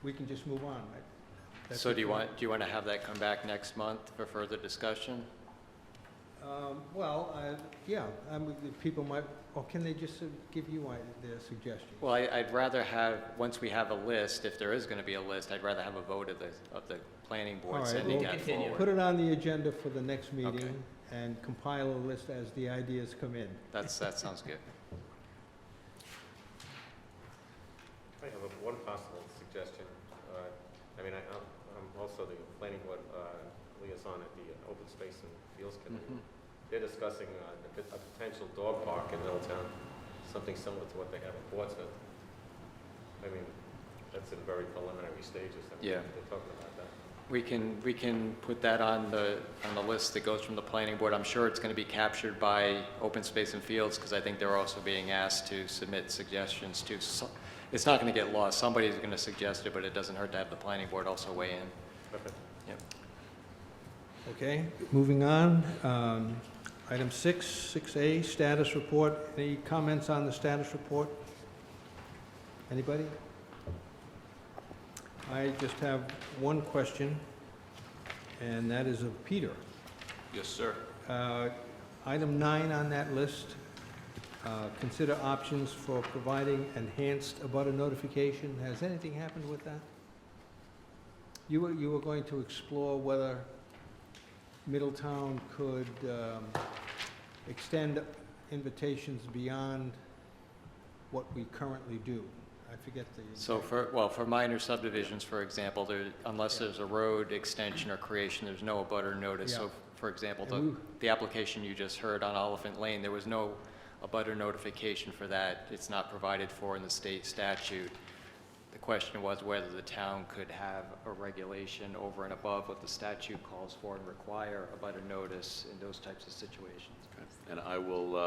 We can just move on, right? That's So it do you for- want to have that come back next month for further discussion? Well, yeah, people might, or can they just give you their suggestions? Well, I'd rather have, once we have a list, if there is going to be a list, I'd rather have a vote of the planning All board right, sending we'll that continue. forward. Put it on the agenda for the next Okay. meeting and compile a list as the ideas come in. That sounds good. I have one possible suggestion. I'm also the planning board liaison at the Open Space and Fields Committee. They're discussing a potential dog park in Middletown, something similar to what they have in Portsmouth. I mean, that's in very preliminary stages. Yeah. They're talking about that. We can put that on the list that goes from the planning board. I'm sure it's going to be captured by Open Space and Fields, because I think they're also being asked to submit suggestions to. It's not going to get lost. Somebody's going to suggest it, but it doesn't hurt to have the planning board also weigh in. Okay. Yep. Okay, moving on. Item 6A, status report. Any comments on the status report? Anybody? I just have one question, and that is of Peter. Yes, sir. Item 9 on that list, consider options for providing enhanced abutter notification. Has anything happened with that? You were going to explore whether Middletown could extend invitations beyond what we currently do. I forget the... So for minor subdivisions, for example, unless there's a road extension or creation, there's no abutter notice. Yeah. So for example, And the application you just heard on Elephant Lane, there was no abutter notification for that. It's not provided for in the state statute. The question was whether the town could have a regulation over and above what the statute calls for and require abutter notice in those types of situations. And I will,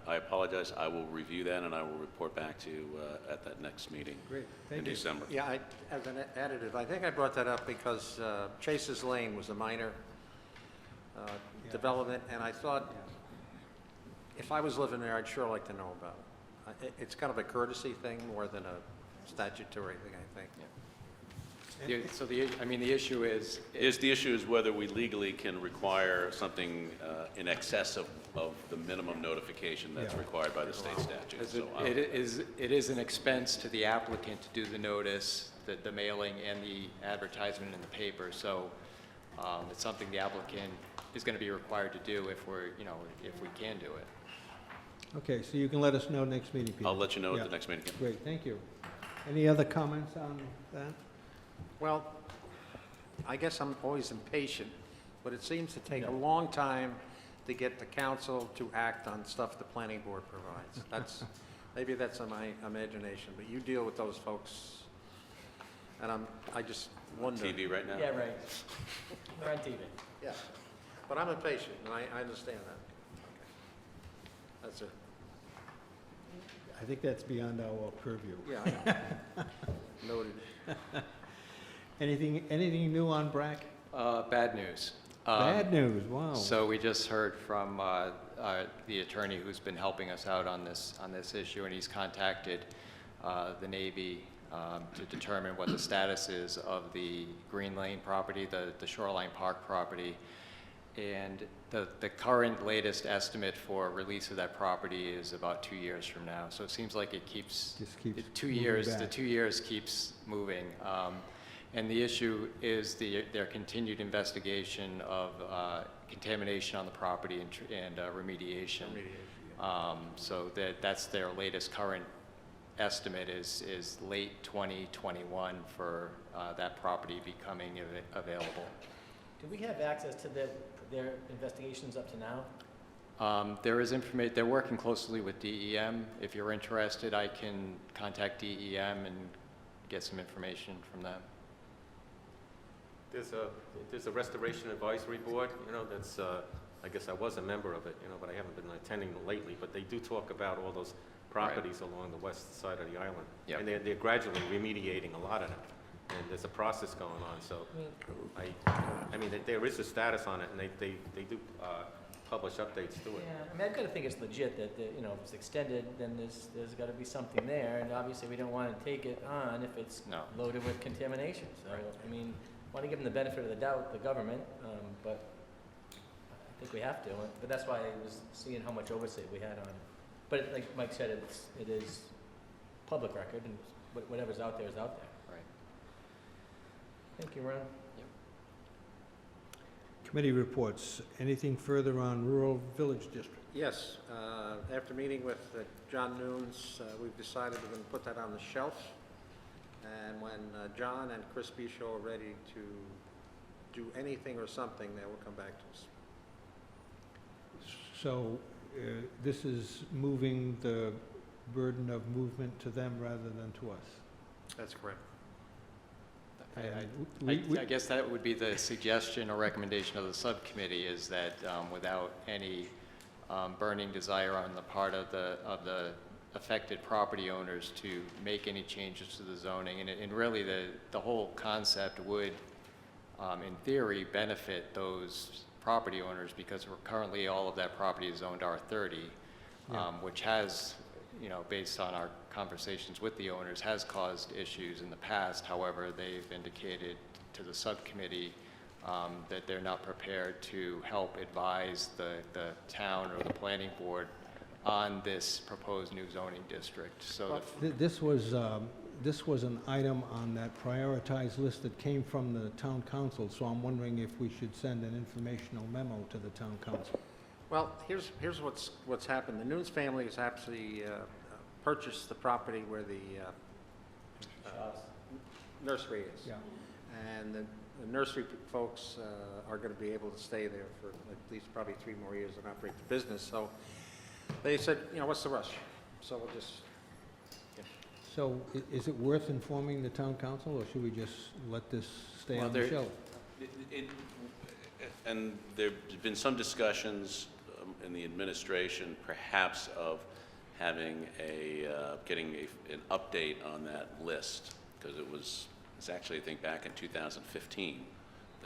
I apologize, I will review that and I will report back to you at that next meeting Great, in thank you. December. Yeah, as an additive, I think I brought that up because Chase's Lane was a minor development, and I thought if I was living there, I'd sure like to know about it. It's kind of a courtesy thing more than a statutory thing, I think. So the issue is... The issue is whether we legally can require something in excess of the minimum notification that's Yeah. required by the state statute. So It is an expense to the applicant to do the notice, the mailing, and the advertisement in the paper. So it's something the applicant is going to be required to do if we can do it. Okay, so you can let us know next meeting, Peter. I'll let you know Yeah. at the next meeting. Great, thank you. Any other comments on that? Well, I guess I'm always impatient, but it seems to take a long time to get the council to act on stuff the planning board provides. Maybe that's my imagination, but you deal with those folks, and I just wonder. TV right now? Yeah, right. We're on TV. Yeah, but I'm impatient, and I understand that. Okay. That's it. I think that's beyond our purview. Yeah, I know. Noted. Anything new on BRAC? Bad news. Bad news, wow. So we just heard from the attorney who's been helping us out on this issue, and he's contacted the Navy to determine what the status is of the Green Lane property, the Shoreline Park property. And the current latest estimate for release of that property is about 2 years from now. So it seems like it keeps, Just keeps 2 moving years, back. the 2 years keeps moving. And the issue is their continued investigation of contamination on the property and remediation. So that's their latest current estimate is late 2021 for that property becoming available. Do we have access to their investigations up to now? There is information. They're working closely with DEM. If you're interested, I can contact DEM and get some information from them. There's a restoration advisory board, that's, I guess I was a member of it, but I haven't been attending lately, but they do talk about all those properties along the west side of the island. Yep. And they're gradually remediating a lot of them, and there's a process going on, so I mean, there is a status on it, and they do publish updates to it. Yeah, I mean, I've got to think it's legit that, you know, if it's extended, then there's got to be something there, and obviously we don't want to take it on if it's No. loaded with contamination. So, I mean, want to give them the benefit of the doubt, the government, but I think we have to. But that's why I was seeing how much oversight we had on it. But like Mike said, it is public record, and whatever's out there is out there. Right. Thank you, Ron. Committee reports. Anything further on Rural Village District? Yes, after meeting with John Nunes, we've decided we're going to put that on the shelf. And when John and Chris Bisho are ready to do anything or something, they will come back to us. So this is moving the burden of movement to them rather than to us? That's correct. I guess that would be the suggestion or recommendation of the subcommittee, is that without any burning desire on the part of the affected property owners to make any changes to the zoning, and really the whole concept would, in theory, benefit those property owners, because currently all of that property is zoned R30, which has, you know, based on our conversations with the owners, has caused issues in the past. However, they've indicated to the subcommittee that they're not prepared to help advise the town or the planning board on this proposed new zoning district. So This was an item on that prioritized list that came from the town council, so I'm wondering if we should send an informational memo to the town council. Well, here's what's happened. The Nunes family has actually purchased the property where the nursery is. Yeah. And the nursery folks are going to be able to stay there for at least probably 3 more years and operate the business. So they said, you know, what's the rush? So we'll just... So is it worth informing the town council, or should we just let this stay on the shelf? And there's been some discussions in the administration, perhaps, of having getting an update on that list, because it's actually, I think, back in 2015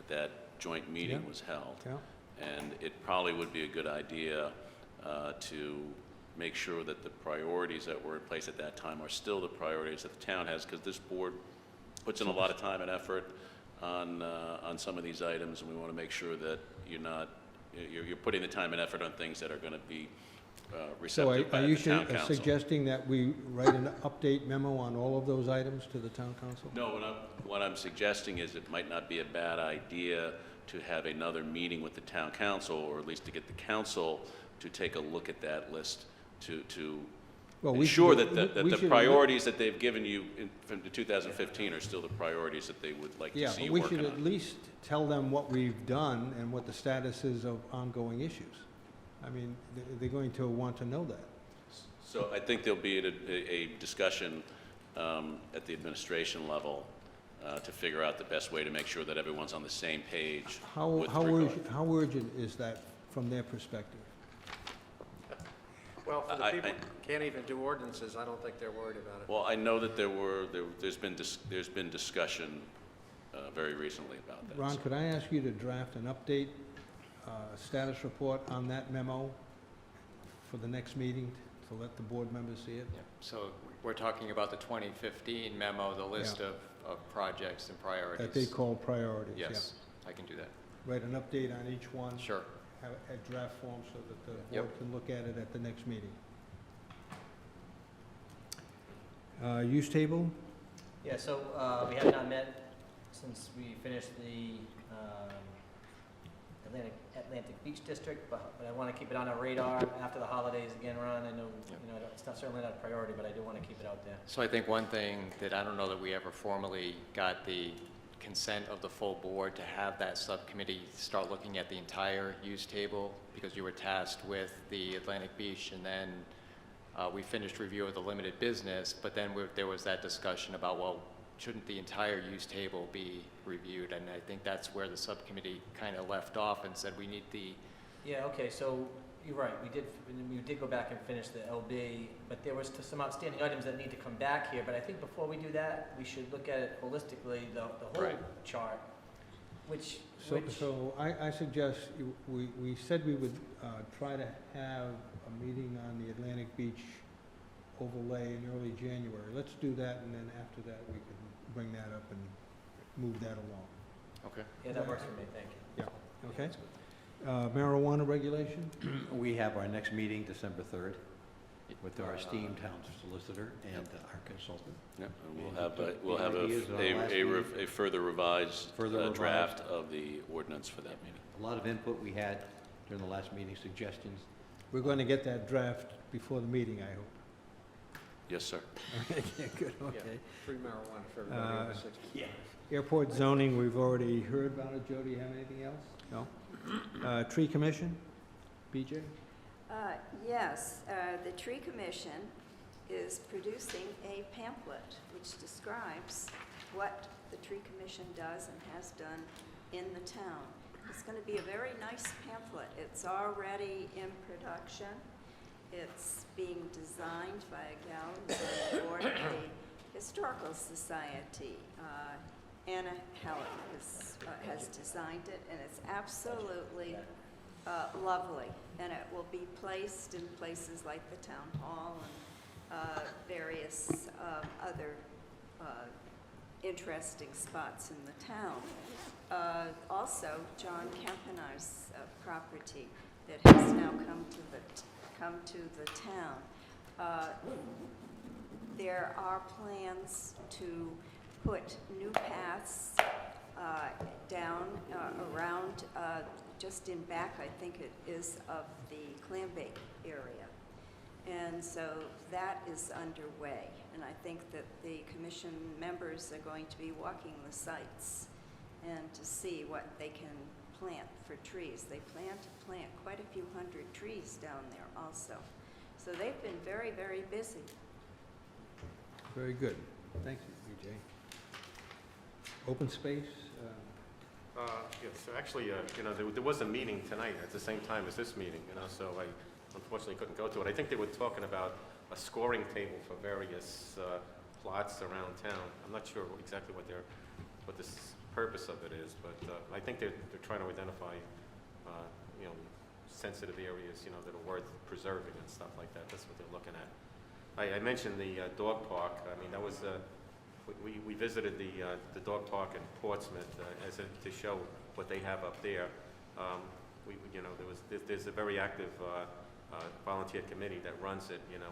that joint meeting was held. Yeah. And it probably would be a good idea to make sure that the priorities that were in place at that time are still the priorities that the town has, because this board puts in a lot of time and effort on some of these items, and we want to make sure that you're putting the time and effort on things that are going to be receptive by the town council. So are you suggesting that we write an update memo on all of those items to the town council? No, what I'm suggesting is it might not be a bad idea to have another meeting with the town council, or at least to get the council to take a look at that list to ensure that the priorities that they've given you from the 2015 are still the priorities that they would like to see you working on. Yeah, but we should at least tell them what we've done and what the status is of ongoing issues. I mean, they're going to want to know that. So I think there'll be a discussion at the administration level to figure out the best way to make sure that everyone's on the same page. How urgent is that from their perspective? Well, for the people who can't even do ordinances, I don't think they're worried about it. Well, I know that there's been discussion very recently about that. Ron, could I ask you to draft an update status report on that memo for the next meeting to let the board members see it? Yeah. So we're talking about the 2015 memo, the list of projects and priorities. That they call priorities, Yes, I can do that. Write an update on each one. Sure. Have a draft form so that the board can look at it at the next meeting. Use table? Yeah, so we have not met since we finished the Atlantic Beach District, but I want to keep it on our radar after the holidays again, Ron. I know, it's certainly not a priority, but I do want to keep it out there. So I think one thing that I don't know that we ever formally got the consent of the full board to have that subcommittee start looking at the entire use table, because you were tasked with the Atlantic Beach, and then we finished review of the limited business, but then there was that discussion about, well, shouldn't the entire use table be reviewed? And I think that's where the subcommittee kind of left off and said we need the... Yeah, okay, so you're right. We did go back and finish the LB, but there was some outstanding items that need to come back here. But I think before we do that, we should look at it holistically, the whole chart, So I suggest, we said we would try to have a meeting on the Atlantic Beach overlay in early January. Let's do that, and then after that, we can bring that up and move that along. Okay. Yeah, that works for me, thank you. Yeah, okay. Marijuana regulation? We have our next meeting December 3rd with our esteemed town solicitor and our consultant. Yep, and And we'll have ideas on our last meeting. a further revised Revised. draft of the ordinance for that meeting. A lot of input we had during the last meeting, suggestions. We're going to get that draft before the meeting, I hope. Yes, sir. Okay, good, okay. Free marijuana for everybody over 60. Yeah. Airport zoning, we've already heard about it. Joe, do you have anything else? No? Tree commission? BJ? Yes, the Tree Commission is producing a pamphlet which describes what the Tree Commission does and has done in the town. It's going to be a very nice pamphlet. It's already in production. It's being designed by a gal who's on the board of the Historical Society. Anna Heller has designed it, and it's absolutely lovely. And it will be placed in places like the town hall and various other interesting spots in the town. Also, John Campanar's property that has now come to the town. There are plans to put new paths down around, just in back, I think it is, of the Clambake area. And so that is underway. And I think that the commission members are going to be walking the sites and to see what they can plant for trees. They plan to plant quite a few hundred trees down there also. So they've been very, very busy. Very good. Thank you, BJ. Open space? Yes, so actually, there was a meeting tonight at the same time as this meeting, so I unfortunately couldn't go to it. I think they were talking about a scoring table for various plots around town. I'm not sure exactly what the purpose of it is, but I think they're trying to identify, sensitive areas, that are worth preserving and stuff like that. That's what they're looking at. I mentioned the dog park. I mean, that was we visited the dog park in Portsmouth to show what they have up there. There's a very active volunteer committee that runs it, and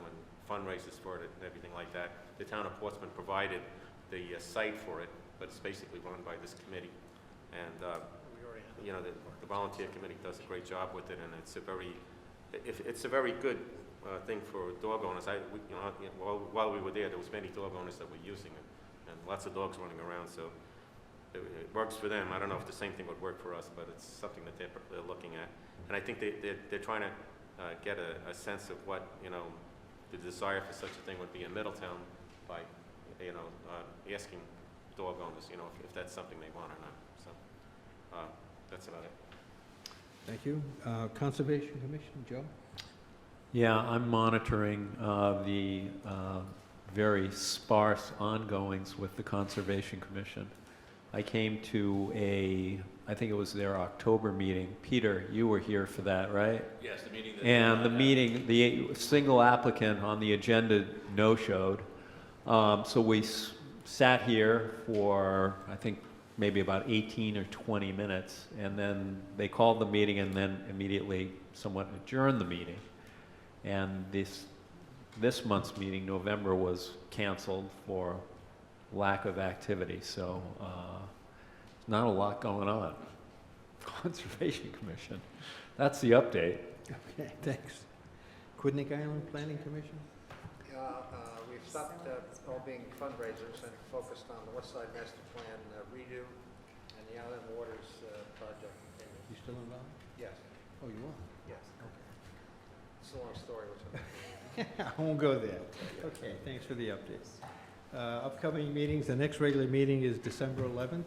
fundraises for it and everything like that. The town of Portsmouth provided the site for it, but it's basically run by this committee. And the volunteer committee does a great job with it, and it's a very good thing for dog owners. While we were there was many dog owners that were using it, and lots of dogs running around. So it works for them. I don't know if the same thing would work for us, but it's something that they're looking at. And I think they're trying to get a sense of what the desire for such a thing would be in Middletown by asking dog owners if that's something they want or not. So that's about it. Thank you. Conservation Commission, Joe? Yeah, I'm monitoring the very sparse ongoings with the Conservation Commission. I came to I think it was their October meeting. Peter, you were here for that, right? Yes, the meeting. The single applicant on the agenda no-showed. So we sat here for, I think, maybe about 18 or 20 minutes, and then they called the meeting and then immediately somewhat adjourned the meeting. And this month's meeting, November, was canceled for lack of activity, so not a lot going on. Conservation Commission. That's the update. Okay, thanks. Quidneck Island Planning Commission? We've stopped all being fundraisers and focused on the West Side Master Plan redo and the Island Waters project. You still involved? Yes. Oh, you are? Yes. Okay. It's a long story, which I won't go there. Okay, thanks for the updates. Upcoming meetings, the next regular meeting is December 11th.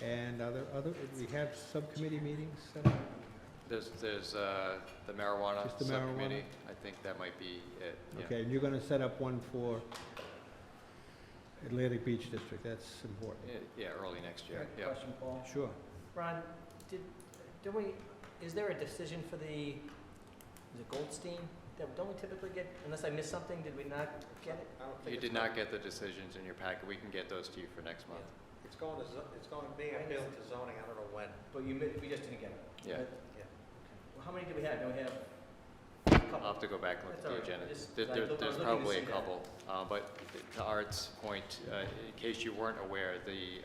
And we have subcommittee meetings set up? There's the marijuana Just the subcommittee. marijuana? I think that might be it. Yeah. Okay, and you're going to set up one for Atlantic Beach District, that's important. Yeah, early next year, Quick yeah. Question, Paul. Sure. Ron, is there a decision for is it Goldstein? Don't we typically get, unless I missed something, did we not get it? I don't think You it's did not get the decisions in your packet. We can get those to you for next month. It's going being appealed to zoning, I don't know when. But we just didn't get it? Yeah. But- Yeah. Well, how many do we have? Don't we have? I'll have to go back and look at That's the all right. agenda. Just- There- I was looking There's to probably see a that. couple, but to Art's point, in case you weren't aware, the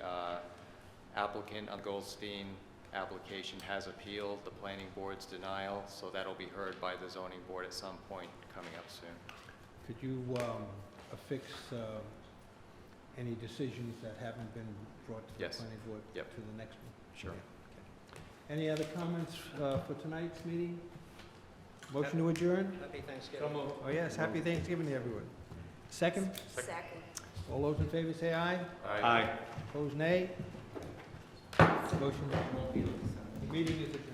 applicant on Goldstein application has appealed the planning board's denial, so that'll be heard by the zoning board at some point coming up soon. Could you affix any decisions that haven't been brought to the Yes. planning board Yep. to the next one? Sure. Yeah, okay. Any other comments for tonight's meeting? Motion to adjourn? Happy Thanksgiving. Oh, yes, happy Thanksgiving to everyone. Second? Second. All those in favor say aye. Aye. Opposed, nay. Motion, the meeting is adjourned.